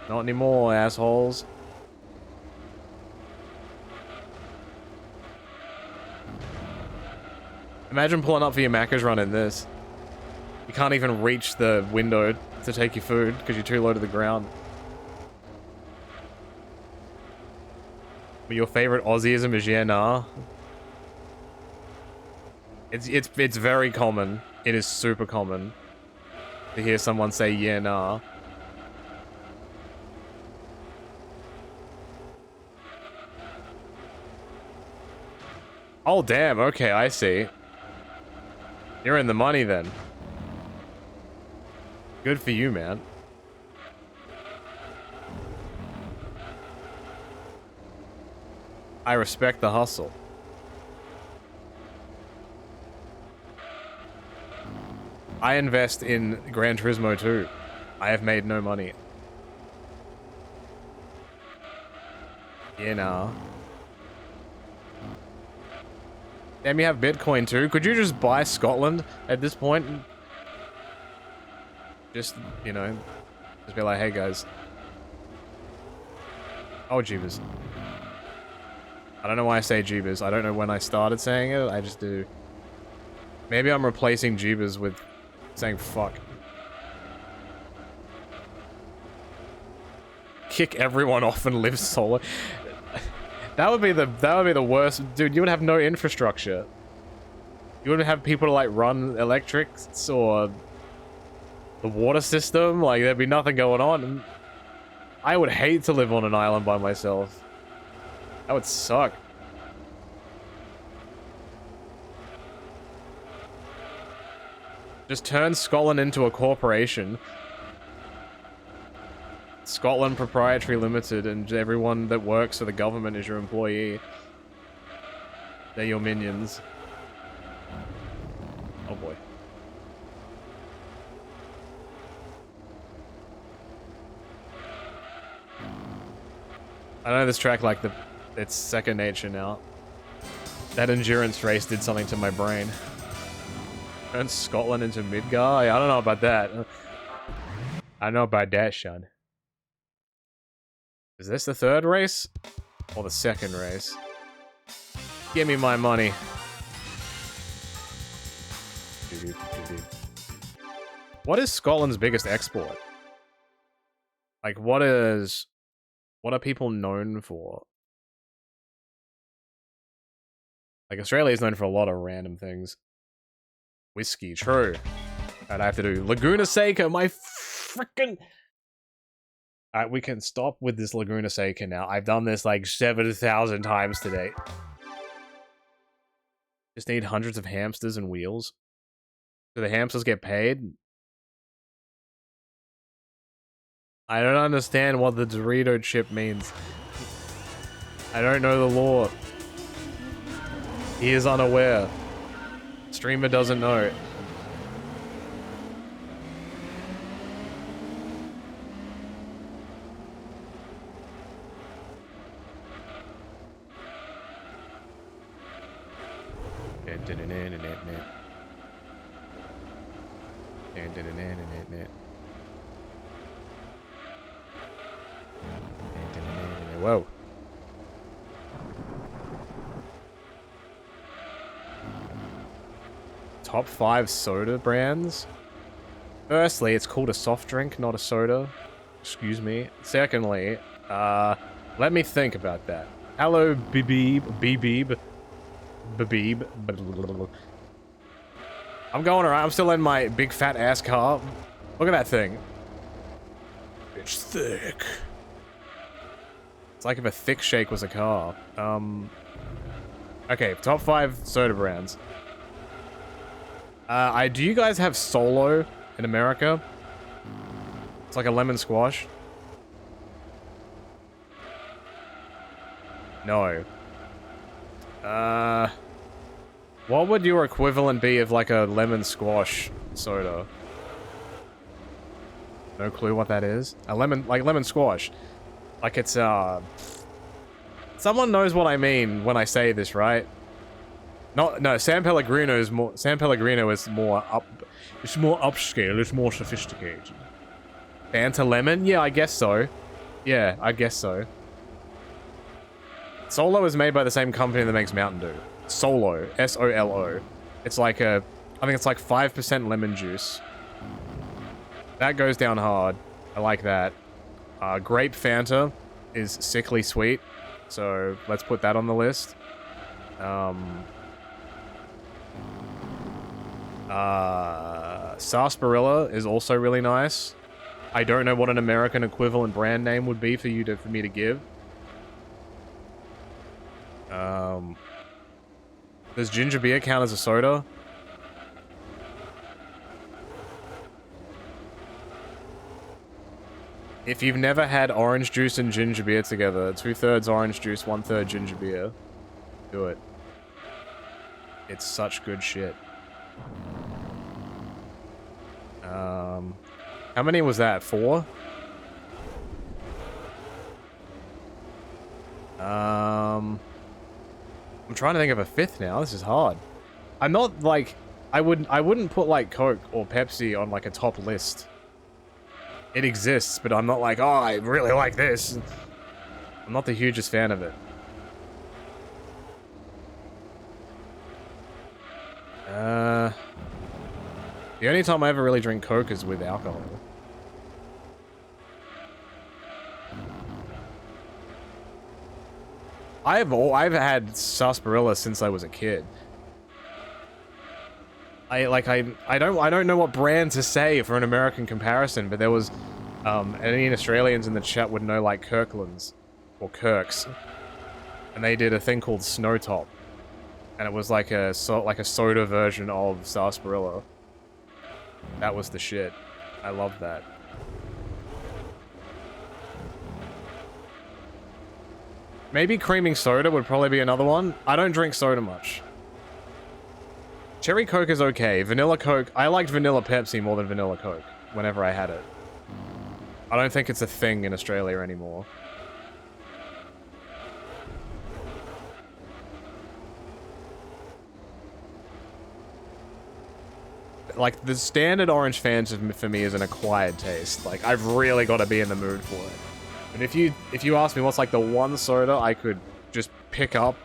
S1: Not anymore, assholes. Imagine pulling up for your Macca's run in this. You can't even reach the window to take your food because you're too low to the ground. But your favorite Aussieism is yeah, nah. It's very common. It is super common to hear someone say yeah, nah. Oh damn, okay, I see. You're in the money then. Good for you, man. I respect the hustle. I invest in Gran Turismo 2. I have made no money. Yeah, nah. Damn, you have Bitcoin too? Could you just buy Scotland at this point? Just, you know, just be like, hey guys. Oh, jeebus. I don't know why I say jeebus. I don't know when I started saying it. I just do. Maybe I'm replacing jeebus with saying fuck. Kick everyone off and live solo. That would be the worst. Dude, you would have no infrastructure. You wouldn't have people to like run electrics or the water system. Like there'd be nothing going on. I would hate to live on an island by myself. That would suck. Just turn Scotland into a corporation. Scotland Proprietary Limited, and everyone that works for the government is your employee. They're your minions. Oh boy. I know this track like it's second nature now. That endurance race did something to my brain. Turn Scotland into Midgar? I don't know about that. I don't know about that, Sean. Is this the third race? Or the second race? Give me my money. What is Scotland's biggest export? Like, what are people known for? Like, Australia is known for a lot of random things. Whiskey, true. And I have to do Laguna Seca, my frickin'... Alright, we can stop with this Laguna Seca now. I've done this like 7,000 times today. Just need hundreds of hamsters and wheels. Do the hamsters get paid? I don't understand what the Dorito chip means. I don't know the law. He is unaware. Streamer doesn't know. Whoa. Top 5 soda brands? Firstly, it's called a soft drink, not a soda. Excuse me. Secondly, let me think about that. Hello, Beeb. I'm going around. I'm still in my big fat ass car. Look at that thing. It's thick. It's like if a thick shake was a car. Okay, top 5 soda brands. Do you guys have Solo in America? It's like a lemon squash. No. What would your equivalent be of like a lemon squash soda? No clue what that is. A lemon squash. Like it's, someone knows what I mean when I say this, right? No, San Pellegrino is more it's more upscale, it's more sophisticated. Fanta lemon? Yeah, I guess so. Yeah, I guess so. Solo is made by the same company that makes Mountain Dew. Solo. S-O-L-O. It's like I think it's like 5% lemon juice. That goes down hard. I like that. Grape Fanta is sickly sweet. So, let's put that on the list. Sarsaparilla is also really nice. I don't know what an American equivalent brand name would be for me to give. Does ginger beer count as a soda? If you've never had orange juice and ginger beer together, 2/3 orange juice, 1/3 ginger beer, do it. It's such good shit. How many was that? 4? I'm trying to think of a 5th now. This is hard. I'm not like I wouldn't put like Coke or Pepsi on like a top list. It exists, but I'm not like, oh, I really like this. I'm not the hugest fan of it. The only time I ever really drink Coke is with alcohol. I've had sarsaparilla since I was a kid. I don't know what brand to say for an American comparison, but there was any Australians in the chat would know like Kirkland's or Kirk's, and they did a thing called Snowtop, and it was like a soda version of sarsaparilla. That was the shit. I loved that. Maybe creaming soda would probably be another one. I don't drink soda much. Cherry Coke is okay. Vanilla Coke, I liked vanilla Pepsi more than vanilla Coke whenever I had it. I don't think it's a thing in Australia anymore. Like, the standard orange Fanta for me is an acquired taste. Like, I've really got to be in the mood for it. And if you ask me what's like the one soda I could just pick up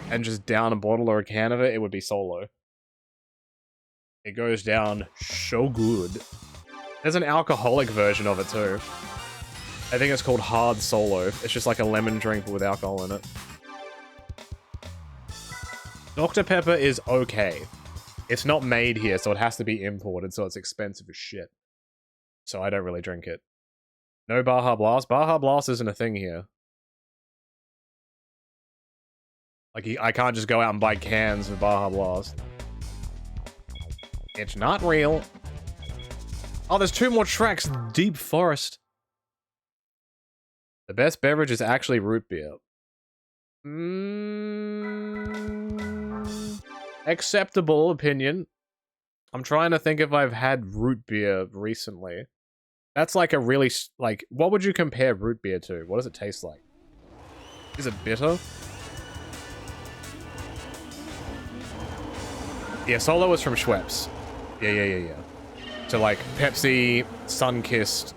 S1: and just down a bottle or a can of it, it would be Solo. It goes down so good. There's an alcoholic version of it too. I think it's called Hard Solo. It's just like a lemon drink with alcohol in it. Dr. Pepper is okay. It's not made here, so it has to be imported, so it's expensive as shit. So I don't really drink it. No Baja Blast. Baja Blast isn't a thing here. Like, I can't just go out and buy cans of Baja Blast. It's not real. Oh, there's 2 more tracks. Deep Forest. The best beverage is actually root beer. Acceptable opinion. I'm trying to think if I've had root beer recently. That's like a really, like, what would you compare root beer to? What does it taste like? Is it bitter? Yeah, Solo was from Schweppes. Yeah. So like Pepsi, Sunkissed,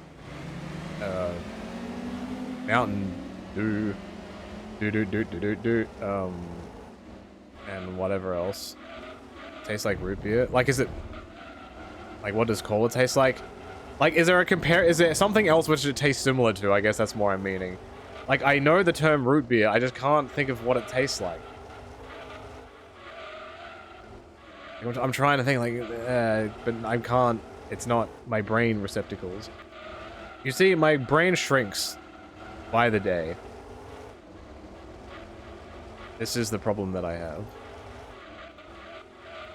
S1: Mountain Dew, and whatever else. Tastes like root beer. Like, is it, like, what does cola taste like? Like, is there something else which it tastes similar to? I guess that's more I'm meaning. Like, I know the term root beer, I just can't think of what it tastes like. I'm trying to think, like, but I can't. It's not my brain receptacles. You see, my brain shrinks by the day. This is the problem that I have.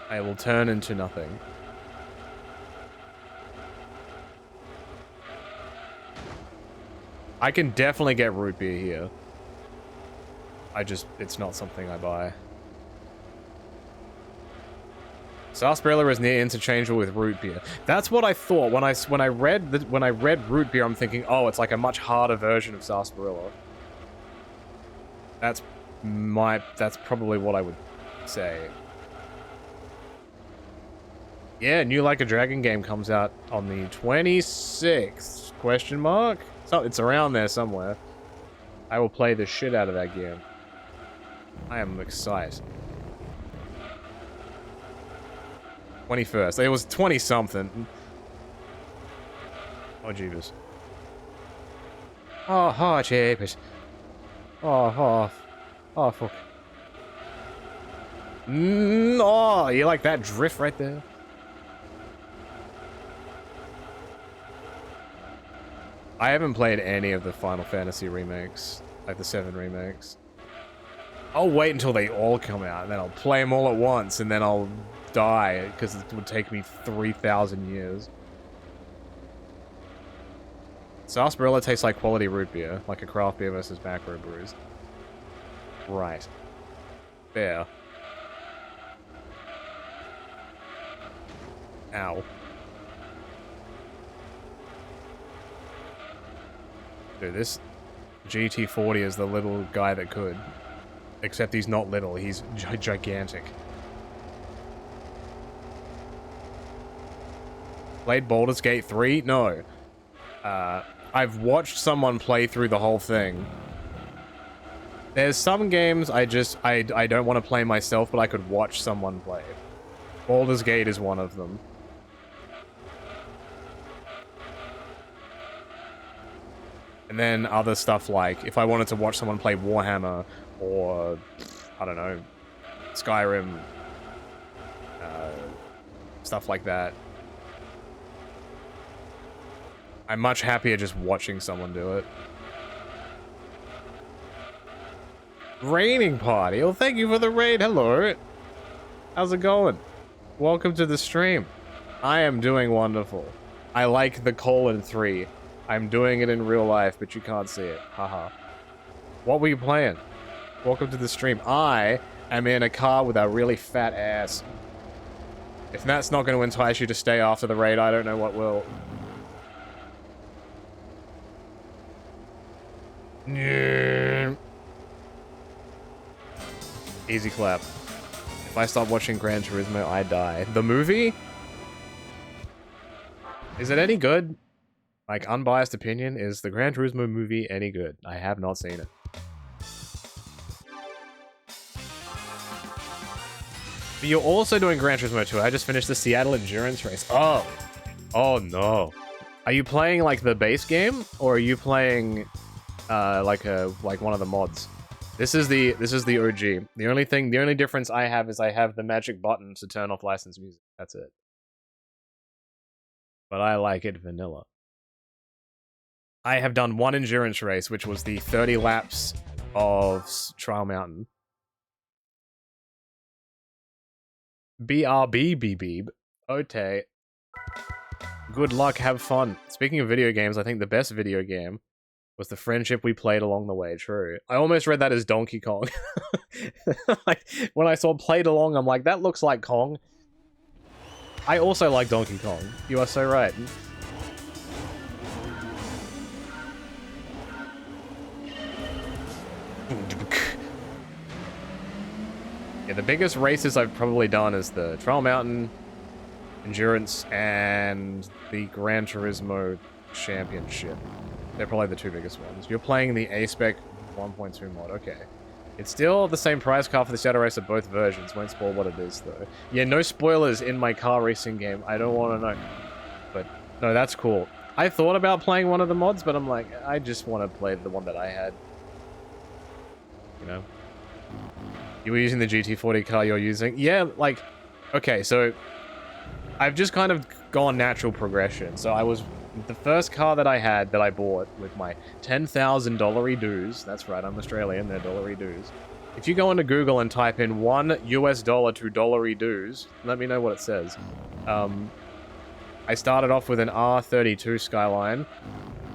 S1: I will turn into nothing. I can definitely get root beer here. It's not something I buy. Sarsaparilla is near interchangeable with root beer. That's what I thought when I read root beer. I'm thinking, oh, it's like a much harder version of sarsaparilla. That's probably what I would say. Yeah, new Like a Dragon game comes out on the 26th? Question mark? So it's around there somewhere. I will play the shit out of that game. I am excited. 21st. It was 20-something. Oh, jeebus. Oh, jeepers. Oh, fuck. Oh, you like that drift right there? I haven't played any of the Final Fantasy remakes, like the 7 remakes. I'll wait until they all come out, and then I'll play them all at once, and then I'll die, because it would take me 3,000 years. Sarsaparilla tastes like quality root beer, like a craft beer versus macro brews. Right. Fair. Ow. Dude, this GT40 is the little guy that could. Except he's not little, he's gigantic. Played Baldur's Gate 3? No. I've watched someone play through the whole thing. There's some games I don't want to play myself, but I could watch someone play. Baldur's Gate is one of them. And then other stuff like, if I wanted to watch someone play Warhammer, or, I don't know, Skyrim, stuff like that. I'm much happier just watching someone do it. Raining party. Well, thank you for the raid. Hello. How's it going? Welcome to the stream. I am doing wonderful. I like the :3. I'm doing it in real life, but you can't see it. Haha. What were you playing? Welcome to the stream. I am in a car with a really fat ass. If that's not going to entice you to stay after the raid, I don't know what will. Easy clap. If I stop watching Gran Turismo, I die. The movie? Is it any good? Like, unbiased opinion, is the Gran Turismo movie any good? I have not seen it. But you're also doing Gran Turismo 2. I just finished the Seattle Endurance race. Oh. Oh, no. Are you playing, like, the base game? Or are you playing, like one of the mods? This is the OG. The only difference I have is I have the magic button to turn off licensed music. That's it. But I like it vanilla. I have done one endurance race, which was the 30 laps of Trial Mountain. BRB, beep. Okay. Good luck, have fun. Speaking of video games, I think the best video game was the friendship we played along the way. True. I almost read that as Donkey Kong. Like, when I saw played along, I'm like, that looks like Kong. I also like Donkey Kong. You are so right. Yeah, the biggest races I've probably done is the Trial Mountain, Endurance, and the Gran Turismo Championship. They're probably the two biggest ones. You're playing the A-Spec 1.2 mod, okay. It's still the same price car for the Shadow Racer, both versions. Won't spoil what it is, though. Yeah, no spoilers in my car racing game. I don't want to know. But, no, that's cool. I thought about playing one of the mods, but I'm like, I just want to play the one that I had. You know? You were using the GT40 car you're using? Yeah, like, okay, so I've just kind of gone natural progression. So I was, the first car that I had that I bought with my $10,000 dues, that's right, I'm Australian, they're dollary dues. If you go into Google and type in $1 to dollary dues, let me know what it says. I started off with an R32 Skyline,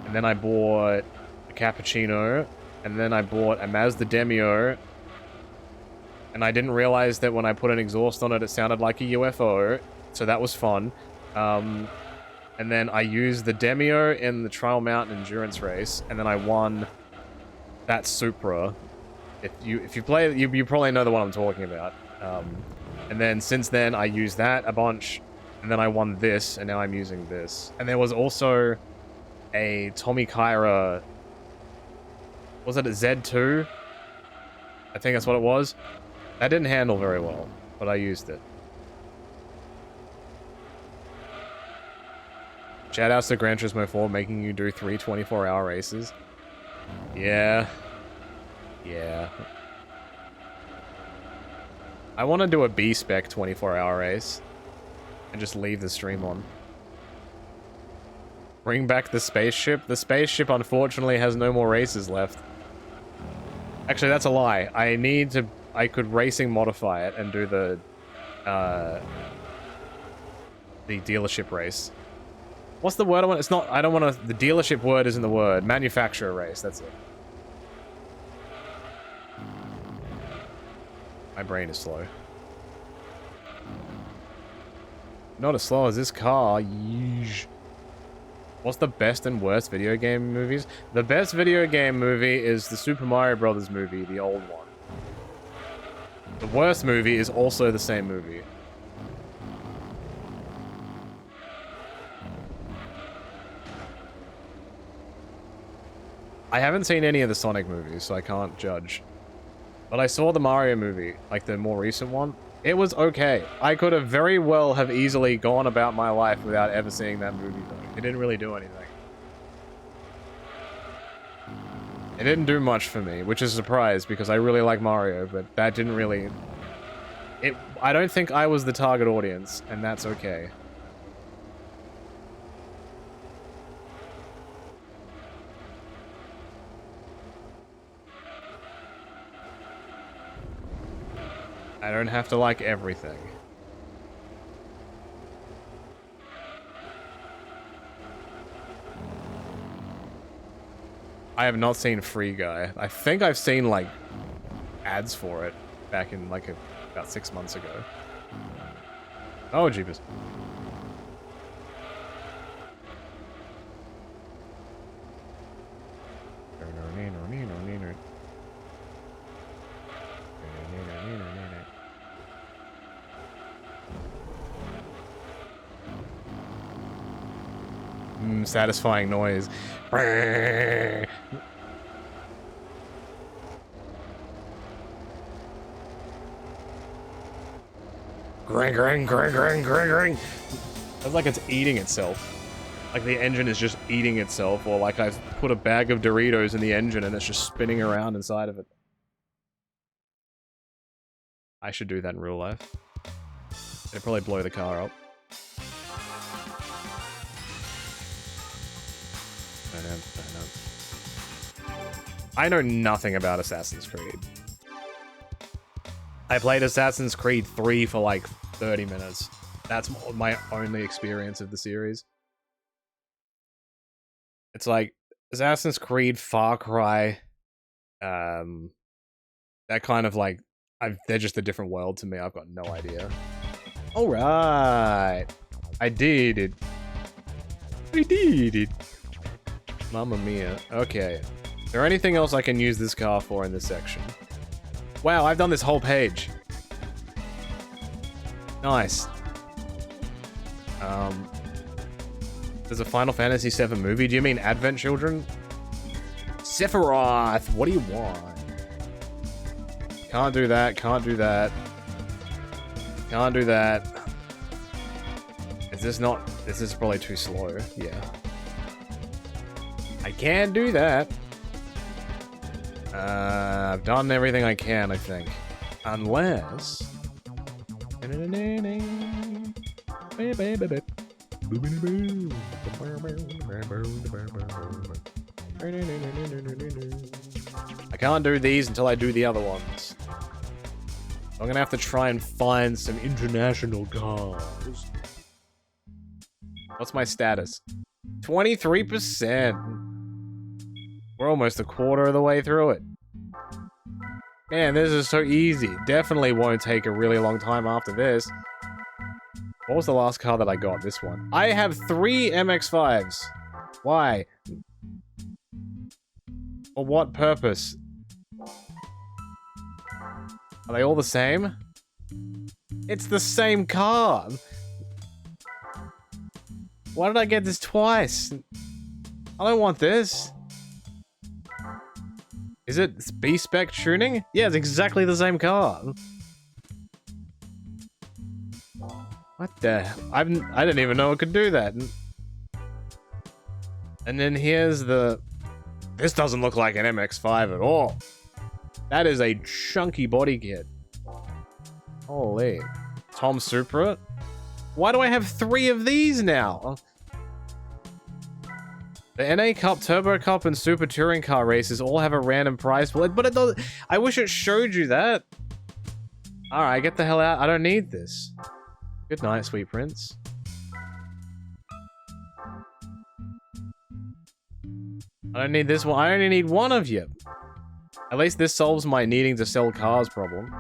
S1: and then I bought a Cappuccino, and then I bought a Mazda Demio, and I didn't realize that when I put an exhaust on it, it sounded like a UFO, so that was fun. And then I used the Demio in the Trial Mountain Endurance race, and then I won that Supra. If you play, you probably know the one I'm talking about. And then since then, I used that a bunch, and then I won this, and now I'm using this. And there was also a Tommy Kyra, was it a Z2? I think that's what it was. That didn't handle very well, but I used it. Shoutouts to Gran Turismo 4 making you do 3 24-hour races. Yeah. Yeah. I want to do a B-spec 24-hour race. And just leave the stream on. Bring back the spaceship? The spaceship, unfortunately, has no more races left. Actually, that's a lie. I could racing modify it and do the dealership race. What's the word I want? It's not, I don't want to, the dealership word isn't the word. Manufacturer race, that's it. My brain is slow. Not as slow as this car. Yeesh. What's the best and worst video game movies? The best video game movie is the Super Mario Brothers movie, the old one. The worst movie is also the same movie. I haven't seen any of the Sonic movies, so I can't judge. But I saw the Mario movie, like the more recent one. It was okay. I could have very well have easily gone about my life without ever seeing that movie, though. It didn't really do anything. It didn't do much for me, which is a surprise, because I really like Mario, but that didn't really... I don't think I was the target audience, and that's okay. I don't have to like everything. I have not seen Free Guy. I think I've seen, like, ads for it back in, like, about 6 months ago. Oh, jeepers. Satisfying noise. Gran, gran, gran, gran, gran, gran. That's like it's eating itself. Like the engine is just eating itself, or like I've put a bag of Doritos in the engine and it's just spinning around inside of it. I should do that in real life. It'd probably blow the car up. I know nothing about Assassin's Creed. I played Assassin's Creed 3 for like 30 minutes. That's my only experience of the series. It's like Assassin's Creed, Far Cry, that kind of like, they're just a different world to me. I've got no idea. All right, I did it. I did it. Mamma mia. Okay. Is there anything else I can use this car for in this section? Wow, I've done this whole page. Nice. There's a Final Fantasy VII movie. Do you mean Advent Children? Sephiroth, what do you want? Can't do that, can't do that. Can't do that. Is this probably too slow? Yeah. I can't do that. I've done everything I can, I think. Unless... I can't do these until I do the other ones. I'm gonna have to try and find some international cars. What's my status? 23%. We're almost a quarter of the way through it. Man, this is so easy. Definitely won't take a really long time after this. What was the last car that I got? This one. I have 3 MX-5s. Why? For what purpose? Are they all the same? It's the same car! Why did I get this twice? I don't want this. Is it B-spec tuning? Yeah, it's exactly the same car. What the? I didn't even know it could do that. And then here's the... This doesn't look like an MX-5 at all. That is a chunky body kit. Holy. Tom Supra? Why do I have 3 of these now? The NA Cup, Turbo Cup, and Super Touring Car races all have a random prize split, but it doesn't... I wish it showed you that. Alright, get the hell out. I don't need this. Good night, sweet prince. I don't need this one. I only need one of you. At least this solves my needing to sell cars problem.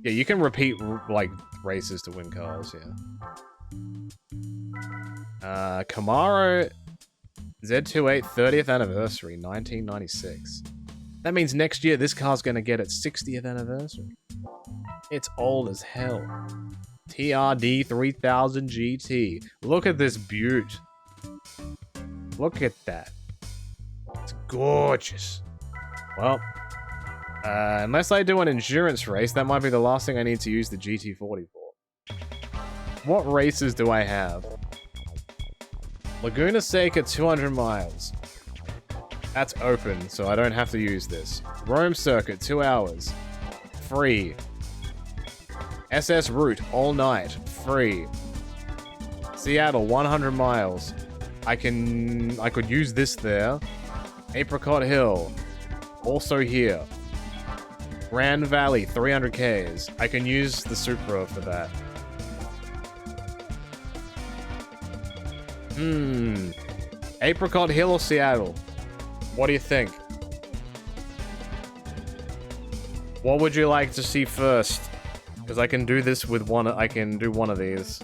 S1: Yeah, you can repeat, like, races to win cars, yeah. Camaro Z28 30th anniversary, 1996. That means next year this car's gonna get its 60th anniversary. It's old as hell. TRD 3000 GT. Look at this beaut. Look at that. gorgeous. Well, unless I do an endurance race, that might be the last thing I need to use the GT40 for. What races do I have? Laguna Seca 200 miles. That's open, so I don't have to use this. Rome Circuit, 2 hours. Free. SS Route, all night. Free. Seattle, 100 miles. I could use this there. Apricot Hill, also here. Grand Valley, 300 Ks. I can use the Supra for that. Apricot Hill or Seattle? What do you think? What would you like to see first? Because I can do this with one. I can do one of these.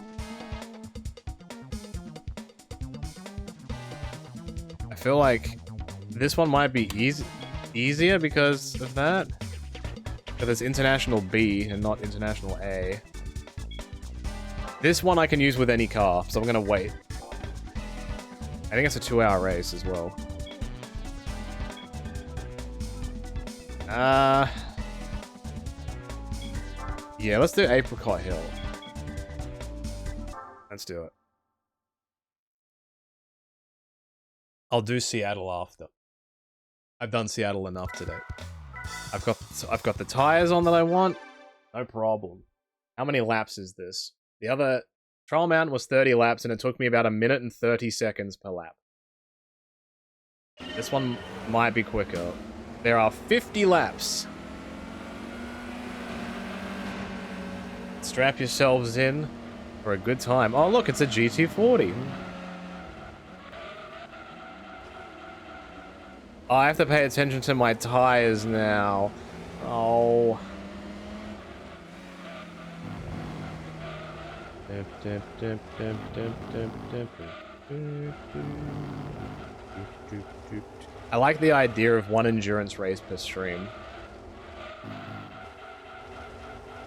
S1: I feel like this one might be easier because of that. Because it's International B and not International A. This one I can use with any car, so I'm gonna wait. I think it's a 2-hour race as well. Yeah, let's do Apricot Hill. Let's do it. I'll do Seattle after. I've done Seattle enough today. I've got the tires on that I want. No problem. How many laps is this? The other trial mountain was 30 laps and it took me about 1 minute and 30 seconds per lap. This one might be quicker. There are 50 laps. Strap yourselves in for a good time. Oh, look, it's a GT40. Oh, I have to pay attention to my tires now. Oh. I like the idea of one endurance race per stream.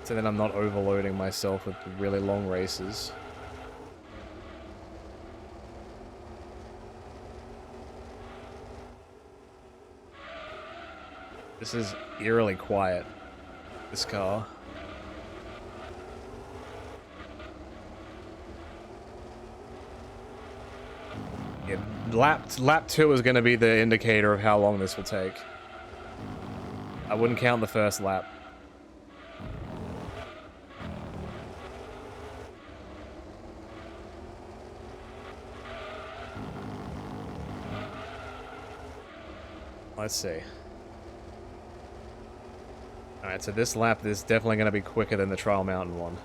S1: So then I'm not overloading myself with really long races. This is eerily quiet, this car. Yeah, lap 2 is going to be the indicator of how long this will take. I wouldn't count the first lap. Let's see. Alright, so this lap is definitely going to be quicker than the Trial Mountain one.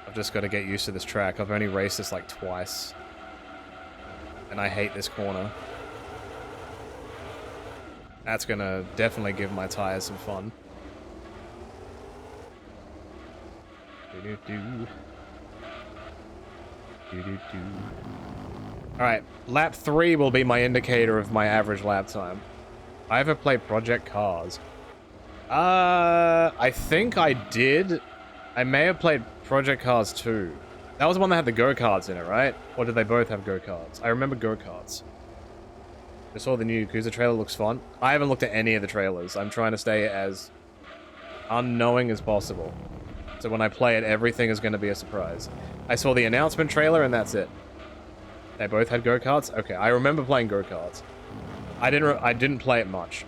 S1: I've just got to get used to this track. I've only raced this like twice. And I hate this corner. That's going to definitely give my tires some fun. Alright, lap 3 will be my indicator of my average lap time. I ever played Project Cars? I think I did. I may have played Project Cars 2. That was the one that had the go-karts in it, right? Or did they both have go-karts? I remember go-karts. I saw the new Yakuza trailer, looks fun. I haven't looked at any of the trailers. I'm trying to stay as unknowing as possible. So when I play it, everything is going to be a surprise. I saw the announcement trailer and that's it. They both had go-karts? Okay, I remember playing go-karts. I didn't play it much.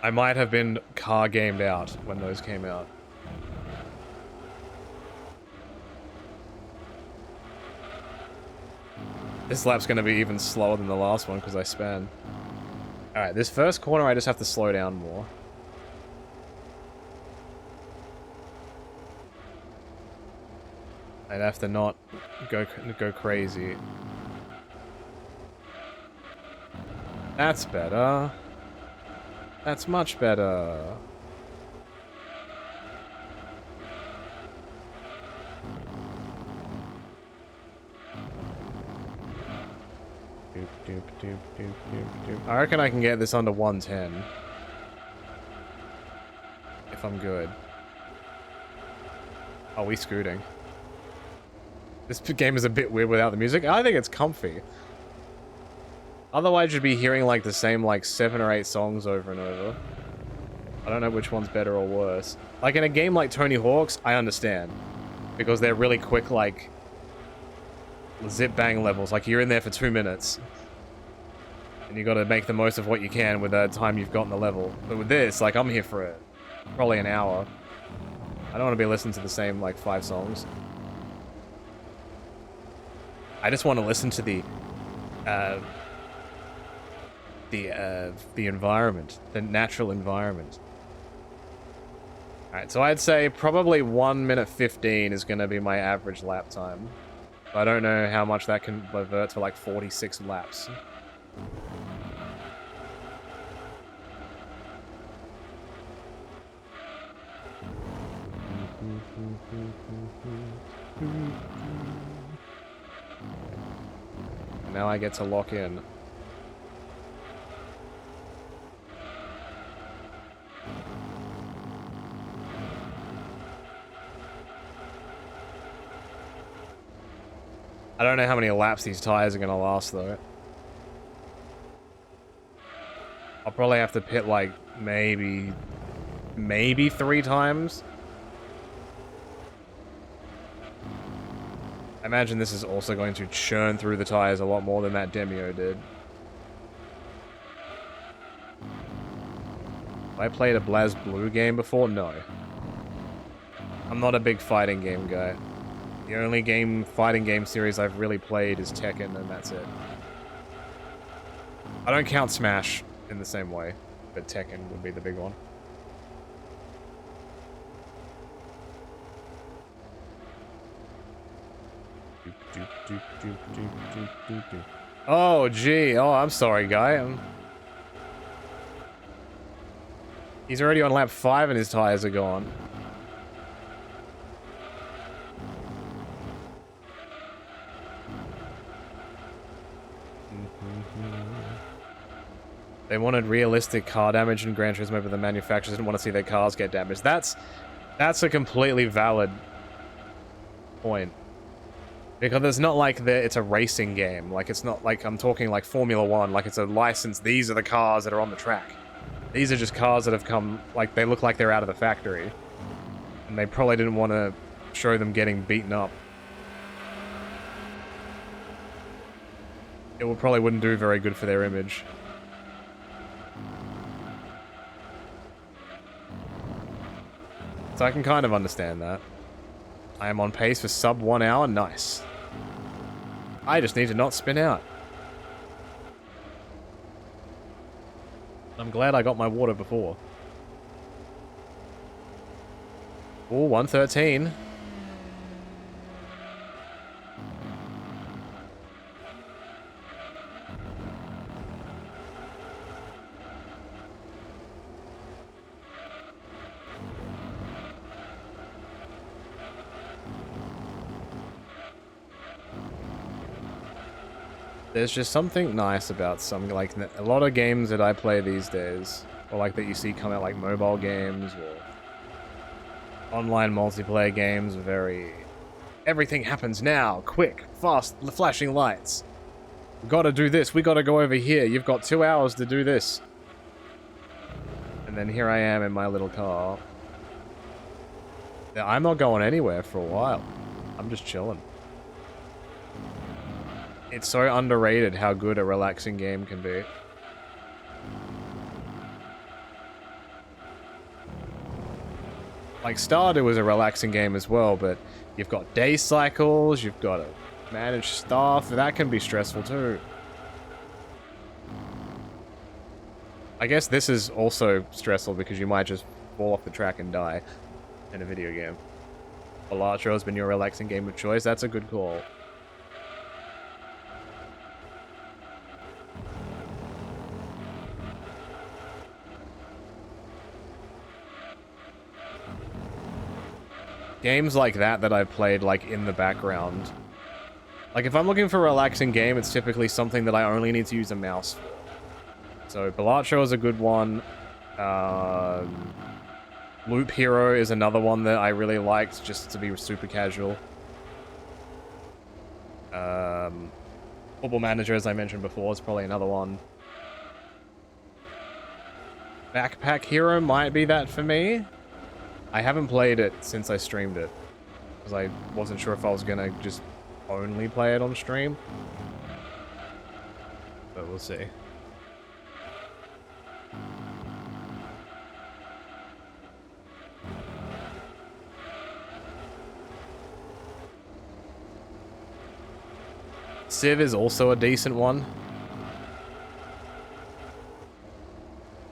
S1: I might have been car gamed out when those came out. This lap's gonna be even slower than the last one because I span. Alright, this first corner I just have to slow down more. I'd have to not go crazy. That's better. That's much better. I reckon I can get this under 110. If I'm good. Are we scooting? This game is a bit weird without the music. I think it's comfy. Otherwise, you'd be hearing, like, the same, like, 7 or 8 songs over and over. I don't know which one's better or worse. Like, in a game like Tony Hawk's, I understand. Because they're really quick, like, zip-bang levels. Like, you're in there for 2 minutes. And you gotta make the most of what you can with the time you've got in the level. But with this, like, I'm here for probably an hour. I don't want to be listening to the same, like, 5 songs. I just want to listen to the environment, the natural environment. Alright, so I'd say probably 1 minute 15 is going to be my average lap time. I don't know how much that can convert to like 46 laps. Now I get to lock in. I don't know how many laps these tires are gonna last though. I'll probably have to pit like maybe 3 times. I imagine this is also going to churn through the tires a lot more than that Demio did. Have I played a BlazBlue game before? No. I'm not a big fighting game guy. The only fighting game series I've really played is Tekken, and that's it. I don't count Smash in the same way, but Tekken would be the big one. Oh, gee. Oh, I'm sorry, guy. He's already on lap 5 and his tires are gone. They wanted realistic car damage in Gran Turismo, but the manufacturers didn't want to see their cars get damaged. That's a completely valid point. Because it's not like it's a racing game. Like, it's not like I'm talking like Formula 1. Like, it's a license. These are the cars that are on the track. These are just cars that have come, like, they look like they're out of the factory. And they probably didn't want to show them getting beaten up. It probably wouldn't do very good for their image. So I can kind of understand that. I am on pace for sub 1 hour. Nice. I just need to not spin out. I'm glad I got my water before. Oh, 113. There's just something nice about some, like, a lot of games that I play these days, or like that you see come out, like mobile games or online multiplayer games, everything happens now, quick, fast, flashing lights. We gotta do this, we gotta go over here, you've got 2 hours to do this. And then here I am in my little car. I'm not going anywhere for a while. I'm just chilling. It's so underrated how good a relaxing game can be. Like, Stardew is a relaxing game as well, but you've got day cycles, you've got to manage stuff, that can be stressful too. I guess this is also stressful because you might just fall off the track and die in a video game. Elatro has been your relaxing game of choice, that's a good call. Games like that I've played, like, in the background. Like, if I'm looking for a relaxing game, it's typically something that I only need to use a mouse for. So, Balatro is a good one. Loop Hero is another one that I really liked, just to be super casual. Football Manager, as I mentioned before, is probably another one. Backpack Hero might be that for me. I haven't played it since I streamed it, because I wasn't sure if I was gonna just only play it on stream. But we'll see. Civ is also a decent one.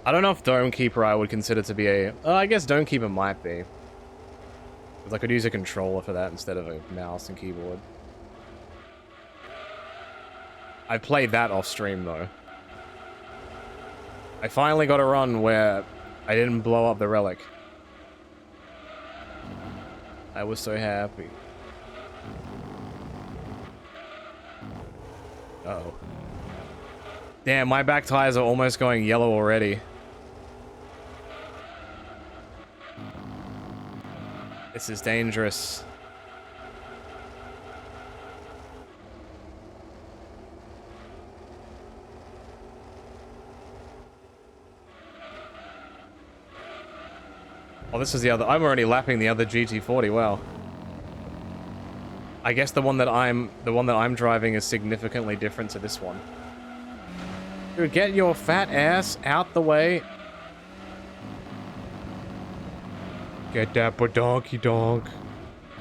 S1: I don't know if Dome Keeper I would consider to be a... I guess Dome Keeper might be. Because I could use a controller for that instead of a mouse and keyboard. I played that off stream though. I finally got a run where I didn't blow up the relic. I was so happy. Uh-oh. Damn, my back tires are almost going yellow already. This is dangerous. Oh, this is the other... I'm already lapping the other GT40, wow. I guess the one that I'm driving is significantly different to this one. Dude, get your fat ass out the way. Get that donkey donk.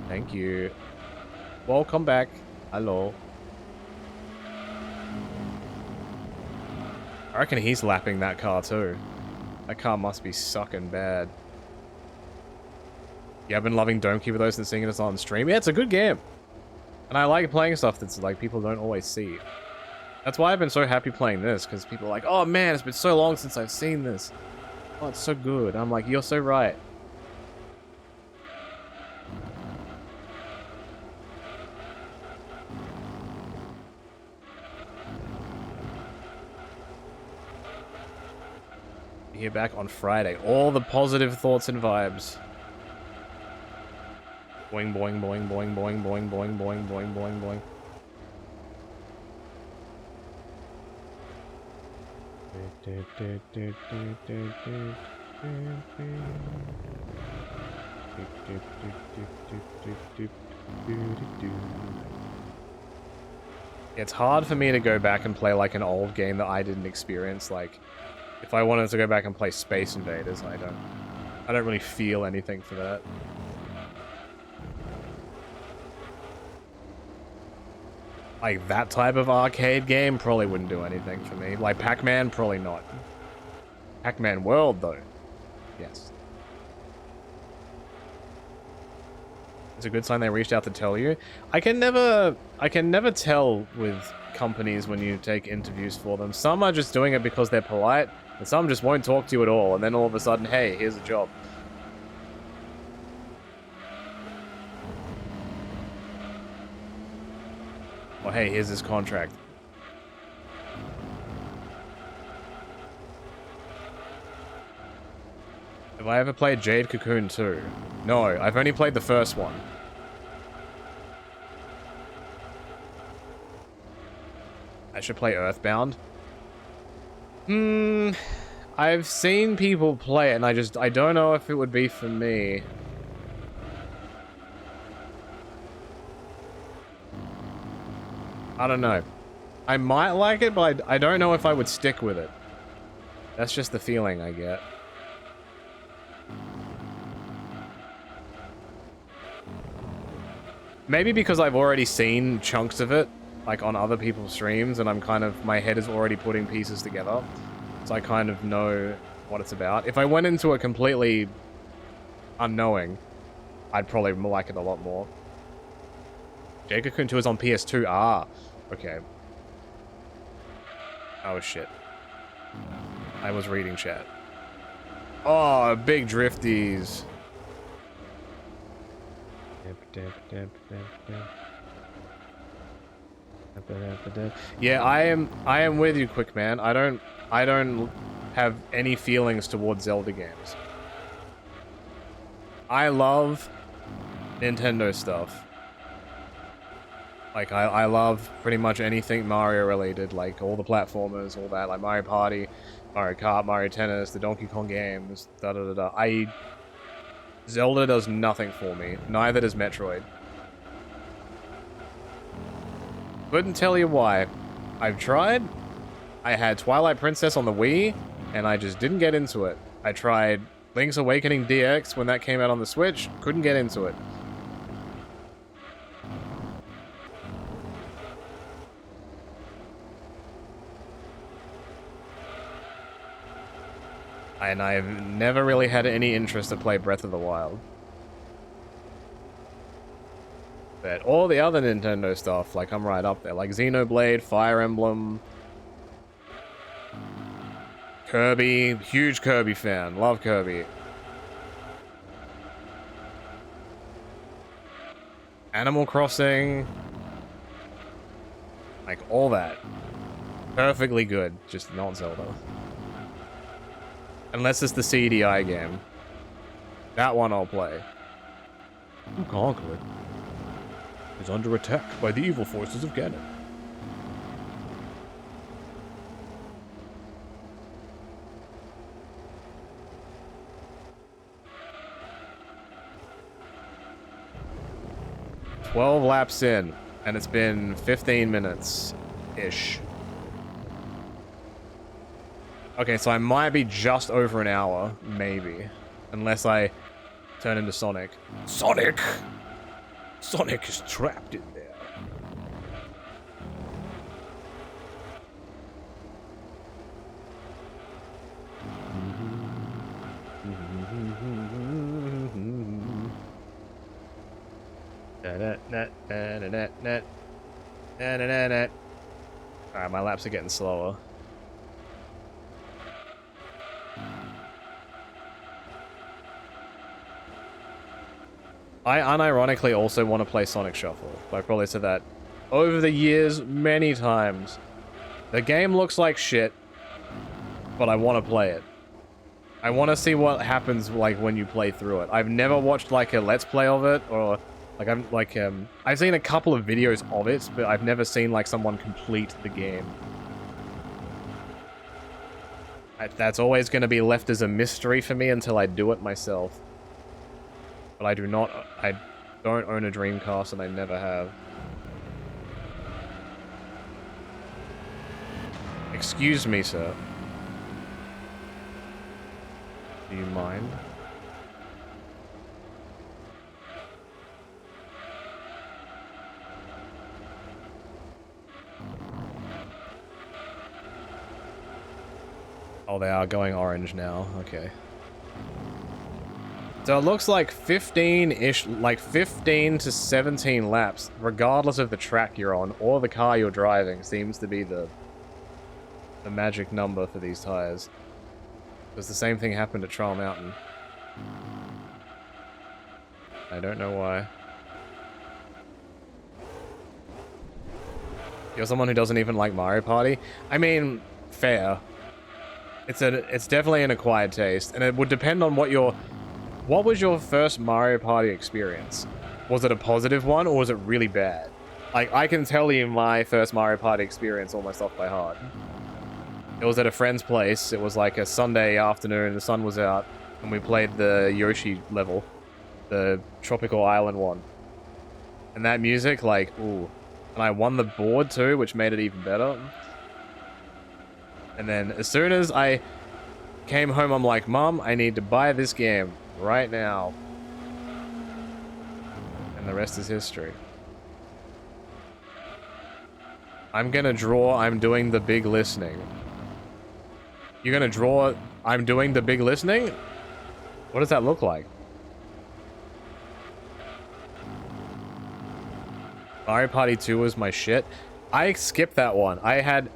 S1: Thank you. Welcome back. Hello. I reckon he's lapping that car too. That car must be sucking bad. Yeah, I've been loving Dome Keeper though since seeing it on stream. Yeah, it's a good game. And I like playing stuff that's like people don't always see. That's why I've been so happy playing this, because people are like, oh man, it's been so long since I've seen this. Oh, it's so good. I'm like, you're so right. Here back on Friday. All the positive thoughts and vibes. Boing, boing, boing, boing, boing, boing, boing, boing, boing, boing, boing. It's hard for me to go back and play like an old game that I didn't experience. Like, if I wanted to go back and play Space Invaders, I don't really feel anything for that. Like, that type of arcade game probably wouldn't do anything for me. Like, Pac-Man, probably not. Pac-Man World, though. Yes. It's a good sign they reached out to tell you. I can never tell with companies when you take interviews for them. Some are just doing it because they're polite, and some just won't talk to you at all, and then all of a sudden, hey, here's a job. Or hey, here's this contract. Have I ever played Jade Cocoon 2? No, I've only played the first one. I should play Earthbound. I've seen people play it, and I don't know if it would be for me. I don't know. I might like it, but I don't know if I would stick with it. That's just the feeling I get. Maybe because I've already seen chunks of it, like on other people's streams, and I'm kind of, my head is already putting pieces together. So I kind of know what it's about. If I went into it completely unknowing, I'd probably like it a lot more. Jade Cocoon 2 is on PS2. Ah, okay. Oh shit. I was reading chat. Oh, big drifties. Yeah, I am with you, Quick Man. I don't have any feelings towards Zelda games. I love Nintendo stuff. Like, I love pretty much anything Mario related, like all the platformers, all that, like Mario Party, Mario Kart, Mario Tennis, the Donkey Kong games, da-da-da-da. Zelda does nothing for me. Neither does Metroid. Couldn't tell you why. I've tried. I had Twilight Princess on the Wii, and I just didn't get into it. I tried Link's Awakening DX when that came out on the Switch, couldn't get into it. And I've never really had any interest to play Breath of the Wild. But all the other Nintendo stuff, like, I'm right up there. Like Xenoblade, Fire Emblem, Kirby, huge Kirby fan, love Kirby. Animal Crossing, like, all that. Perfectly good, just not Zelda. Unless it's the CDI game. That one I'll play. Conqueror is under attack by the evil forces of Ganon. "12 laps in, and it's been 15 minutes-ish. Okay, so I might be just over an hour, maybe. Unless I turn into Sonic. Sonic! Sonic is trapped in there. Alright, my laps are getting slower. I unironically also want to play Sonic Shuffle. I probably said that over the years many times. The game looks like shit, but I want to play it. I want to see what happens like when you play through it. I've never watched like a Let's Play of it, or like I've seen a couple of videos of it, but I've never seen like someone complete the game. That's always going to be left as a mystery for me until I do it myself. But I don't own a Dreamcast, and I never have. Excuse me, sir. Do you mind? Oh, they are going orange now. Okay. So it looks like 15-ish, like 15 to 17 laps, regardless of the track you're on or the car you're driving, seems to be the magic number for these tires. Because the same thing happened at Trial Mountain. I don't know why. You're someone who doesn't even like Mario Party? I mean, fair. It's definitely an acquired taste, and it would depend on what was your first Mario Party experience? Was it a positive one, or was it really bad? Like, I can tell you my first Mario Party experience almost off by heart. It was at a friend's place. It was like a Sunday afternoon, the sun was out, and we played the Yoshi level. The Tropical Island one. And that music, like, ooh. And I won the board too, which made it even better. And then, as soon as I came home, I'm like, Mom, I need to buy this game. Right now. And the rest is history. I'm gonna draw I'm doing the big listening. You're gonna draw I'm doing the big listening? What does that look like? Mario Party 2 was my shit. I skipped that one. I had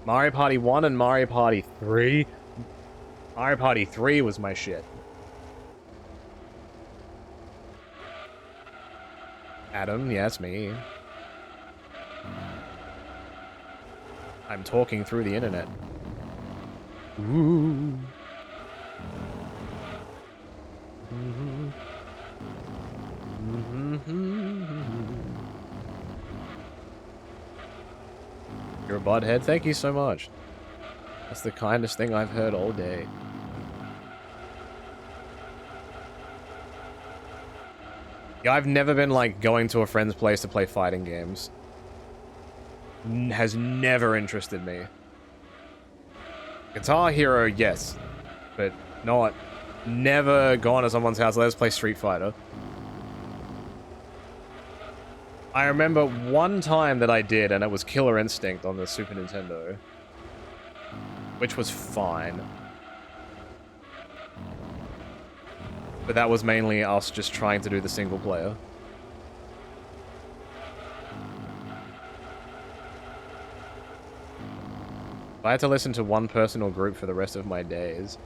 S1: Mario Party 1 and Mario Party 3. Mario Party 3 was my shit. Adam, yes, me. I'm talking through the internet. Ooh. You're a butthead? Thank you so much. That's the kindest thing I've heard all day. Yeah, I've never been, like, going to a friend's place to play fighting games. Has never interested me. Guitar Hero, yes. But not... Never gone to someone's house, let's play Street Fighter. I remember one time that I did, and it was Killer Instinct on the Super Nintendo. Which was fine. But that was mainly us just trying to do the single player. If I had to listen to one person or group for the rest of my days...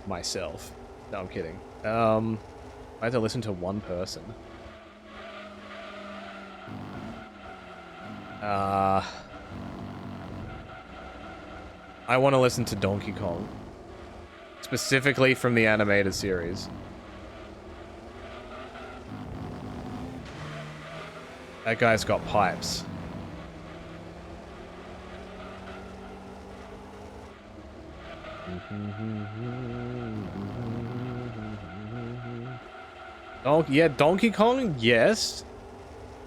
S1: Myself. No, I'm kidding. I had to listen to one person. I want to listen to Donkey Kong. Specifically from the animated series. That guy's got pipes. Oh, yeah, Donkey Kong? Yes.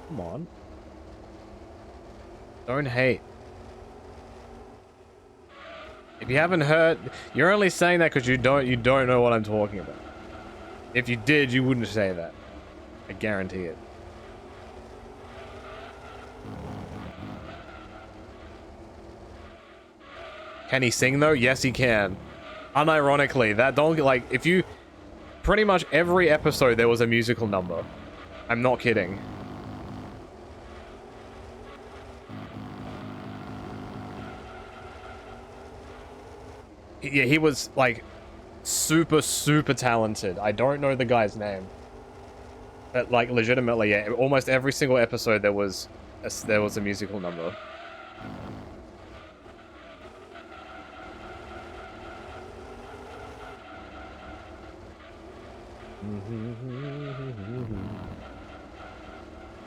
S1: Come on. Don't hate. If you haven't heard, you're only saying that because you don't know what I'm talking about. If you did, you wouldn't say that. I guarantee it. Can he sing though? Yes, he can. Unironically, that donkey, like, if you... Pretty much every episode there was a musical number. I'm not kidding. Yeah, he was, like, super, super talented. I don't know the guy's name. But, like, legitimately, yeah, almost every single episode there was a musical number.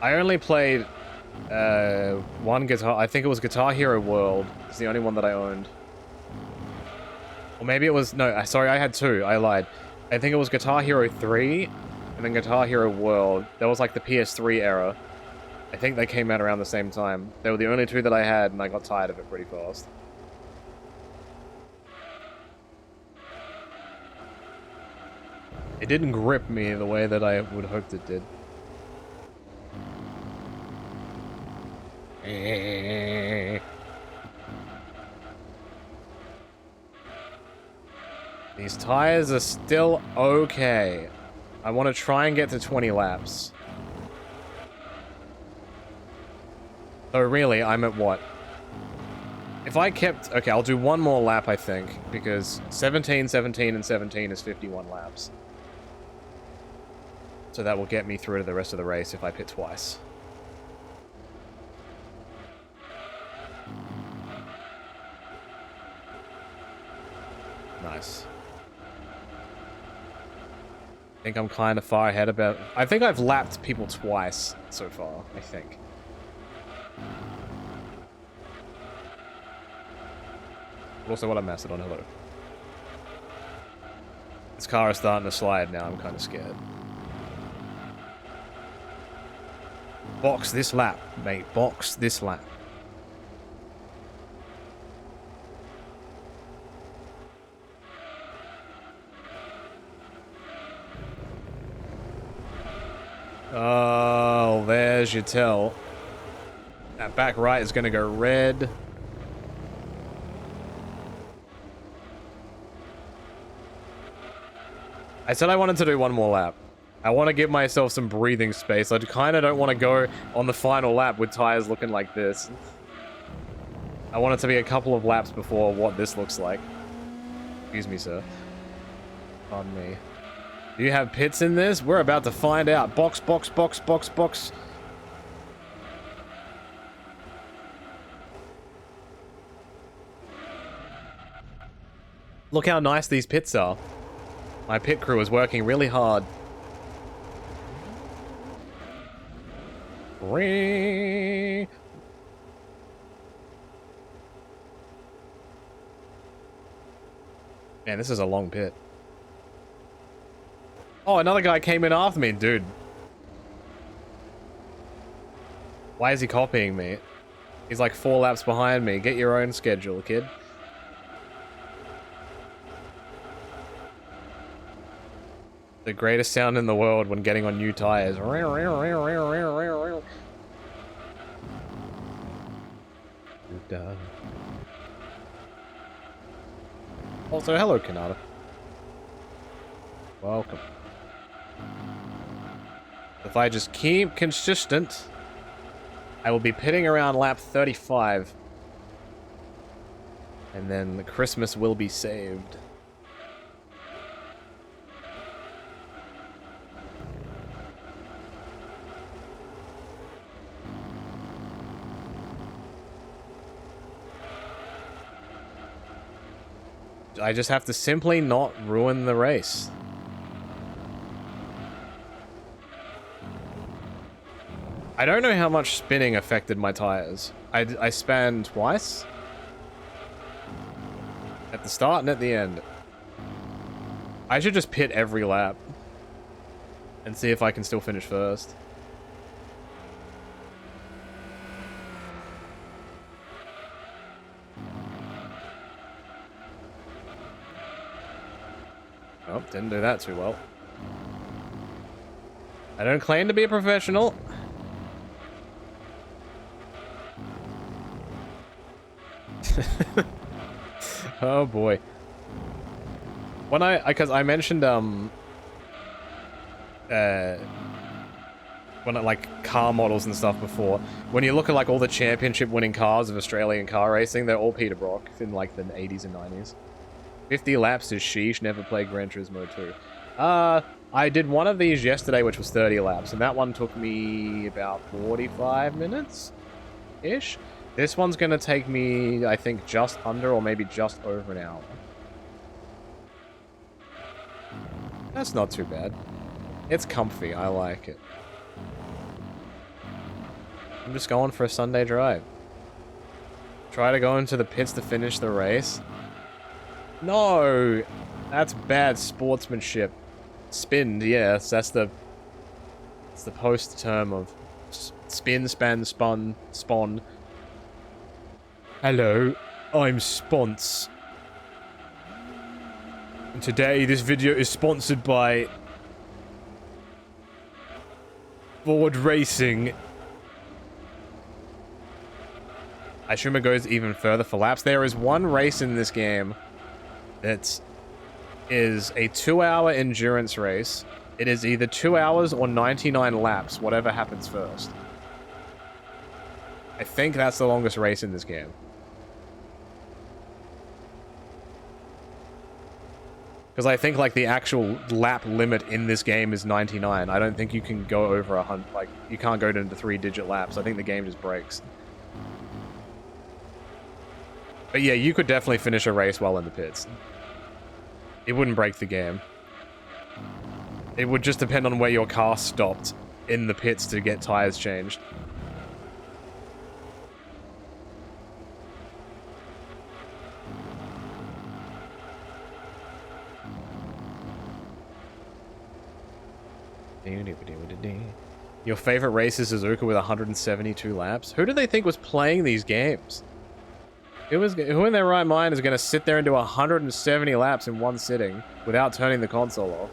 S1: I only played one guitar. I think it was Guitar Hero World. It's the only one that I owned. Or maybe it was... No, sorry, I had two. I lied. I think it was Guitar Hero 3 and then Guitar Hero World. That was like the PS3 era. I think they came out around the same time. They were the only two that I had and I got tired of it pretty fast. It didn't grip me the way that I would hoped it did. These tires are still okay. I want to try and get to 20 laps. So really, I'm at what? If I kept... Okay, I'll do one more lap, I think. Because 17, 17, and 17 is 51 laps. So that will get me through to the rest of the race if I pit twice. Nice. I think I'm kind of far ahead about... I think I've lapped people twice so far, I think. Also, what a Mastodon, hello. This car is starting to slide now, I'm kind of scared. Box this lap, mate. Box this lap. Oh, there's your tell. That back right is going to go red. I said I wanted to do one more lap. I want to give myself some breathing space. I kind of don't want to go on the final lap with tires looking like this. I want it to be a couple of laps before what this looks like. Excuse me, sir. Pardon me. Do you have pits in this? We're about to find out. Box, box, box, box, box. Look how nice these pits are. My pit crew is working really hard. Man, this is a long pit. Oh, another guy came in after me, dude. Why is he copying me? He's like 4 laps behind me. Get your own schedule, kid. The greatest sound in the world when getting on new tires. Also, hello, Kanata. Welcome. If I just keep consistent, I will be pitting around lap 35. And then the Christmas will be saved. I just have to simply not ruin the race. I don't know how much spinning affected my tires. I span twice. At the start and at the end. I should just pit every lap. And see if I can still finish first. Oh, didn't do that too well. I don't claim to be a professional. Oh boy. When because I mentioned when like car models and stuff before, when you look at like all the championship winning cars of Australian car racing, they're all Peter Brock in like the 80s and 90s. 50 laps is sheesh, never played Gran Turismo 2. I did one of these yesterday, which was 30 laps, and that one took me about 45 minutes-ish. This one's gonna take me, I think, just under or maybe just over an hour. That's not too bad. It's comfy, I like it. I'm just going for a Sunday drive. Try to go into the pits to finish the race. No! That's bad sportsmanship. Spinned, yes, that's the post term of spin, span, spun, spawn. Hello, I'm Spons. And today this video is sponsored by Ford Racing. Ashuma goes even further for laps. There is one race in this game that is a 2-hour endurance race. It is either 2 hours or 99 laps, whatever happens first. I think that's the longest race in this game. Because I think, like, the actual lap limit in this game is 99. I don't think you can go over 100. Like, you can't go into 3-digit laps. I think the game just breaks. But yeah, you could definitely finish a race while in the pits. It wouldn't break the game. It would just depend on where your car stopped in the pits to get tires changed. Your favorite race is Suzuka with 172 laps? Who do they think was playing these games? Who in their right mind is going to sit there and do 170 laps in one sitting without turning the console off?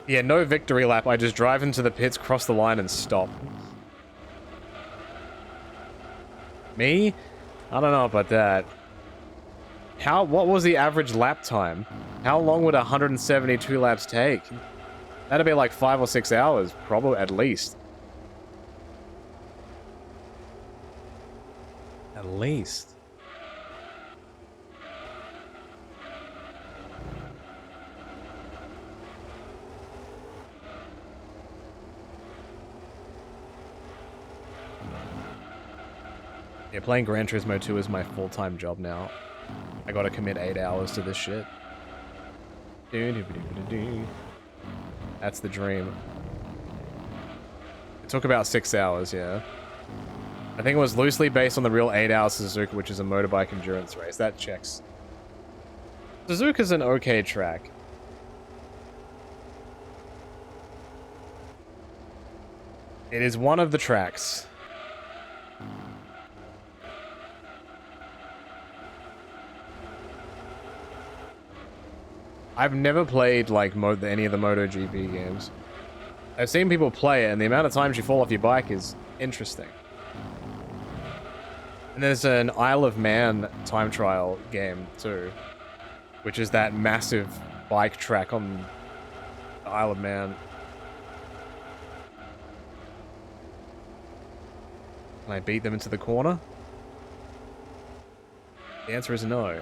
S1: Yeah, no victory lap. I just drive into the pits, cross the line, and stop. Me? I don't know about that. What was the average lap time? How long would 172 laps take? That'd be like 5 or 6 hours, probably, at least. At least. Yeah, playing Gran Turismo 2 is my full-time job now. I gotta commit 8 hours to this shit. That's the dream. It took about 6 hours, yeah. I think it was loosely based on the real 8-hour Suzuka, which is a motorbike endurance race. That checks. Suzuka's an okay track. It is one of the tracks. I've never played, like, any of the MotoGP games. I've seen people play it, and the amount of times you fall off your bike is interesting. And there's an Isle of Man time trial game, too. Which is that massive bike track on the Isle of Man. Can I beat them into the corner? The answer is no.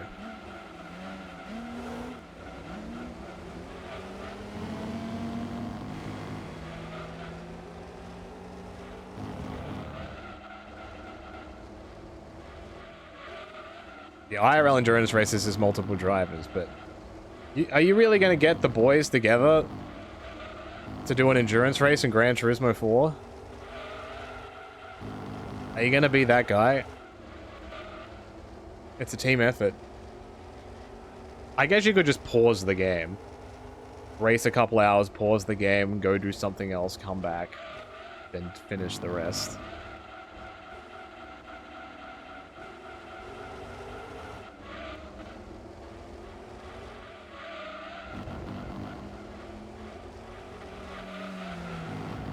S1: The IRL endurance races is multiple drivers, but are you really going to get the boys together to do an endurance race in Gran Turismo 4? Are you going to be that guy? It's a team effort. I guess you could just pause the game. Race a couple hours, pause the game, go do something else, come back, then finish the rest.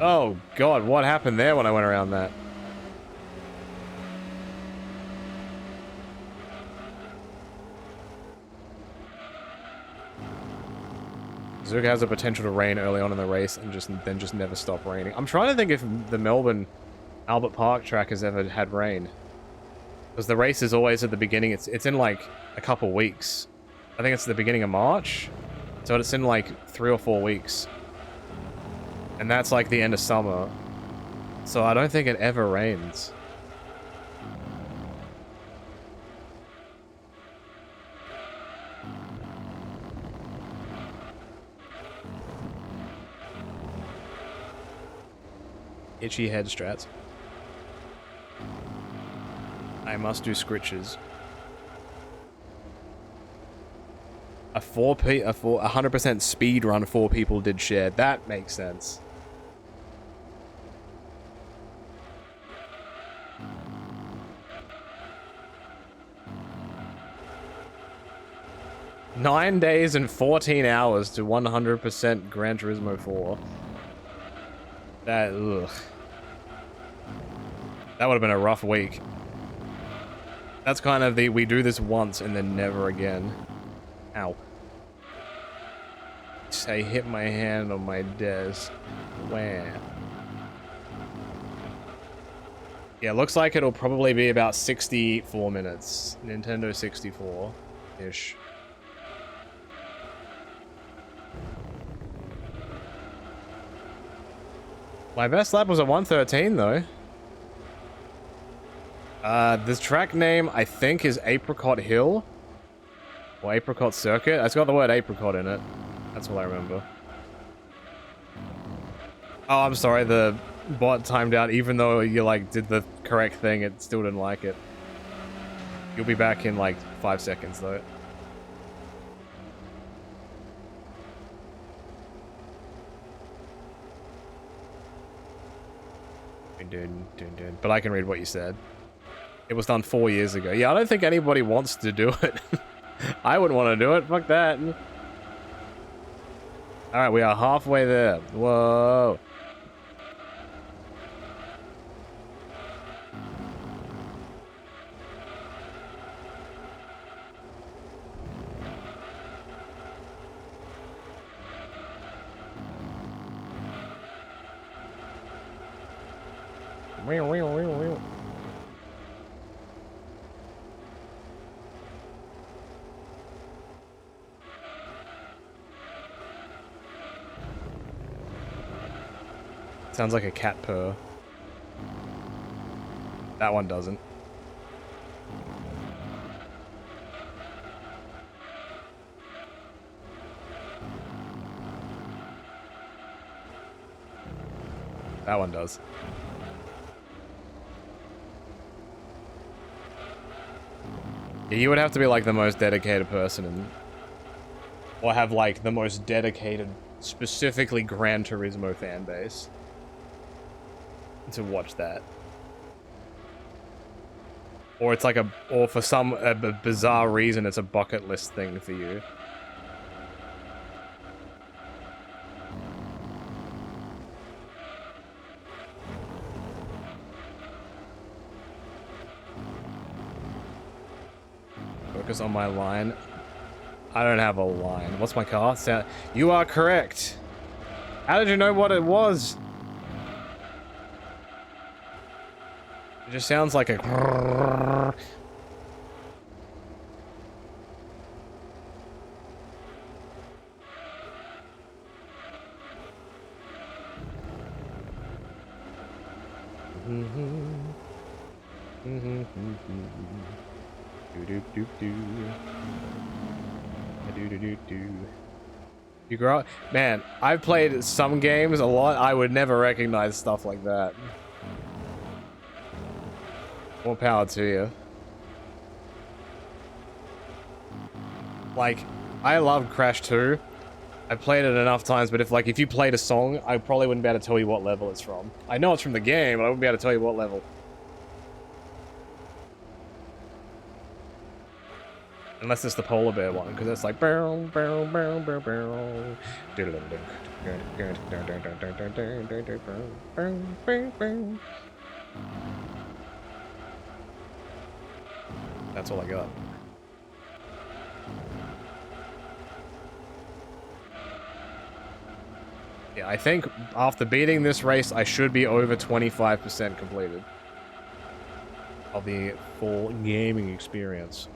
S1: Oh god, what happened there when I went around that? Suzuka has the potential to rain early on in the race and then just never stop raining. I'm trying to think if the Melbourne Albert Park track has ever had rain. Because the race is always at the beginning. It's in like a couple weeks. I think it's the beginning of March. So it's in like 3 or 4 weeks. And that's like the end of summer. So I don't think it ever rains. Itchy head strats. I must do scritches. A 100% speed run 4 people did share. That makes sense. "9 days and 14 hours to 100% Gran Turismo 4. That, ugh. That would have been a rough week. That's kind of the, we do this once and then never again. Ow. I hit my hand on my desk. Where? Yeah, looks like it'll probably be about 64 minutes. Nintendo 64-ish. My best lap was a 113, though. This track name, I think, is Apricot Hill. Or Apricot Circuit. It's got the word apricot in it. That's all I remember. Oh, I'm sorry, the bot timed out. Even though you, like, did the correct thing, it still didn't like it. You'll be back in, like, 5 seconds, though. But I can read what you said. It was done 4 years ago. Yeah, I don't think anybody wants to do it. I wouldn't want to do it. Fuck that. Alright, we are halfway there. Whoa. Sounds like a cat purr. That one doesn't. That one does. Yeah, you would have to be like the most dedicated person or have like the most dedicated, specifically Gran Turismo fan base to watch that. Or it's like or for some bizarre reason, it's a bucket list thing for you. Focus on my line. I don't have a line. What's my car? You are correct. How did you know what it was? It just sounds like a... You grow up, man. I've played some games a lot. I would never recognize stuff like that. More power to you. Like, I love Crash 2. I played it enough times, but if you played a song, I probably wouldn't be able to tell you what level it's from. I know it's from the game, but I wouldn't be able to tell you what level. Unless it's the polar bear one, because it's like barrel, barrel, barrel, barrel, barrel. That's all I got. Yeah, I think after beating this race, I should be over 25% completed of the full gaming experience.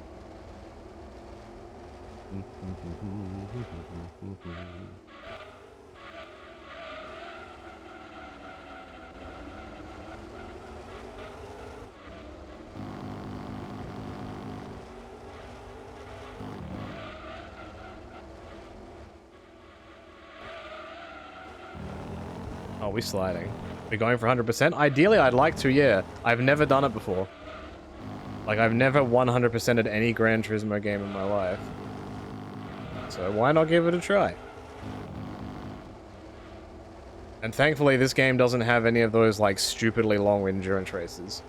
S1: Oh, we're sliding. We're going for 100%? Ideally, I'd like to, yeah. I've never done it before. Like, I've never 100%ed any Gran Turismo game in my life. So why not give it a try? And thankfully, this game doesn't have any of those, like, stupidly long endurance races.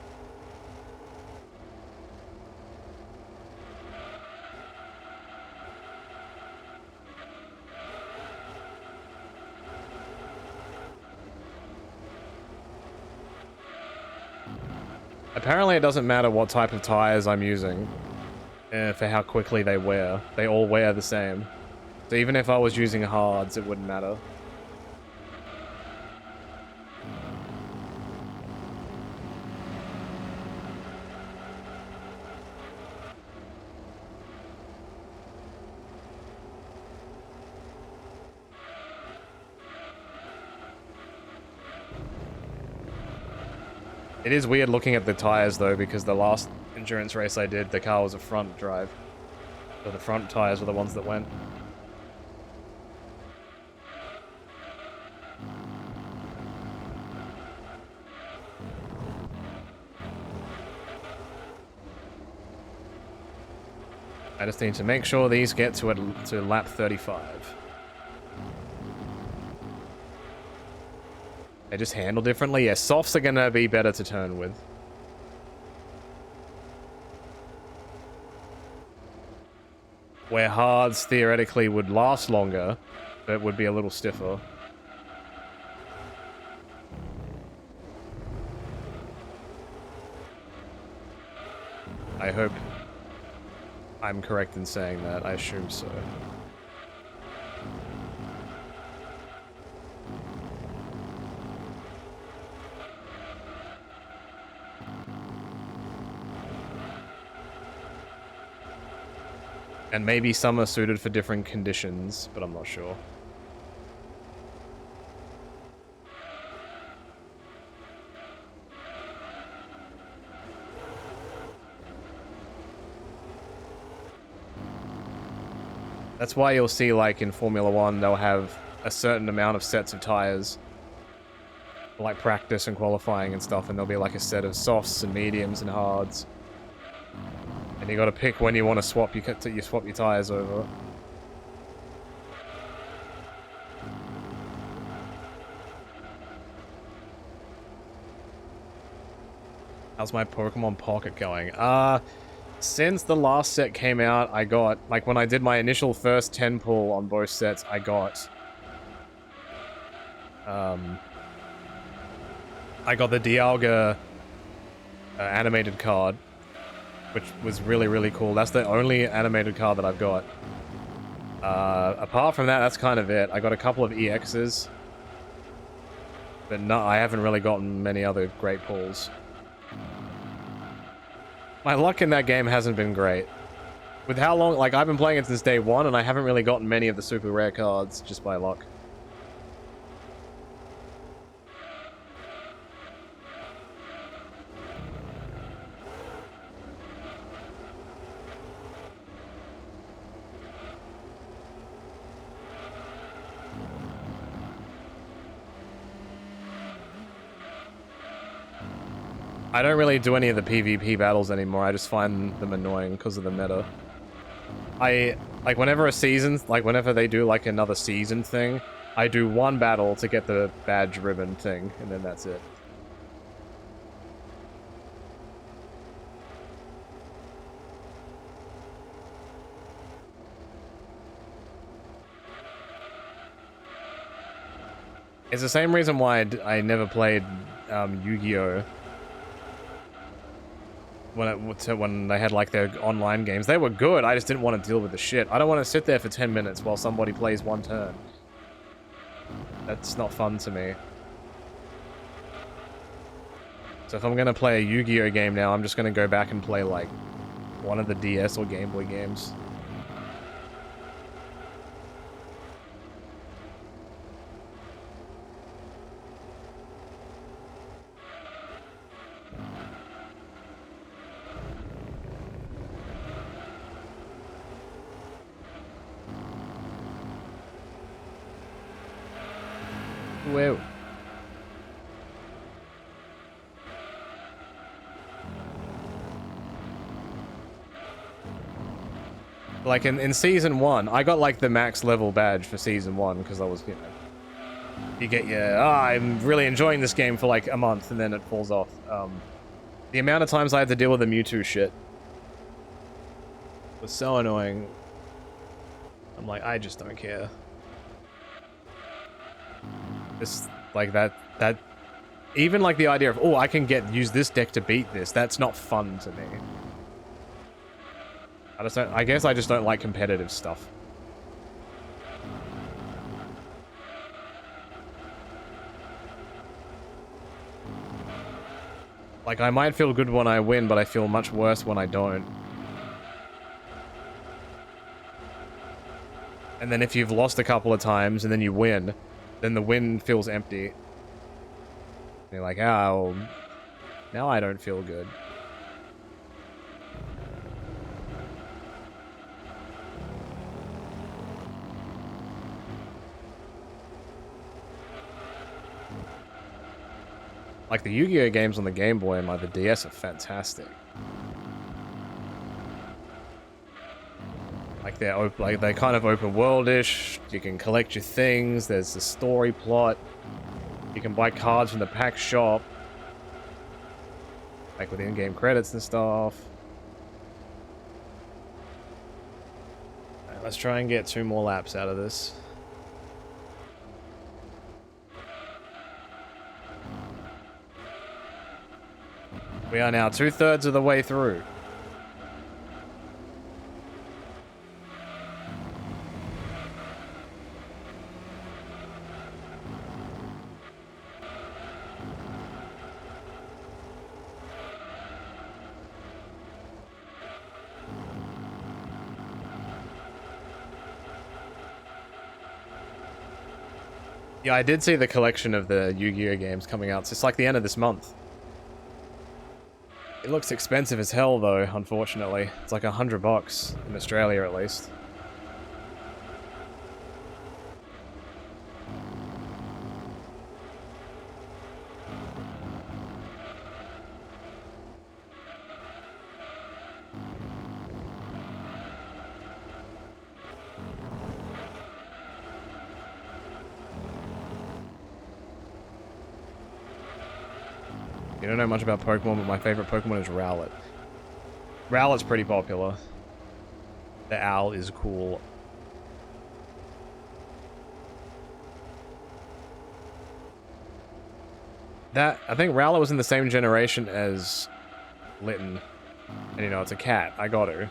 S1: Apparently, it doesn't matter what type of tires I'm using for how quickly they wear. They all wear the same. So even if I was using hards, it wouldn't matter. It is weird looking at the tires though, because the last endurance race I did, the car was a front drive. So the front tires were the ones that went. I just need to make sure these get to lap 35. They just handle differently. Yeah, softs are gonna be better to turn with. Where hards theoretically would last longer, but would be a little stiffer. I hope I'm correct in saying that. I assume so. And maybe some are suited for different conditions, but I'm not sure. That's why you'll see, like, in Formula 1, they'll have a certain amount of sets of tires. Like practice and qualifying and stuff, and there'll be like a set of softs and mediums and hards. And you gotta pick when you want to swap, you swap your tires over. How's my Pokemon Pocket going? Since the last set came out, I got, like, when I did my initial first 10 pull on both sets, I got the Dialga animated card, which was really, really cool. That's the only animated card that I've got. Apart from that, that's kind of it. I got a couple of EXs, but no, I haven't really gotten many other great pulls. My luck in that game hasn't been great. With how long, like, I've been playing it since day one, and I haven't really gotten many of the super rare cards just by luck. I don't really do any of the PvP battles anymore. I just find them annoying because of the meta. Like, whenever a season, like, whenever they do, like, another season thing, I do one battle to get the badge ribbon thing, and then that's it. It's the same reason why I never played Yu-Gi-Oh! When they had, like, their online games. They were good, I just didn't want to deal with the shit. I don't want to sit there for 10 minutes while somebody plays one turn. That's not fun to me. So if I'm gonna play a Yu-Gi-Oh! Game now, I'm just gonna go back and play, like, one of the DS or Game Boy games. Whoa. Like, in Season 1, I got, like, the max level badge for Season 1, because I was, you know... You get your, I'm really enjoying this game for, like, a month, and then it falls off. The amount of times I had to deal with the Mewtwo shit was so annoying. I'm like, I just don't care. This, like, that... Even, like, the idea of, oh, I can use this deck to beat this, that's not fun to me. I guess I just don't like competitive stuff. Like, I might feel good when I win, but I feel much worse when I don't. And then if you've lost a couple of times and then you win, then the win feels empty. You're like, oh, now I don't feel good. Like, the Yu-Gi-Oh! Games on the Game Boy and, like, the DS are fantastic. Like, they're kind of open world-ish. You can collect your things. There's a story plot. You can buy cards from the pack shop. Like, with in-game credits and stuff. Alright, let's try and get 2 more laps out of this. We are now 2/3 of the way through. Yeah, I did see the collection of the Yu-Gi-Oh! Games coming out. So it's like the end of this month. It looks expensive as hell, though, unfortunately. It's like $100 in Australia, at least. You don't know much about Pokemon, but my favorite Pokemon is Rowlet. Rowlet's pretty popular. The owl is cool. I think Rowlet was in the same generation as Litten. And you know, it's a cat. I got her.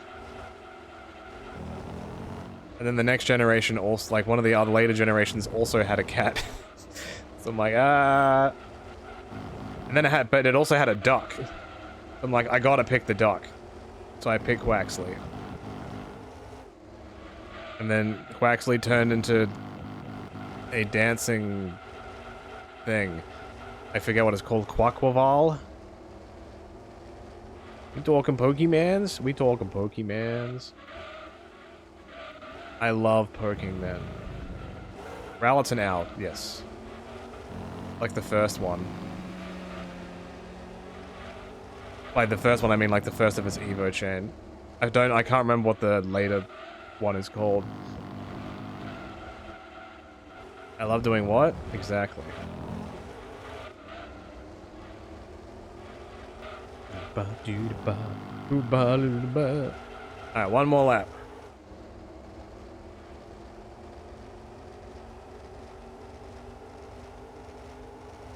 S1: And then the next generation also, like one of the other later generations also had a cat. So I'm like, And then but it also had a duck. I'm like, I gotta pick the duck. So I picked Quaxley. And then Quaxley turned into a dancing thing. I forget what it's called. Quaquaval? We talking Pokemans? We talking Pokemans. I love Pokemon. Rowlet's an owl, yes. Like the first one. Like the first one, I mean like the first of its Evo chain. I can't remember what the later one is called. I love doing what? Exactly. Alright, one more lap.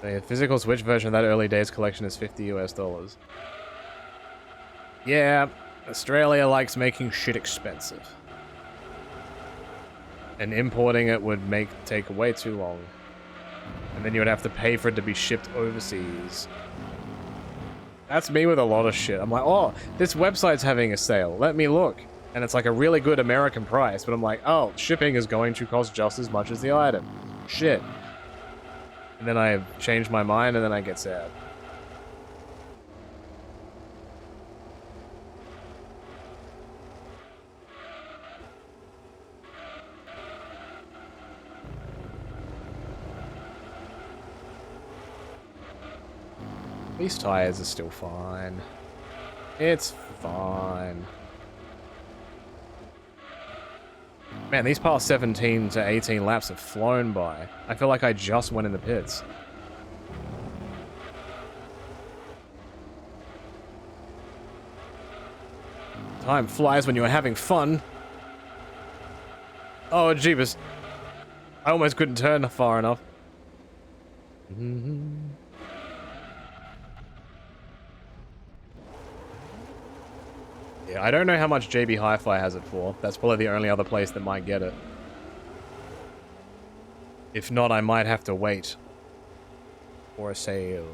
S1: The physical Switch version of that early days collection is $50 US. Yeah, Australia likes making shit expensive. And importing it would take way too long. And then you would have to pay for it to be shipped overseas. That's me with a lot of shit. I'm like, oh, this website's having a sale. Let me look. And it's like a really good American price, but I'm like, oh, shipping is going to cost just as much as the item. Shit. And then I change my mind, and then I get sad. These tires are still fine. It's fine. Man, these past 17 to 18 laps have flown by. I feel like I just went in the pits. Time flies when you're having fun. Oh, jeebus. I almost couldn't turn far enough. Yeah, I don't know how much JB Hi-Fi has it for. That's probably the only other place that might get it. If not, I might have to wait for a sale.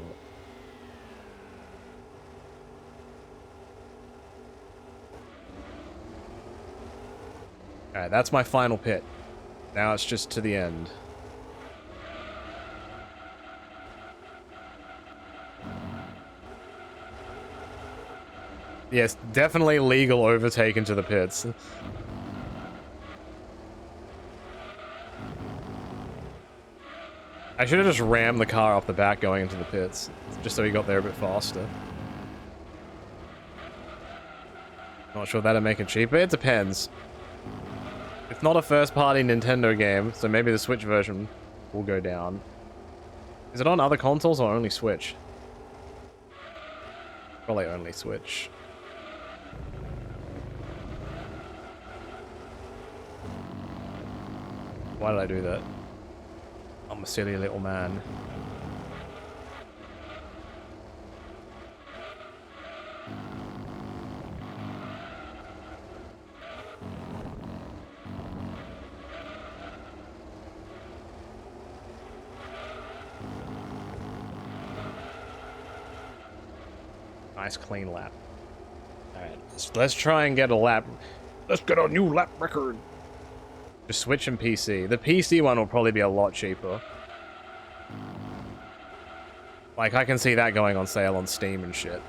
S1: Alright, that's my final pit. Now it's just to the end. Yes, definitely legal overtake into the pits. I should have just rammed the car off the back going into the pits, just so he got there a bit faster. Not sure that'd make it cheaper. It depends. It's not a first-party Nintendo game, so maybe the Switch version will go down. Is it on other consoles or only Switch? Probably only Switch. Why did I do that? I'm a silly little man. Nice clean lap. Alright, let's try and get a lap. Let's get a new lap record. Just Switch and PC. The PC one will probably be a lot cheaper. Like, I can see that going on sale on Steam and shit.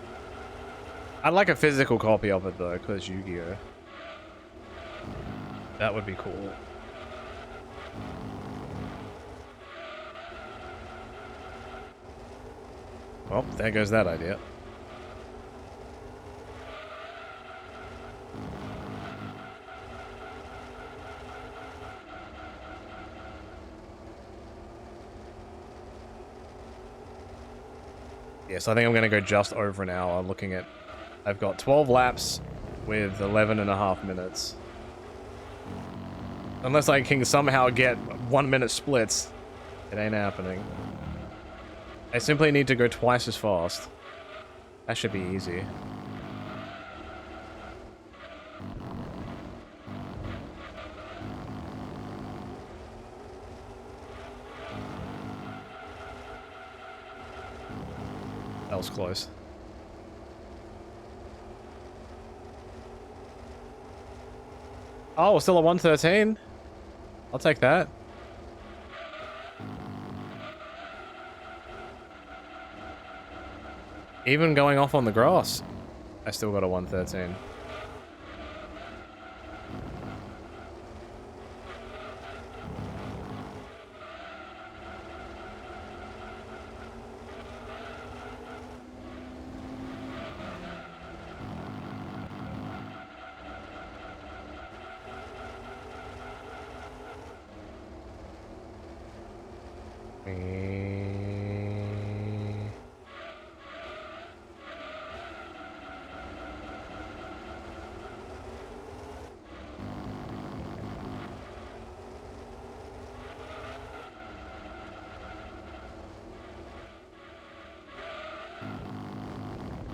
S1: I'd like a physical copy of it, though, because Yu-Gi-Oh! That would be cool. Well, there goes that idea. Yeah, so I think I'm going to go just over an hour looking at... I've got 12 laps with 11.5 minutes. Unless I can somehow get 1 minute splits, it ain't happening. I simply need to go twice as fast. That should be easy. That was close. Oh, we're still at 113? I'll take that. Even going off on the grass, I still got a 113.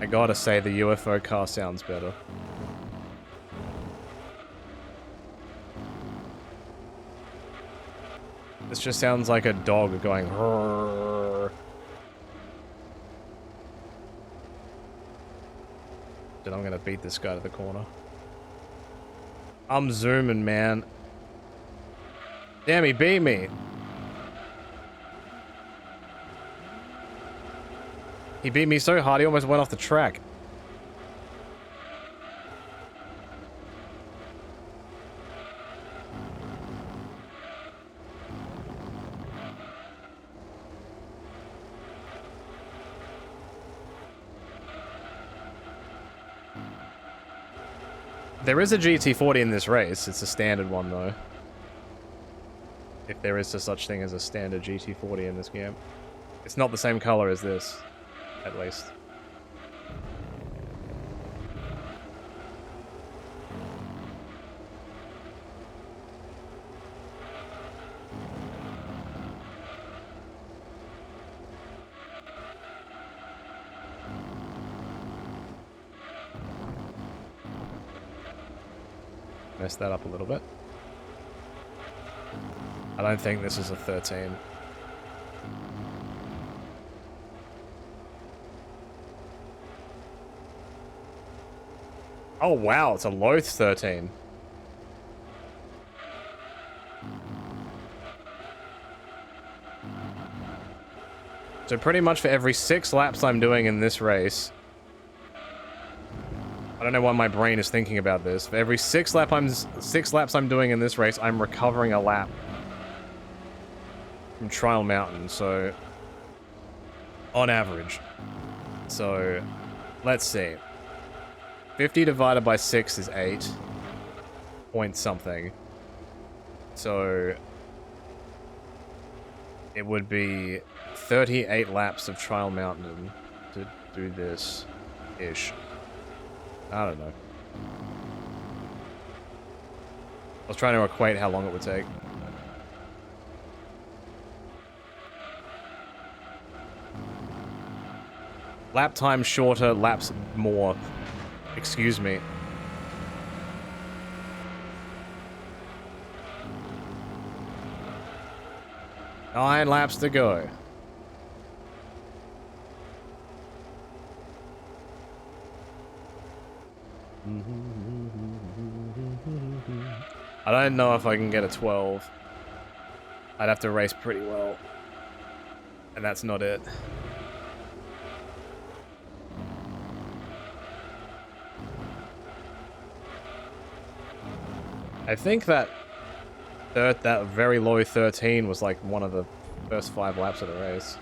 S1: I gotta say, the UFO car sounds better. This just sounds like a dog going... Rrrr. Dude, I'm gonna beat this guy to the corner. I'm zooming, man. Damn, he beat me. He beat me so hard, he almost went off the track. There is a GT40 in this race. It's a standard one, though. If there is such thing as a standard GT40 in this game. It's not the same color as this, at least. Messed that up a little bit. I don't think this is a 13. Oh wow, it's a low 13. So pretty much for every 6 laps I'm doing in this race, I don't know why my brain is thinking about this. For every 6 laps I'm doing in this race, I'm recovering a lap from Trial Mountain, so on average. So let's see. 50 divided by 6 is 8 point something. So it would be 38 laps of Trial Mountain to do this ish. I don't know. I was trying to equate how long it would take. Lap time shorter, laps more. Excuse me. Nine laps to go. I don't know if I can get a 12. I'd have to race pretty well. And that's not it. I think that very low 13 was like one of the first 5 laps of the race.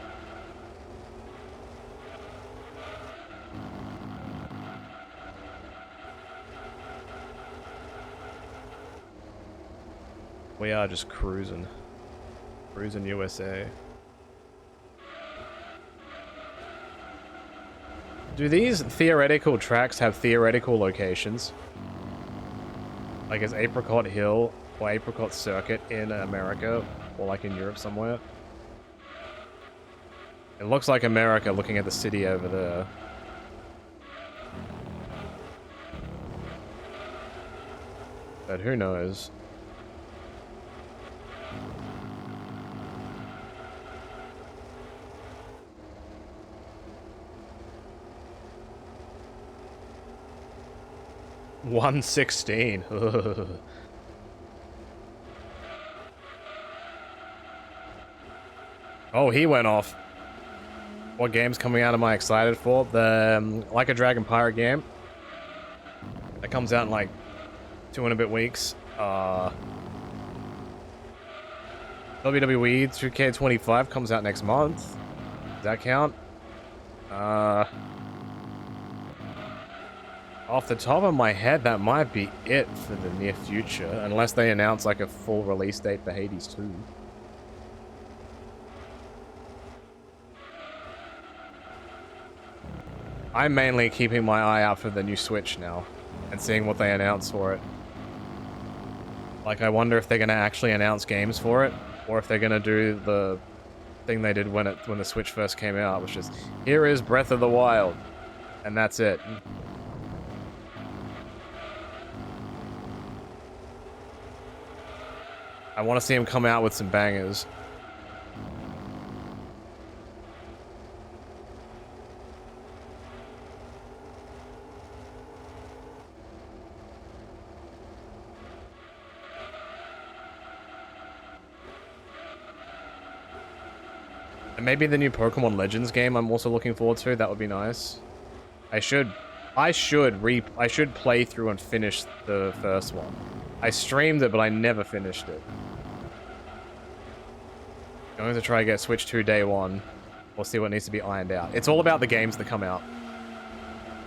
S1: We are just cruising. Cruising USA. Do these theoretical tracks have theoretical locations? Like is Apricot Hill or Apricot Circuit in America or like in Europe somewhere? It looks like America looking at the city over there. But who knows? $116. Oh, he went off. What game's coming out am I excited for? The Like a Dragon Pirate game. That comes out in like 2 and a bit weeks. WWE 2K25 comes out next month. Does that count? Off the top of my head, that might be it for the near future, unless they announce like a full release date for Hades 2. I'm mainly keeping my eye out for the new Switch now, and seeing what they announce for it. Like, I wonder if they're gonna actually announce games for it, or if they're gonna do the thing they did when the Switch first came out, which is, here is Breath of the Wild, and that's it. I want to see him come out with some bangers. And maybe the new Pokemon Legends game I'm also looking forward to. That would be nice. I should play through and finish the first one. I streamed it, but I never finished it. Going to try and get Switch 2 day one. We'll see what needs to be ironed out. It's all about the games that come out.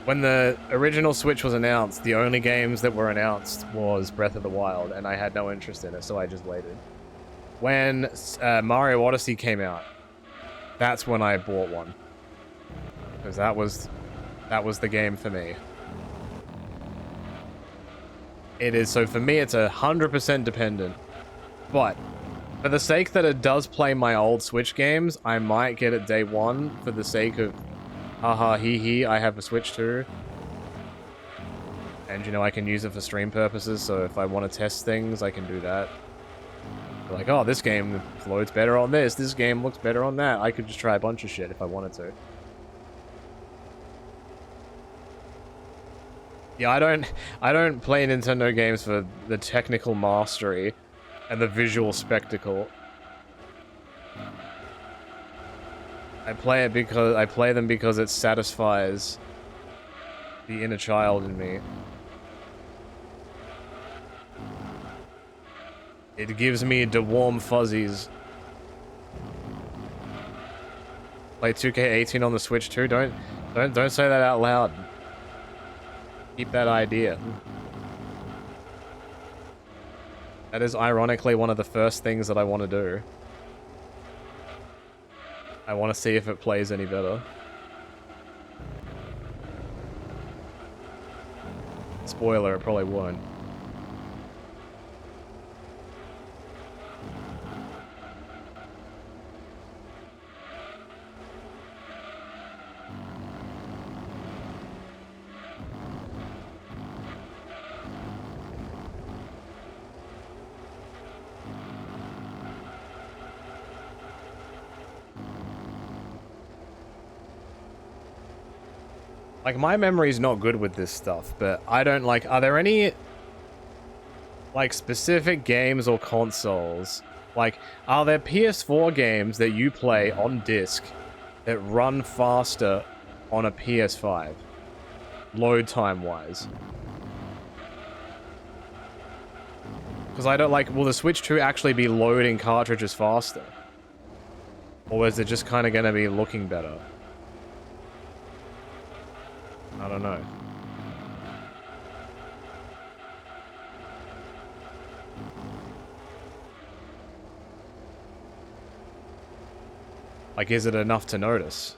S1: When the original Switch was announced, the only games that were announced was Breath of the Wild, and I had no interest in it, so I just waited. When Mario Odyssey came out, that's when I bought one. Because that was the game for me. It is, so for me it's 100% dependent. But for the sake that it does play my old Switch games, I might get it day one for the sake of haha hee hee, I have a Switch too. And you know, I can use it for stream purposes, so if I want to test things, I can do that. Like, oh, this game loads better on this game looks better on that. I could just try a bunch of shit if I wanted to. Yeah, I don't play Nintendo games for the technical mastery and the visual spectacle. I play them because it satisfies the inner child in me. It gives me the warm fuzzies. Play 2K18 on the Switch too. Don't say that out loud. Keep that idea. That is ironically one of the first things that I want to do. I want to see if it plays any better. Spoiler, it probably won't. Like, my memory's not good with this stuff, but I don't like... Are there any, like, specific games or consoles? Like, are there PS4 games that you play on disc that run faster on a PS5? Load time-wise. Because I don't like... Will the Switch 2 actually be loading cartridges faster? Or is it just kind of going to be looking better? I don't know. Like, is it enough to notice?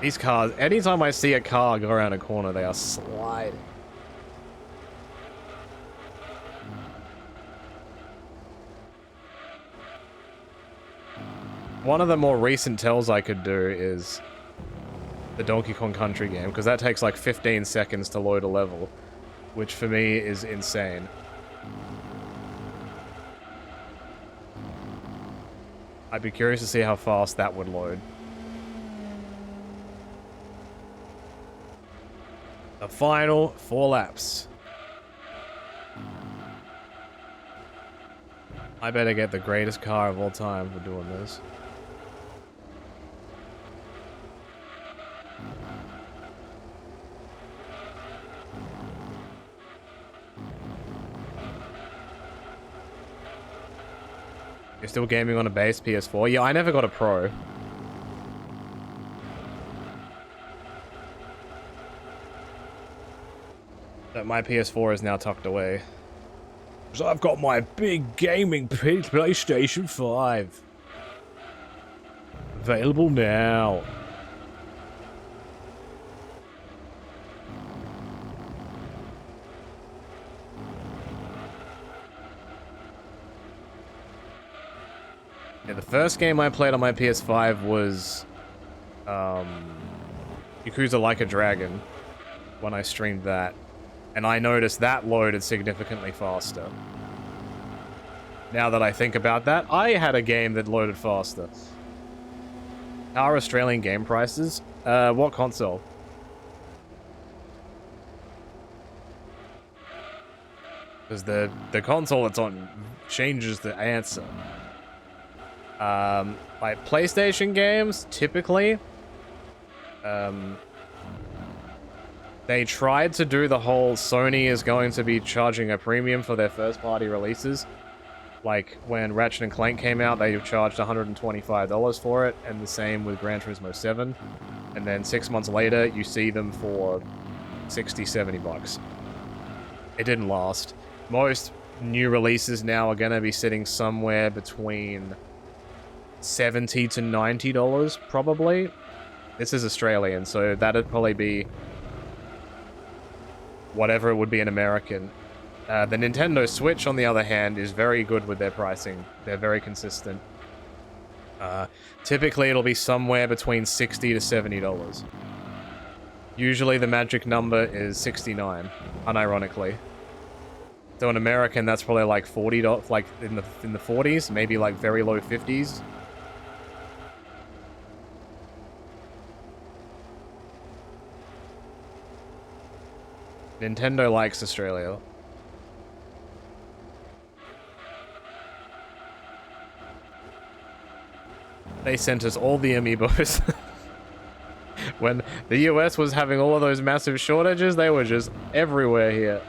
S1: These cars, anytime I see a car go around a corner, they are sliding. One of the more recent tells I could do is the Donkey Kong Country game, because that takes like 15 seconds to load a level, which for me is insane. I'd be curious to see how fast that would load. The final 4 laps. I better get the greatest car of all time for doing this. You're still gaming on a base PS4? Yeah, I never got a Pro. But my PS4 is now tucked away. So I've got my big gaming PlayStation 5. Available now. Yeah, the first game I played on my PS5 was Yakuza Like a Dragon, when I streamed that. And I noticed that loaded significantly faster. Now that I think about that, I had a game that loaded faster. How are Australian game prices? What console? Because the console it's on changes the answer. Like PlayStation games, typically, they tried to do the whole Sony is going to be charging a premium for their first-party releases. Like, when Ratchet & Clank came out, they charged $125 for it, and the same with Gran Turismo 7. And then 6 months later, you see them for 60, 70 bucks. It didn't last. Most new releases now are going to be sitting somewhere between $70 to $90, probably. This is Australian, so that'd probably be whatever it would be in American. The Nintendo Switch, on the other hand, is very good with their pricing. They're very consistent. Typically, it'll be somewhere between $60 to $70. Usually, the magic number is 69, unironically. So in American, that's probably like $40, like in the 40s, maybe like very low 50s. Nintendo likes Australia. They sent us all the amiibos. When the US was having all of those massive shortages, they were just everywhere here.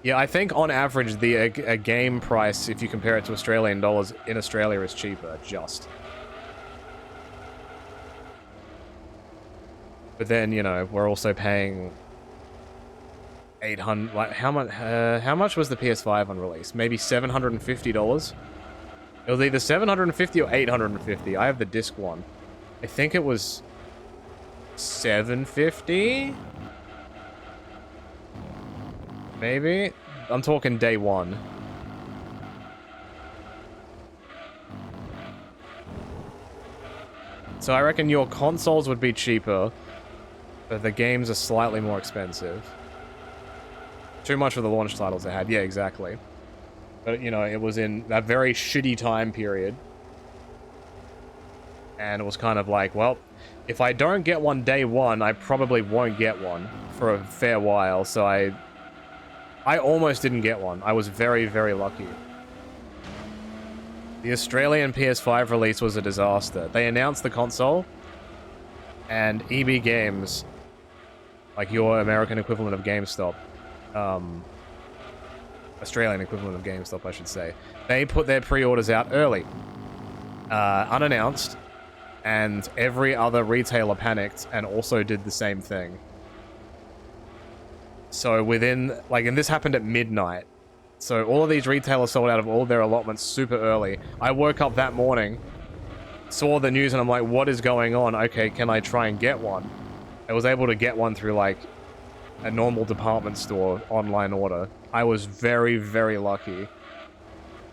S1: Yeah, I think on average, a game price, if you compare it to Australian dollars, in Australia is cheaper, just. But then, you know, we're also paying 800. Like, how much was the PS5 on release? Maybe $750. It was either 750 or 850. I have the disc one. I think it was 750. Maybe? I'm talking day one. So I reckon your consoles would be cheaper, but the games are slightly more expensive. Too much for the launch titles they had. Yeah, exactly. But, you know, it was in that very shitty time period. And it was kind of like, well, if I don't get one day one, I probably won't get one for a fair while, so I almost didn't get one. I was very, very lucky. The Australian PS5 release was a disaster. They announced the console, and EB Games, like your American equivalent of GameStop, Australian equivalent of GameStop, I should say, they put their pre-orders out early, unannounced, and every other retailer panicked and also did the same thing. So within, like, and this happened at midnight. So all of these retailers sold out of all their allotments super early. I woke up that morning, saw the news, and I'm like, what is going on? Okay, can I try and get one? I was able to get one through, like, a normal department store online order. I was very, very lucky.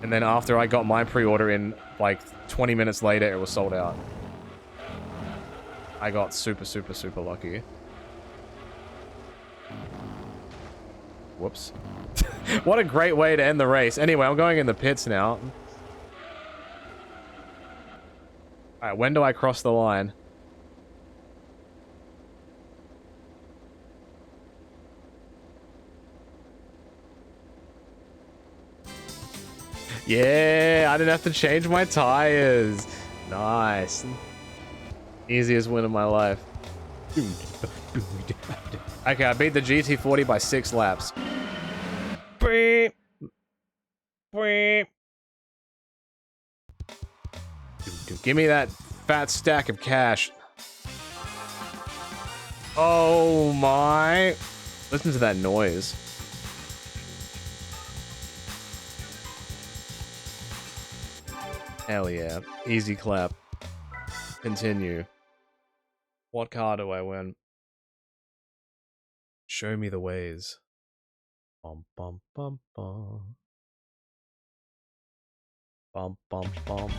S1: And then after I got my pre-order in, like, 20 minutes later, it was sold out. I got super, super, super lucky. Whoops. What a great way to end the race. Anyway, I'm going in the pits now. Alright, when do I cross the line? Yeah, I didn't have to change my tires. Nice. Easiest win of my life. Okay, I beat the GT40 by 6 laps. Give me that fat stack of cash. Oh my. Listen to that noise. Hell yeah. Easy clap. Continue. What car do I win? Show me the ways. Bum bum bum bum. Bum bum bum.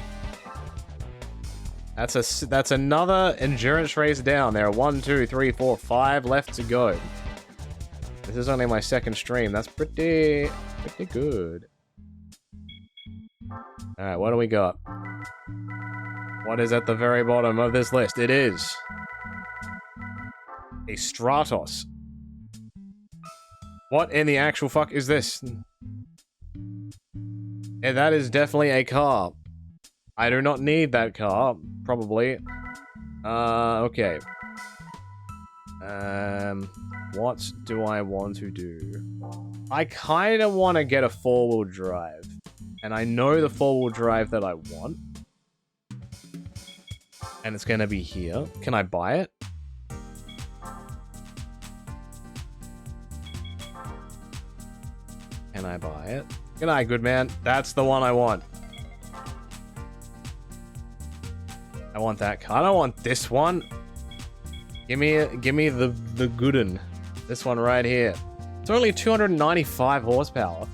S1: That's another endurance race down. There are 1, 2, 3, 4, 5 left to go. This is only my second stream. That's pretty good. Alright, what do we got? What is at the very bottom of this list? It is a Stratos. What in the actual fuck is this? Yeah, that is definitely a car. I do not need that car, probably. Okay. What do I want to do? I kind of want to get a 4-wheel drive. And I know the 4-wheel drive that I want. And it's going to be here. Can I buy it? Can I buy it? Good night, good man. That's the one I want. I want that car. I don't want this one. Give me the good one. This one right here. It's only 295 horsepower.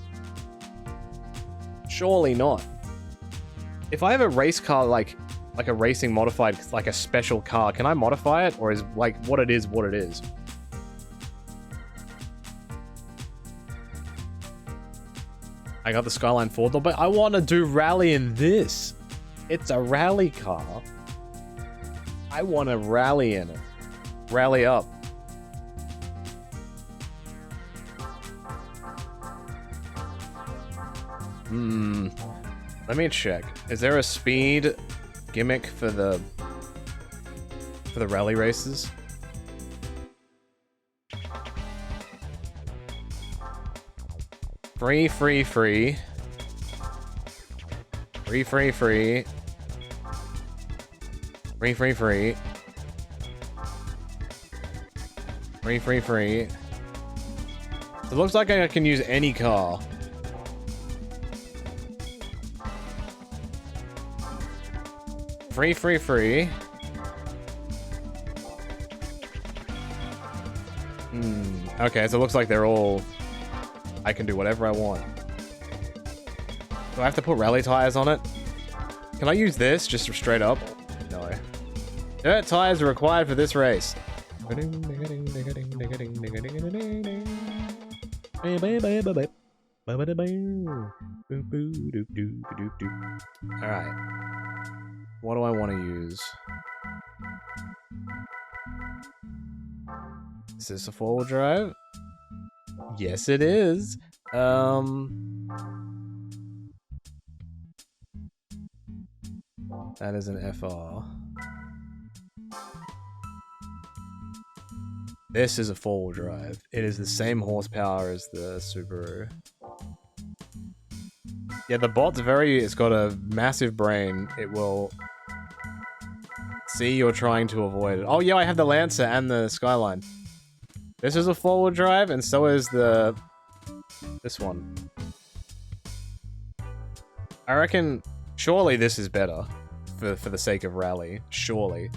S1: Surely not. If I have a race car, like a racing modified, like a special car, can I modify it? Or is, like, what it is, what it is? I got the Skyline 4 though, but I want to do rally in this. It's a rally car. I want to rally in it. Rally up. Let me check. Is there a speed gimmick for the rally races? Free, free, free. Free, free, free. Free, free, free. Free, free, free. It looks like I can use any car. Free, free, free. Okay, so it looks like they're all... I can do whatever I want. Do I have to put rally tires on it? Can I use this just straight up? No. Dirt tires are required for this race. Alright. What do I want to use? Is this a 4-wheel drive? Yes, it is. That is an FR. This is a 4-wheel drive. It is the same horsepower as the Subaru. Yeah, the bot's it's got a massive brain. It will see you're trying to avoid it. Oh yeah, I have the Lancer and the Skyline. This is a 4-wheel drive, and so is this one. I reckon, surely this is better for the sake of rally. Surely.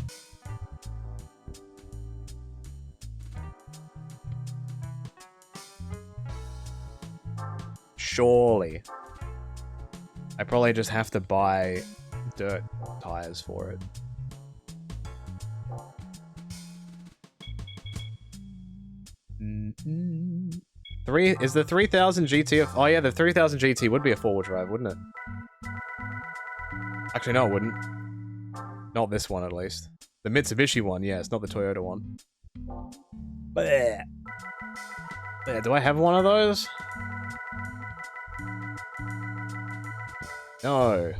S1: Surely. I probably just have to buy dirt tires for it. Is the 3000 GT? Oh yeah, the 3000 GT would be a four-wheel drive, wouldn't it? Actually, no, it wouldn't. Not this one, at least. The Mitsubishi one, yes, not the Toyota one. Blech. Yeah, do I have one of those? No.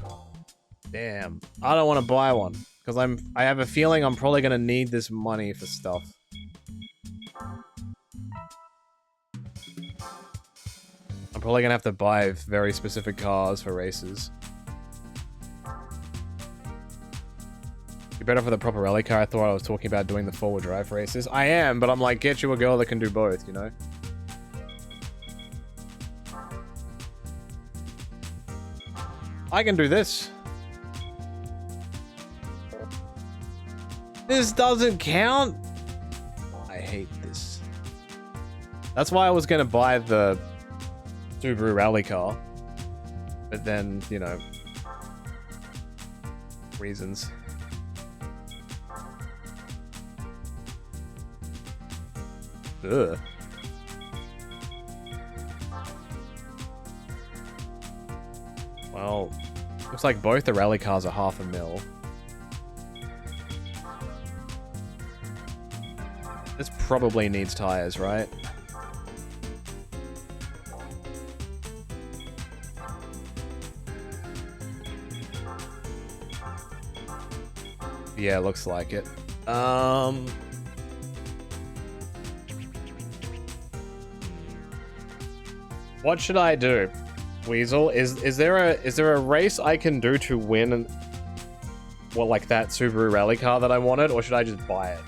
S1: Damn. I don't want to buy one. Because I have a feeling I'm probably going to need this money for stuff. I'm probably going to have to buy very specific cars for races. You're better for the proper rally car. I thought I was talking about doing the four-wheel drive races. I am, but I'm like, get you a girl that can do both, you know? I can do this. This doesn't count? I hate this. That's why I was gonna buy the Subaru rally car. But then, you know, reasons. Ugh. Well, looks like both the rally cars are $500,000. This probably needs tires, right? Yeah, looks like it. What should I do? Weasel, is there a race I can do to win, well, like that Subaru rally car that I wanted, or should I just buy it?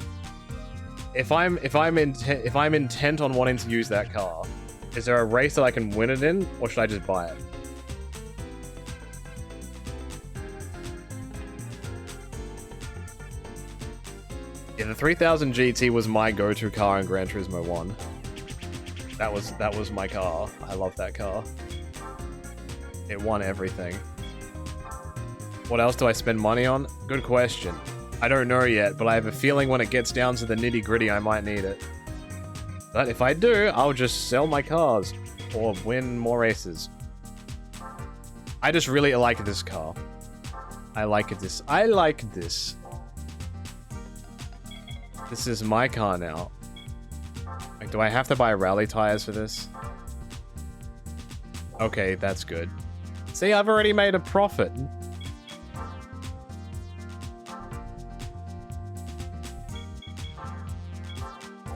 S1: If I'm intent on wanting to use that car, is there a race that I can win it in, or should I just buy it? Yeah, the 3000 GT was my go-to car in Gran Turismo 1. That was my car. I love that car. It won everything. What else do I spend money on? Good question. I don't know yet, but I have a feeling when it gets down to the nitty-gritty, I might need it. But if I do, I'll just sell my cars or win more races. I just really like this car. I like this. I like this. This is my car now. Like, do I have to buy rally tires for this? Okay, that's good. See, I've already made a profit.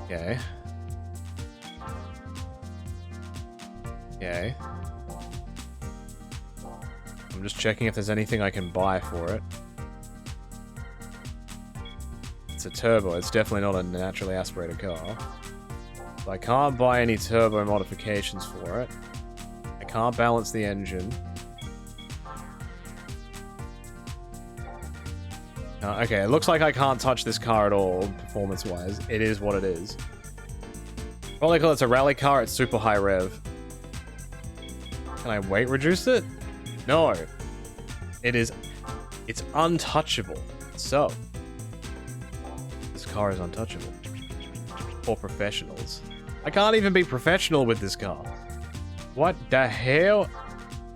S1: Okay. Okay. I'm just checking if there's anything I can buy for it. It's a turbo. It's definitely not a naturally aspirated car. So I can't buy any turbo modifications for it. I can't balance the engine. Okay, it looks like I can't touch this car at all, performance-wise. It is what it is. Probably because it's a rally car, it's super high rev. Can I weight reduce it? No. It's untouchable. So, this car is untouchable. For professionals. I can't even be professional with this car. What the hell?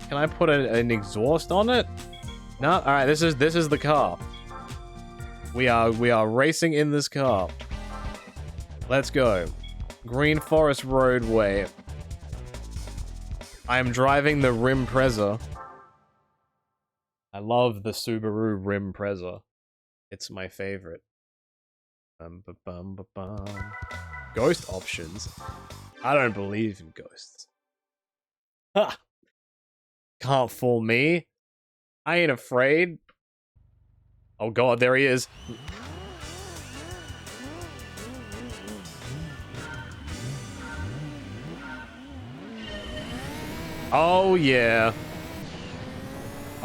S1: Can I put an exhaust on it? No? Alright, this is the car. We are racing in this car. Let's go. Green Forest Roadway. I am driving the Rimpreza. I love the Subaru Rimpreza. It's my favorite. Ghost options? I don't believe in ghosts. Ha! Can't fool me. I ain't afraid. Oh god, there he is. Oh yeah.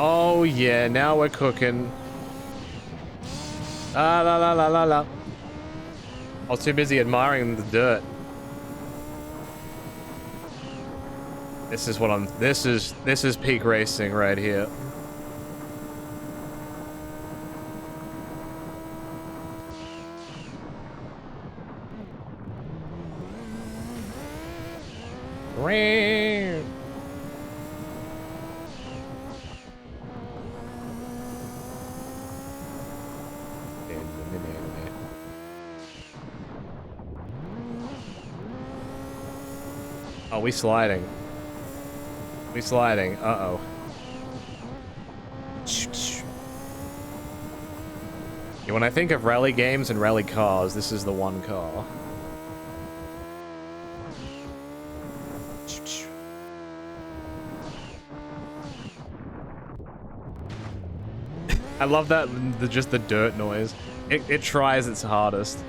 S1: Oh yeah, now we're cooking. La la la la la la. I was too busy admiring the dirt. This is what I'm. This is peak racing right here. Oh, we sliding. We sliding. Uh-oh. Yeah, when I think of rally games and rally cars, this is the one car. I love that, just the dirt noise. It tries its hardest.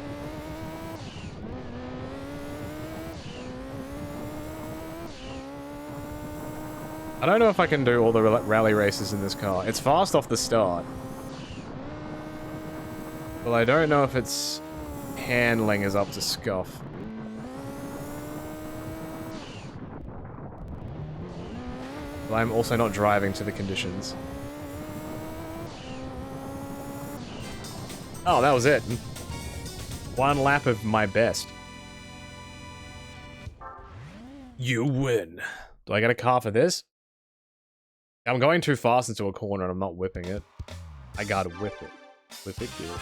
S1: I don't know if I can do all the rally races in this car. It's fast off the start. Well, I don't know if its handling is up to scuff. But I'm also not driving to the conditions. Oh, that was it. One lap of my best. You win. Do I get a car for this? I'm going too fast into a corner and I'm not whipping it. I gotta whip it. Whip it good.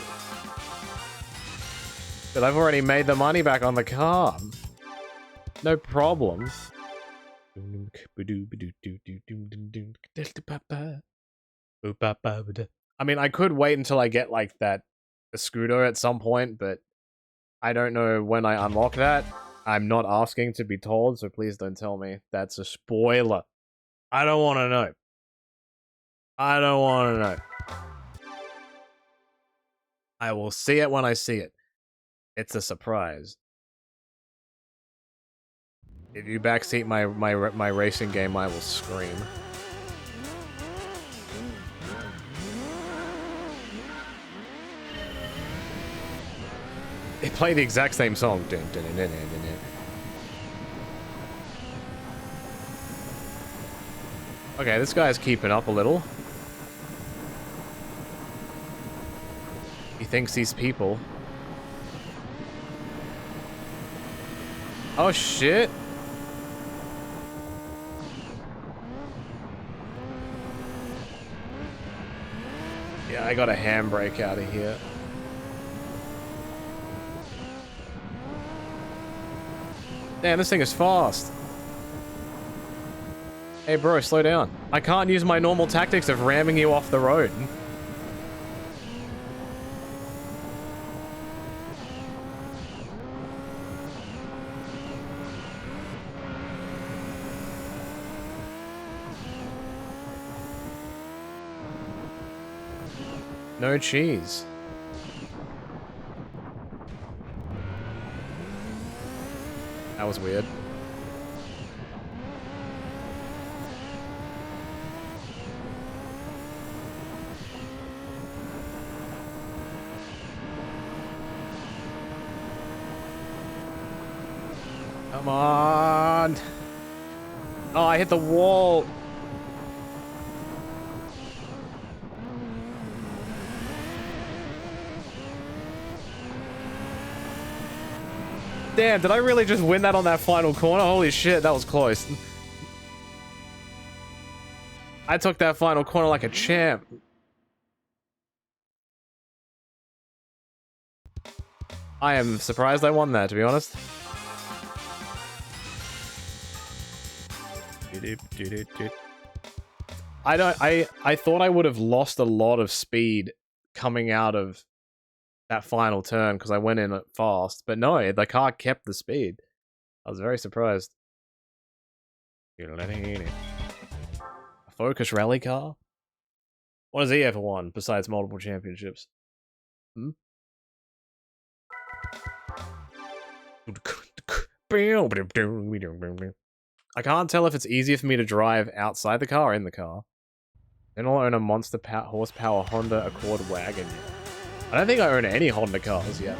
S1: But I've already made the money back on the car. No problem. I mean, I could wait until I get, like, the scooter at some point, but I don't know when I unlock that. I'm not asking to be told, so please don't tell me. That's a spoiler. I don't want to know. I don't want to know. I will see it when I see it. It's a surprise. If you backseat my racing game, I will scream. They play the exact same song. Okay, this guy's keeping up a little. He thinks he's people. Oh shit! Yeah, I got a handbrake out of here. Damn, this thing is fast. Hey bro, slow down. I can't use my normal tactics of ramming you off the road. No cheese. That was weird. Come on. Oh, I hit the wall. Damn, did I really just win that on that final corner? Holy shit, that was close. I took that final corner like a champ. I am surprised I won that, to be honest. I thought I would have lost a lot of speed coming out of that final turn because I went in it fast, but no, the car kept the speed. I was very surprised. A Focus rally car? What has he ever won besides multiple championships? Hmm? I can't tell if it's easier for me to drive outside the car or in the car. Then I'll own a monster horsepower Honda Accord wagon yet. I don't think I own any Honda cars yet.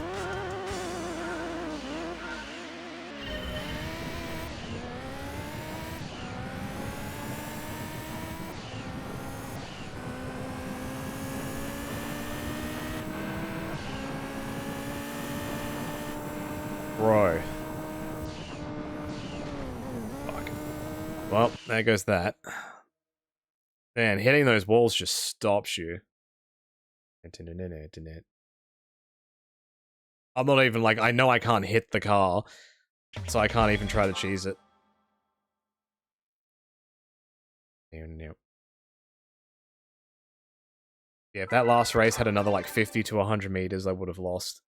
S1: Bro. Fuck. Well, there goes that. Man, hitting those walls just stops you. I'm not even like, I know I can't hit the car, so I can't even try to cheese it. Yeah, if that last race had another like 50 to 100 meters, I would have lost.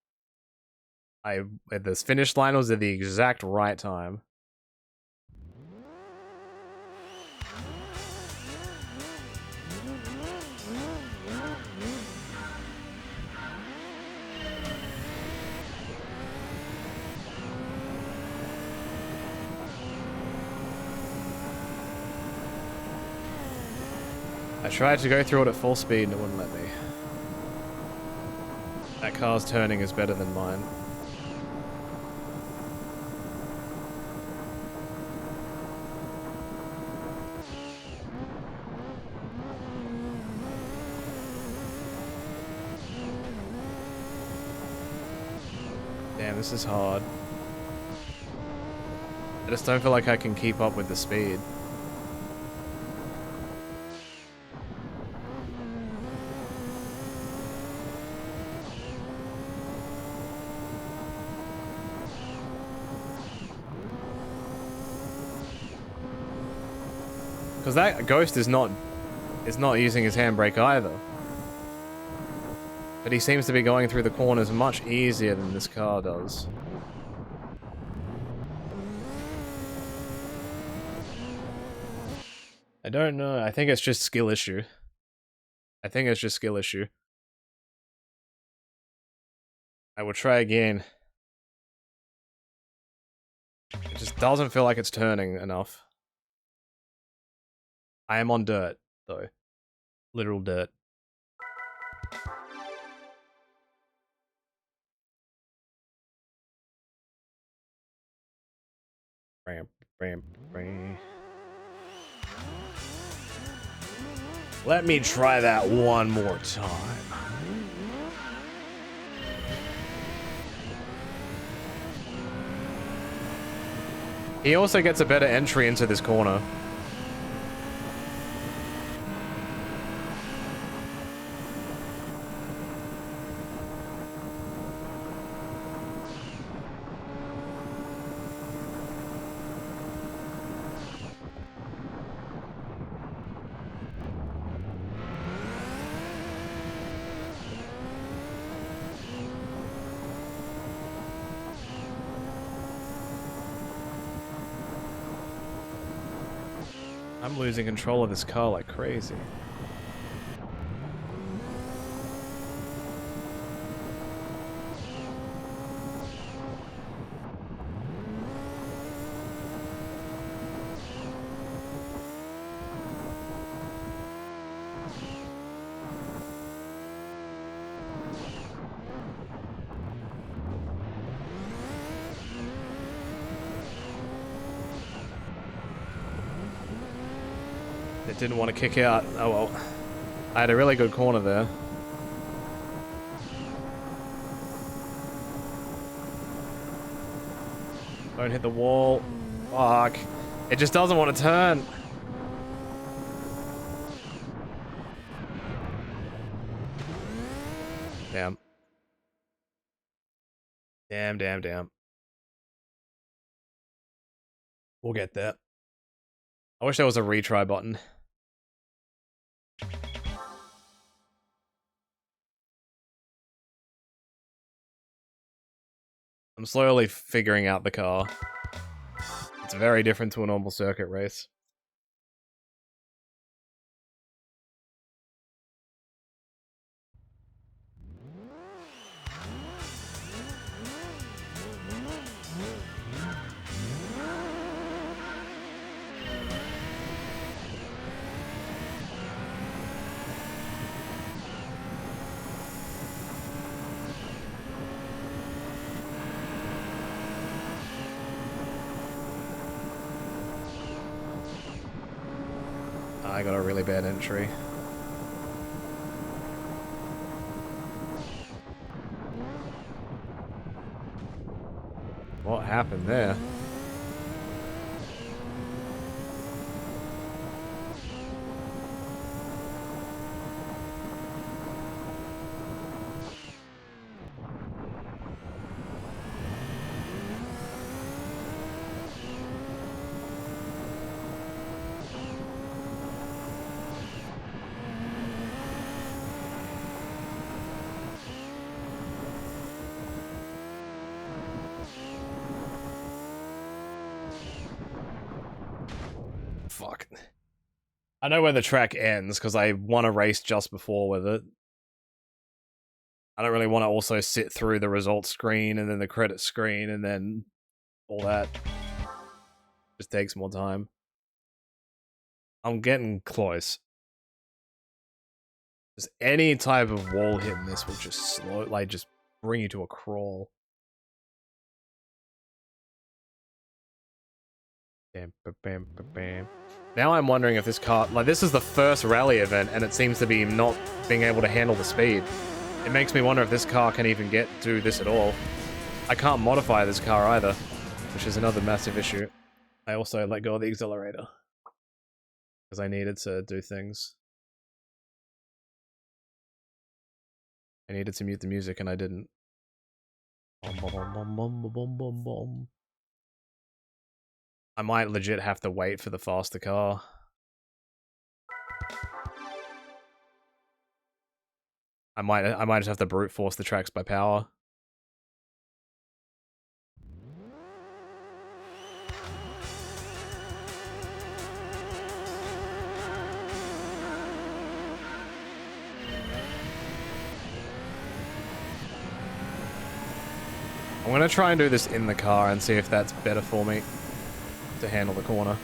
S1: This finish line was at the exact right time. I tried to go through it at full speed and it wouldn't let me. That car's turning is better than mine. Damn, this is hard. I just don't feel like I can keep up with the speed. Because that Ghost is not using his handbrake either. But he seems to be going through the corners much easier than this car does. I don't know. I think it's just skill issue. I think it's just skill issue. I will try again. It just doesn't feel like it's turning enough. I am on dirt, though. Literal dirt. Bam, bam, bam. Let me try that one more time. He also gets a better entry into this corner. I'm losing control of this car like crazy. It didn't want to kick out. Oh well. I had a really good corner there. Don't hit the wall. Fuck. It just doesn't want to turn. Damn. Damn, damn, damn. We'll get there. I wish there was a retry button. I'm slowly figuring out the car. It's very different to a normal circuit race. I got a really bad entry. What happened there? Fuck. I know where the track ends because I won a race just before with it. I don't really want to also sit through the results screen and then the credit screen and then all that. Just takes more time. I'm getting close. Just any type of wall hit in this will just slow, like, just bring you to a crawl. Bam, ba, bam, ba, bam. Now I'm wondering if this car, like, this is the first rally event and it seems to be not being able to handle the speed. It makes me wonder if this car can even do this at all. I can't modify this car either, which is another massive issue. I also let go of the accelerator because I needed to do things. I needed to mute the music and I didn't. Bum, bum, bum, bum, bum, bum, bum. I might legit have to wait for the faster car. I might just have to brute force the tracks by power. I'm gonna try and do this in the car and see if that's better for me to handle the corner.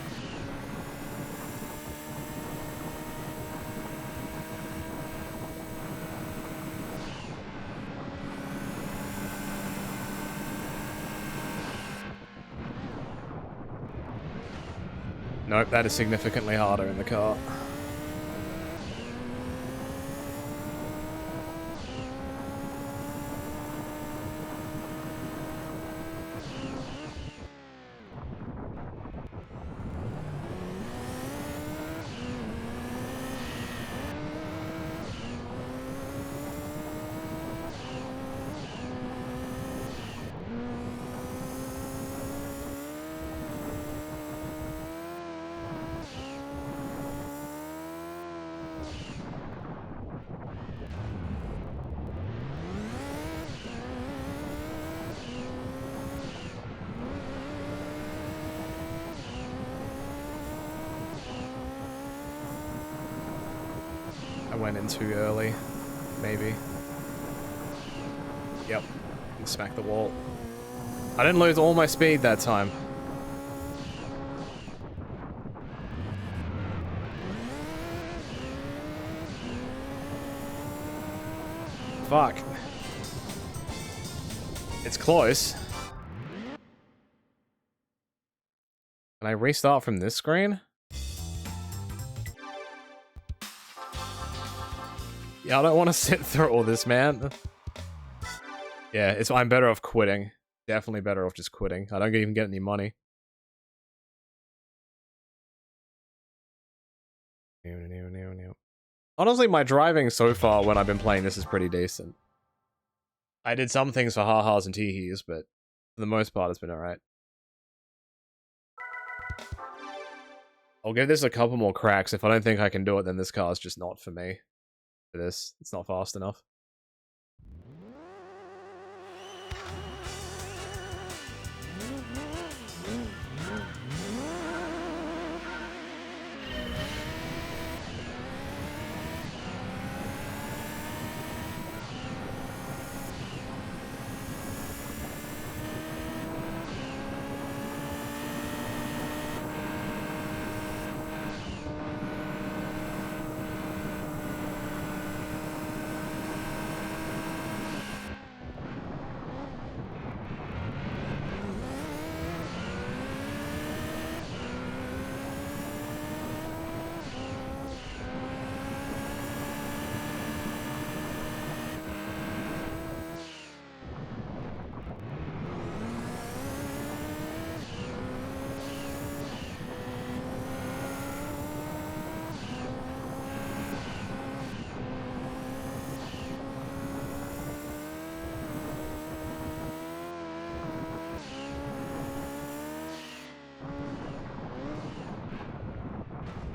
S1: Nope, that is significantly harder in the car. Went in too early, maybe. Yep, and smack the wall. I didn't lose all my speed that time. Fuck. It's close. Can I restart from this screen? Yeah, I don't want to sit through all this, man. Yeah, I'm better off quitting. Definitely better off just quitting. I don't even get any money. Honestly, my driving so far when I've been playing this is pretty decent. I did some things for ha-has and tee-hees, but for the most part, it's been alright. I'll give this a couple more cracks. If I don't think I can do it, then this car is just not for me. For this, it's not fast enough.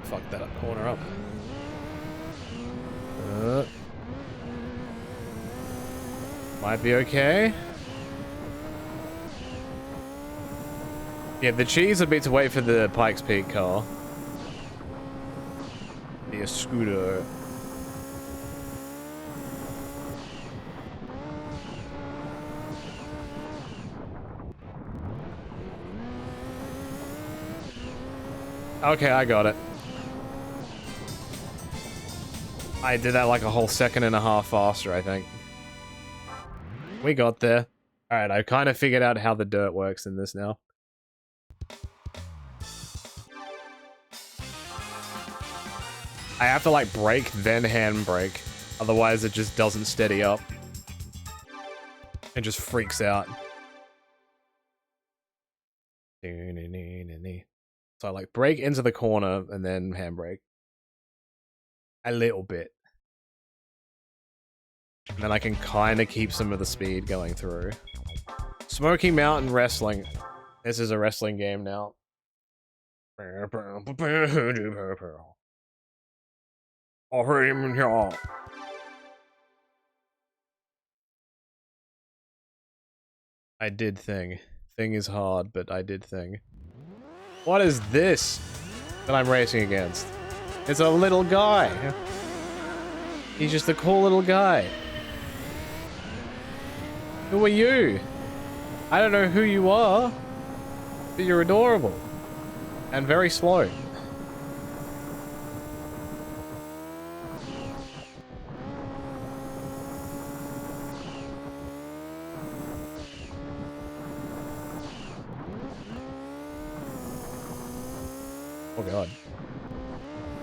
S1: Fuck that corner up. Might be okay. Yeah, the cheese would be to wait for the Pikes Peak car. The scooter. Okay, I got it. I did that like a whole second and a half faster, I think. We got there. Alright, I kind of figured out how the dirt works in this now. I have to like brake, then handbrake. Otherwise it just doesn't steady up. It just freaks out. So I like brake into the corner and then handbrake. A little bit. And then I can kind of keep some of the speed going through. Smoky Mountain Wrestling. This is a wrestling game now. I did thing. Thing is hard, but I did thing. What is this that I'm racing against? It's a little guy. He's just a cool little guy. Who are you? I don't know who you are, but you're adorable. And very slow. Oh god.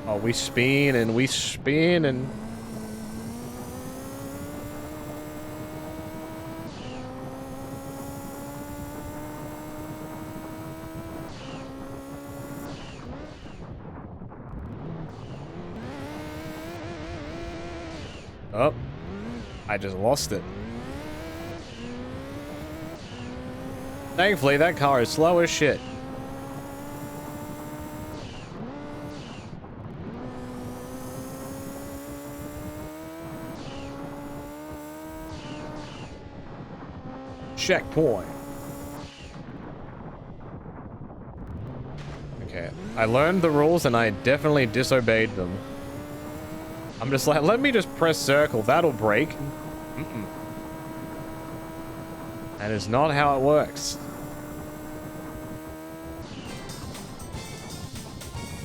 S1: Oh, we spin and we spin and... Oh, I just lost it. Thankfully, that car is slow as shit. Checkpoint. Okay, I learned the rules and I definitely disobeyed them. I'm just like, let me just press circle, that'll break. That is not how it works.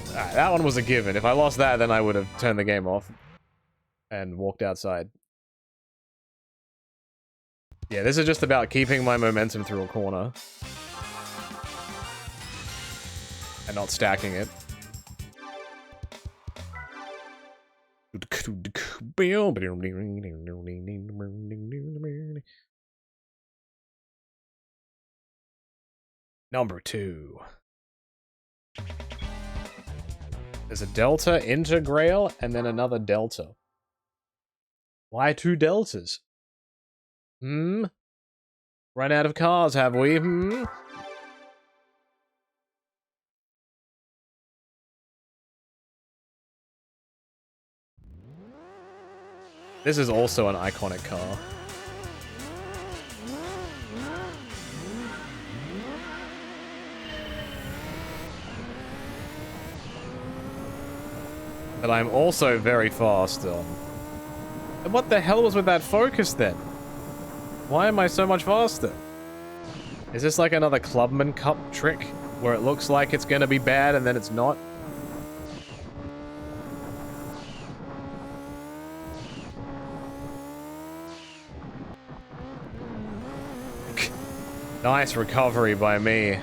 S1: Alright, that one was a given. If I lost that, then I would have turned the game off and walked outside. Yeah, this is just about keeping my momentum through a corner. And not stacking it. Number 2. There's a delta integral and then another delta. Why 2 deltas? Run out of cars, have we? This is also an iconic car. But I'm also very fast on. And what the hell was with that focus then? Why am I so much faster? Is this like another Clubman Cup trick? Where it looks like it's gonna be bad and then it's not? Nice recovery by me.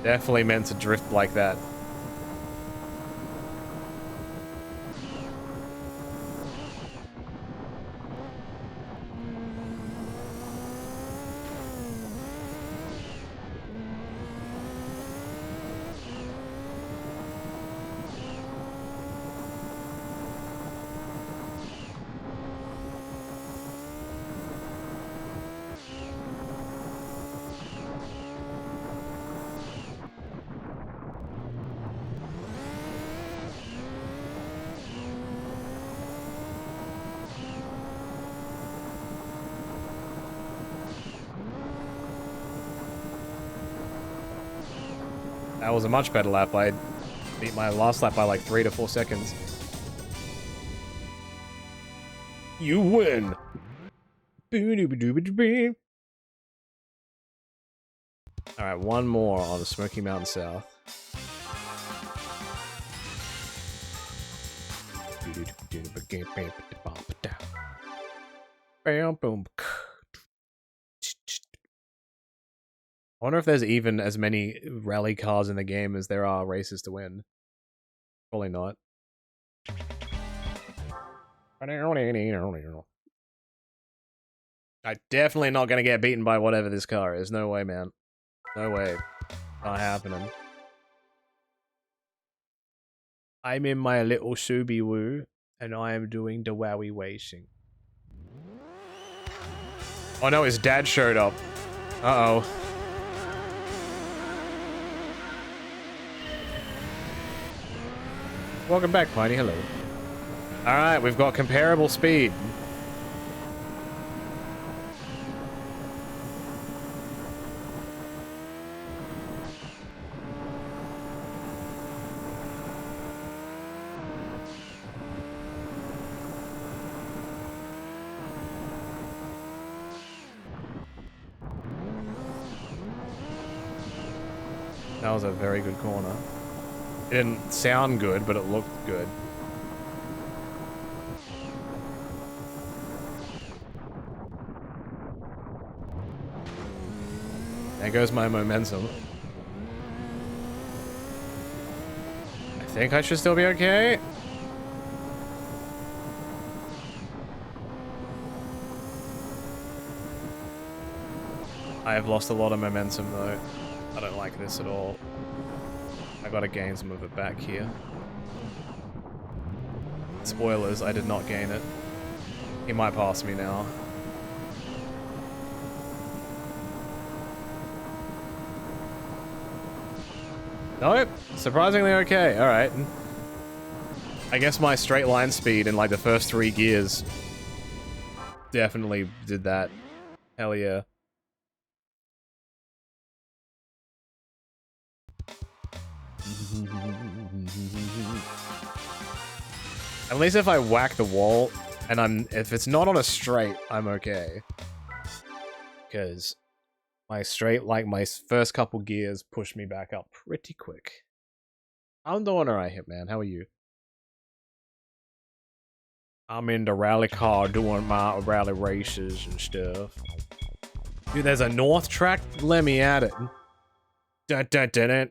S1: Definitely meant to drift like that. That was a much better lap. I beat my last lap by like 3 to 4 seconds. You win! Alright, one more on the Smoky Mountain South. I wonder if there's even as many rally cars in the game as there are races to win. Probably not. I'm definitely not going to get beaten by whatever this car is. No way, man. No way. Not happening. I'm in my little Subi-woo, and I am doing the wowie racing. Oh no, his dad showed up. Uh-oh. Welcome back, Piney. Hello. Alright, we've got comparable speed. That was a very good corner. It didn't sound good, but it looked good. There goes my momentum. I think I should still be okay. I have lost a lot of momentum though. I don't like this at all. I gotta gain some of it back here. Spoilers, I did not gain it. He might pass me now. Nope, surprisingly okay, alright. I guess my straight line speed in like the first 3 gears definitely did that. Hell yeah. At least if I whack the wall, and if it's not on a straight, I'm okay. Because my straight, like my first couple gears, pushed me back up pretty quick. I'm doing alright, Hitman. How are you? I'm in the rally car doing my rally races and stuff. Dude, there's a north track? Let me at it. Dun dun dun dun.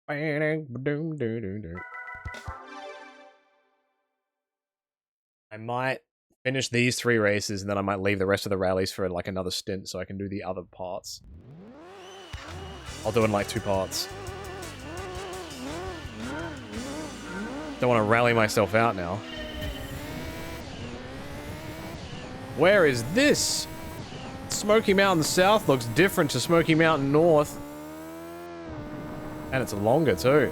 S1: I might finish these 3 races and then I might leave the rest of the rallies for like another stint so I can do the other parts. I'll do it in like 2 parts. Don't want to rally myself out now. Where is this? Smoky Mountain South looks different to Smoky Mountain North. And it's longer too.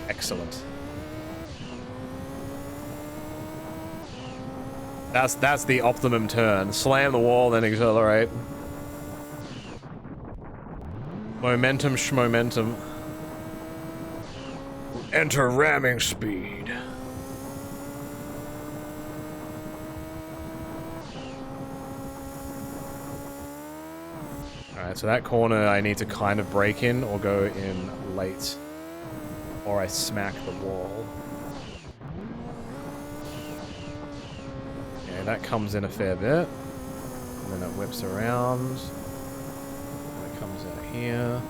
S1: Excellent. That's the optimum turn. Slam the wall, then accelerate. Momentum schmomentum. Enter ramming speed. Alright, so that corner I need to kind of brake in or go in late. Or I smack the wall. Yeah, that comes in a fair bit. And then it whips around. And it comes out here.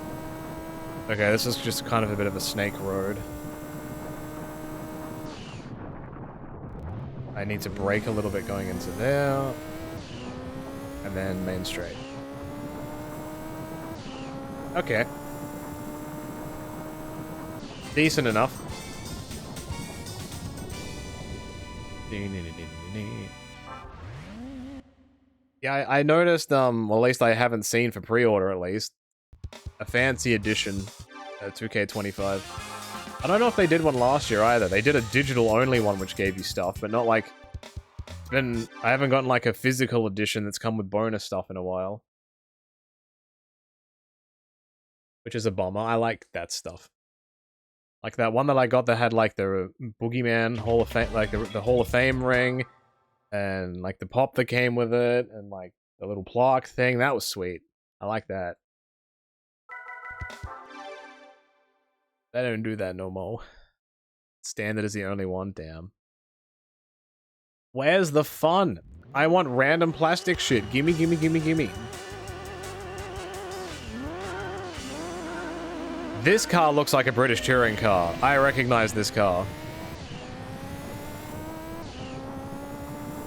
S1: Okay, this is just kind of a bit of a snake road. I need to brake a little bit going into there. And then main straight. Okay. Decent enough. Yeah, I noticed, well, at least I haven't seen for pre-order at least, a fancy edition, 2K25. I don't know if they did one last year either. They did a digital-only one which gave you stuff, but not like... I haven't gotten like a physical edition that's come with bonus stuff in a while. Which is a bummer. I like that stuff. Like that one that I got that had like the Boogeyman Hall of Fame, like the Hall of Fame ring, and like the pop that came with it, and like the little plaque thing. That was sweet. I like that. They don't do that no more. Standard is the only one. Damn. Where's the fun? I want random plastic shit. Gimme, gimme, gimme, gimme. This car looks like a British touring car. I recognize this car.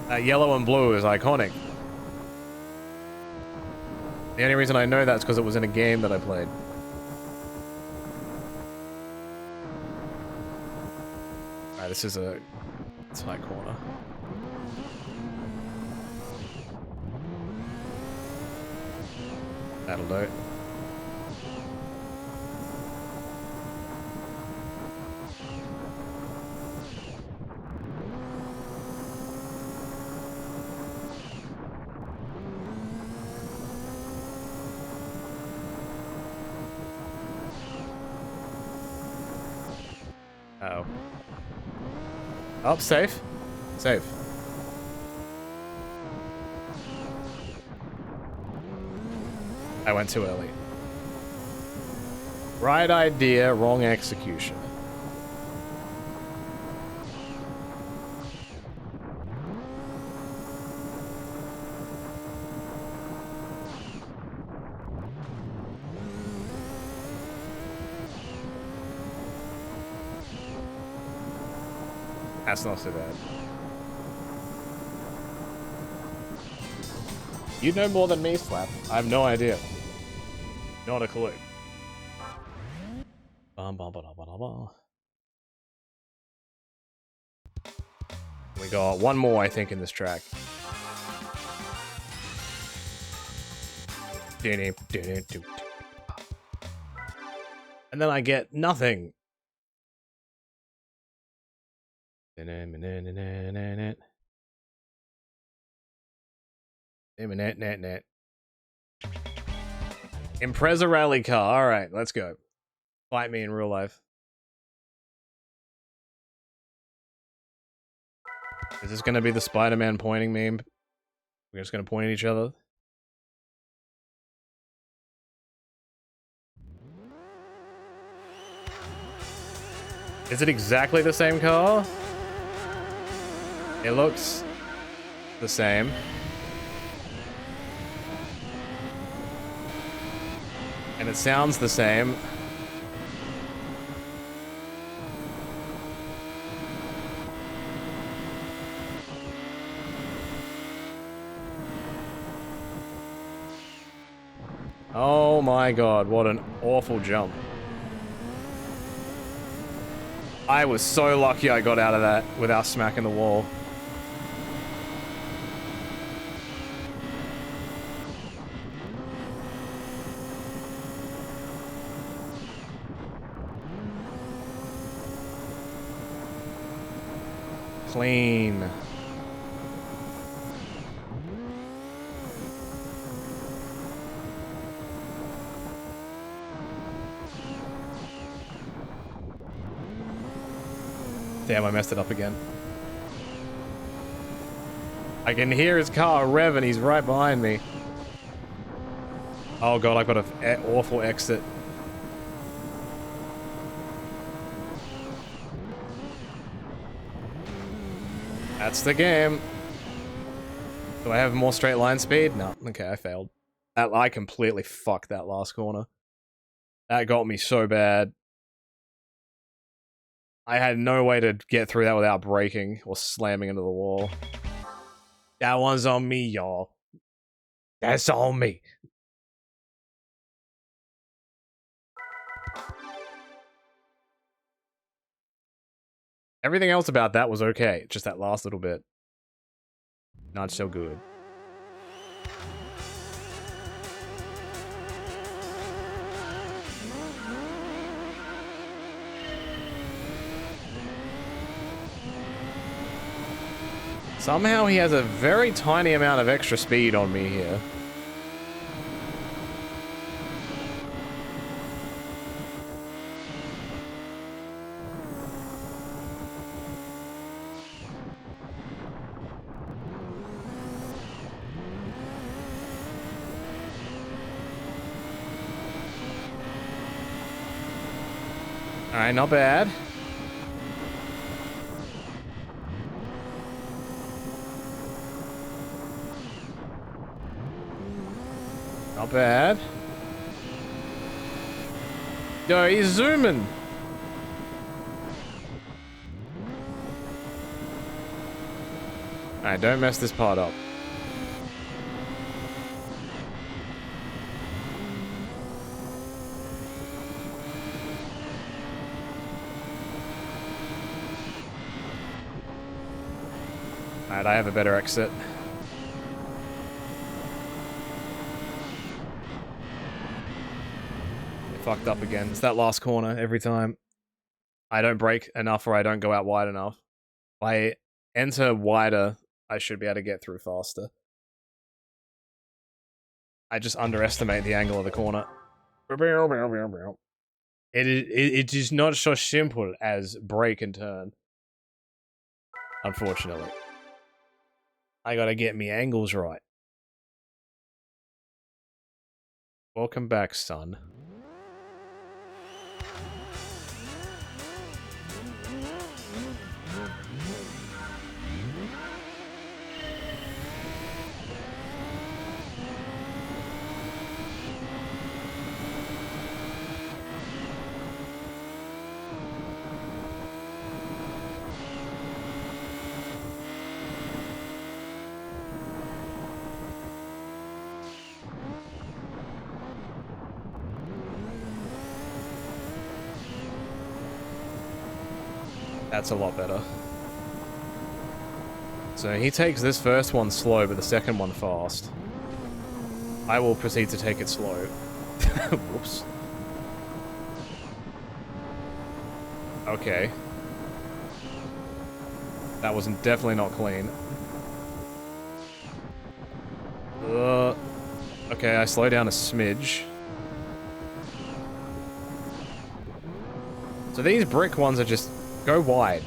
S1: That yellow and blue is iconic. The only reason I know that's because it was in a game that I played. Alright, this is a tight corner. That'll do it. Uh-oh. Oh, safe. Safe. I went too early. Right idea, wrong execution. That's not so bad. You know more than me, Slap. I have no idea. Not a clue. We got one more, I think, in this track. And then I get nothing. Impreza rally car. Alright, let's go. Fight me in real life. Is this gonna be the Spider-Man pointing meme? We're just gonna point at each other? Is it exactly the same car? It looks the same. And it sounds the same. Oh my god, what an awful jump. I was so lucky I got out of that without smacking the wall. Clean. Damn, I messed it up again. I can hear his car rev and he's right behind me. Oh god, I've got an awful exit. That's the game. Do I have more straight line speed? No. Okay, I failed. I completely fucked that last corner. That got me so bad. I had no way to get through that without braking or slamming into the wall. That one's on me, y'all. That's on me. Everything else about that was okay. Just that last little bit. Not so good. Somehow he has a very tiny amount of extra speed on me here. Alright, not bad. Not bad. Yo, he's zooming. Alright, don't mess this part up. Alright, I have a better exit. Fucked up again. It's that last corner every time. I don't brake enough or I don't go out wide enough. If I enter wider, I should be able to get through faster. I just underestimate the angle of the corner. It is not so simple as brake and turn. Unfortunately. I gotta get me angles right. Welcome back, son. That's a lot better. So he takes this first one slow, but the second one fast. I will proceed to take it slow. Whoops. Okay. That was definitely not clean. Okay, I slow down a smidge. So these brick ones are just... go wide.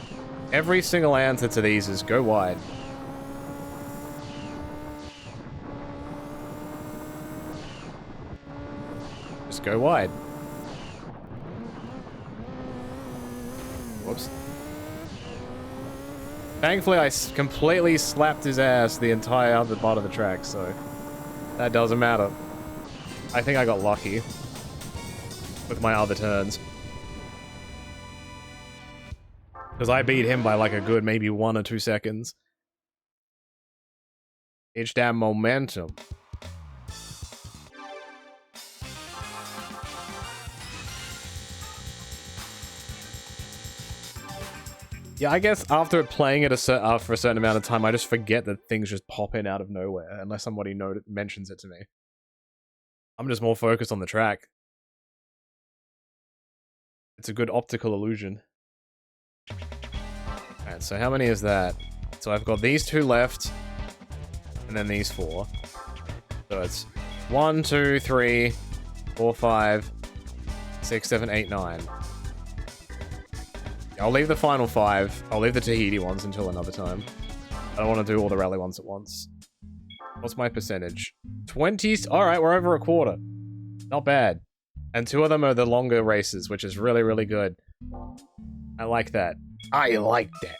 S1: Every single answer to these is go wide. Just go wide. Whoops. Thankfully, I completely slapped his ass the entire other part of the track, so that doesn't matter. I think I got lucky with my other turns. Because I beat him by like a good maybe 1 or 2 seconds. It's that momentum. Yeah, I guess after playing it for a certain amount of time, I just forget that things just pop in out of nowhere unless somebody mentions it to me. I'm just more focused on the track. It's a good optical illusion. Alright, so how many is that? So I've got these 2 left, and then these 4. So it's 1, 2, 3, 4, 5, 6, 7, 8, 9. I'll leave the final 5. I'll leave the Tahiti ones until another time. I don't want to do all the rally ones at once. What's my percentage? 20? Alright, we're over a quarter. Not bad. And 2 of them are the longer races, which is really, really good. I like that. I like that.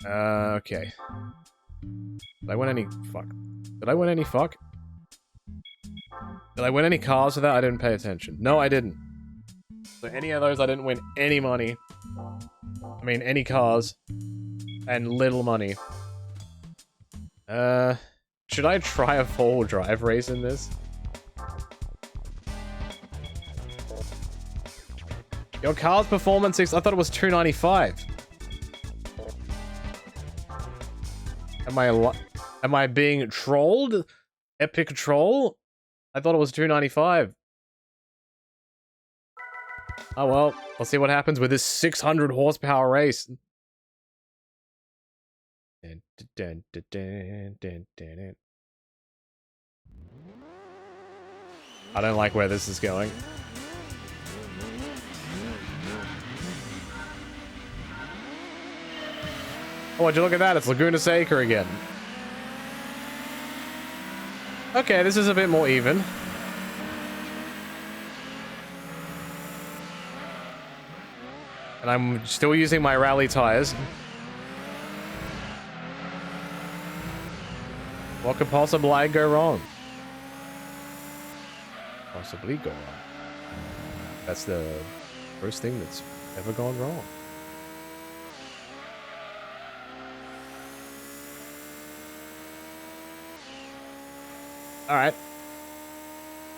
S1: Okay. Did I win any... fuck. Did I win any fuck? Did I win any cars with that? I didn't pay attention. No, I didn't. So any of those, I didn't win any money. I mean, any cars. And little money. Should I try a 4-wheel drive race in this? Your car's performance 6, I thought it was 295. Am I being trolled? Epic troll? I thought it was 295. Oh well, I'll see what happens with this 600 horsepower race. Dun, dun, dun, dun, dun, dun, dun. I don't like where this is going. Oh, would you look at that? It's Laguna Seca again. Okay, this is a bit more even. And I'm still using my rally tires. What could possibly go wrong? Possibly go wrong. That's the first thing that's ever gone wrong. Alright.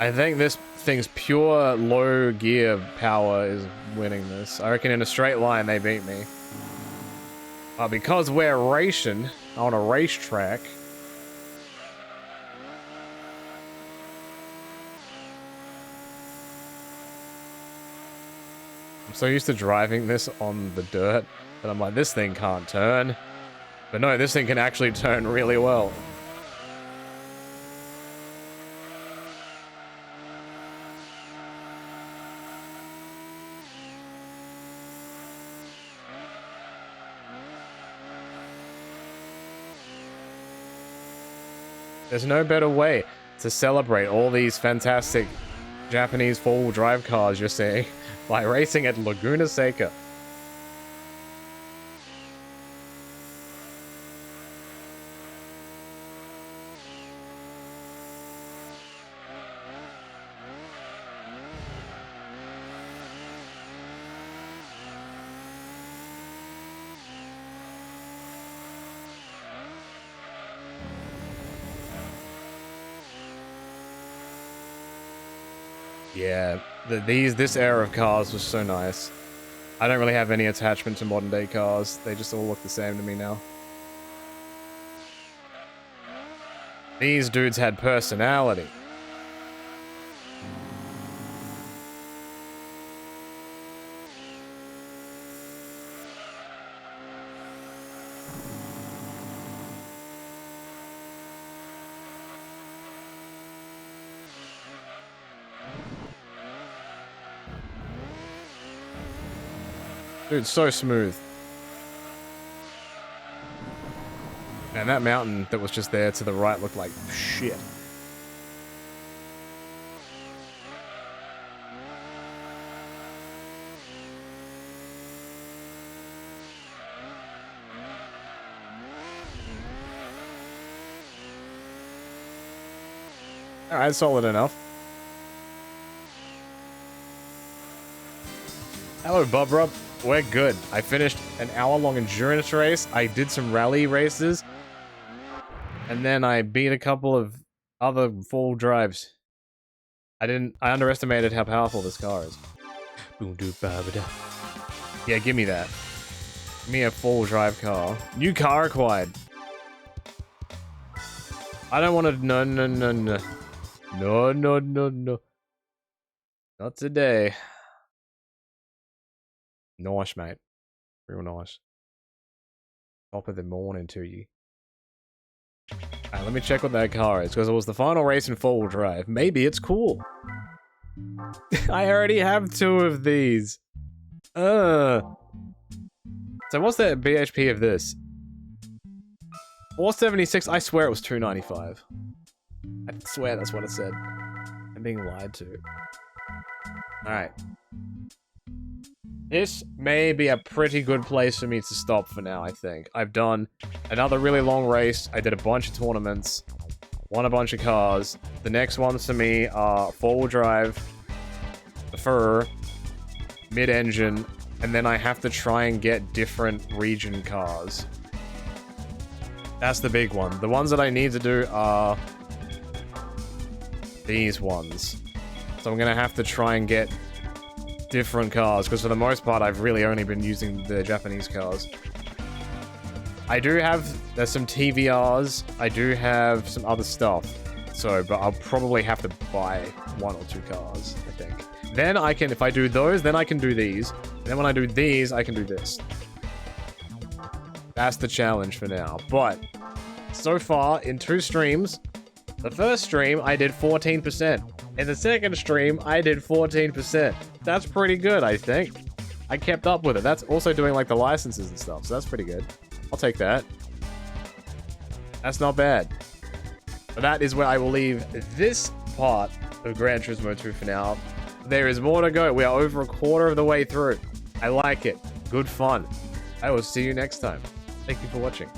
S1: I think this thing's pure low gear power is winning this. I reckon in a straight line they beat me. Because we're racing on a racetrack. I'm so used to driving this on the dirt that I'm like, this thing can't turn. But no, this thing can actually turn really well. There's no better way to celebrate all these fantastic Japanese four-wheel drive cars you're seeing by racing at Laguna Seca. Yeah, this era of cars was so nice. I don't really have any attachment to modern day cars. They just all look the same to me now. These dudes had personality. Dude, so smooth. Man, that mountain that was just there to the right looked like shit. Alright, solid enough. Hello, Bob. We're good. I finished an hour-long endurance race. I did some rally races. And then I beat a couple of other full drives. I underestimated how powerful this car is. Yeah, give me that. Give me a full drive car. New car acquired. I don't want to... No. No. Not today. Nice, mate. Real nice. Top of the morning to you. Alright, let me check what that car is, because it was the final race in four-wheel drive. Maybe it's cool. I already have 2 of these. So what's the BHP of this? 476, I swear it was 295. I swear that's what it said. I'm being lied to. Alright. This may be a pretty good place for me to stop for now, I think. I've done another really long race. I did a bunch of tournaments. Won a bunch of cars. The next ones for me are four-wheel drive, the Fur, mid-engine, and then I have to try and get different region cars. That's the big one. The ones that I need to do are these ones. So I'm gonna have to try and get different cars, because for the most part I've really only been using the Japanese cars. I do have, there's some TVRs, I do have some other stuff, so, but I'll probably have to buy 1 or 2 cars, I think. Then I can, if I do those, then I can do these, and then when I do these, I can do this. That's the challenge for now. But so far, in 2 streams, the first stream, I did 14%. In the second stream, I did 14%. That's pretty good, I think. I kept up with it. That's also doing, like, the licenses and stuff, so that's pretty good. I'll take that. That's not bad. But that is where I will leave this part of Gran Turismo 2 for now. There is more to go. We are over a quarter of the way through. I like it. Good fun. I will see you next time. Thank you for watching.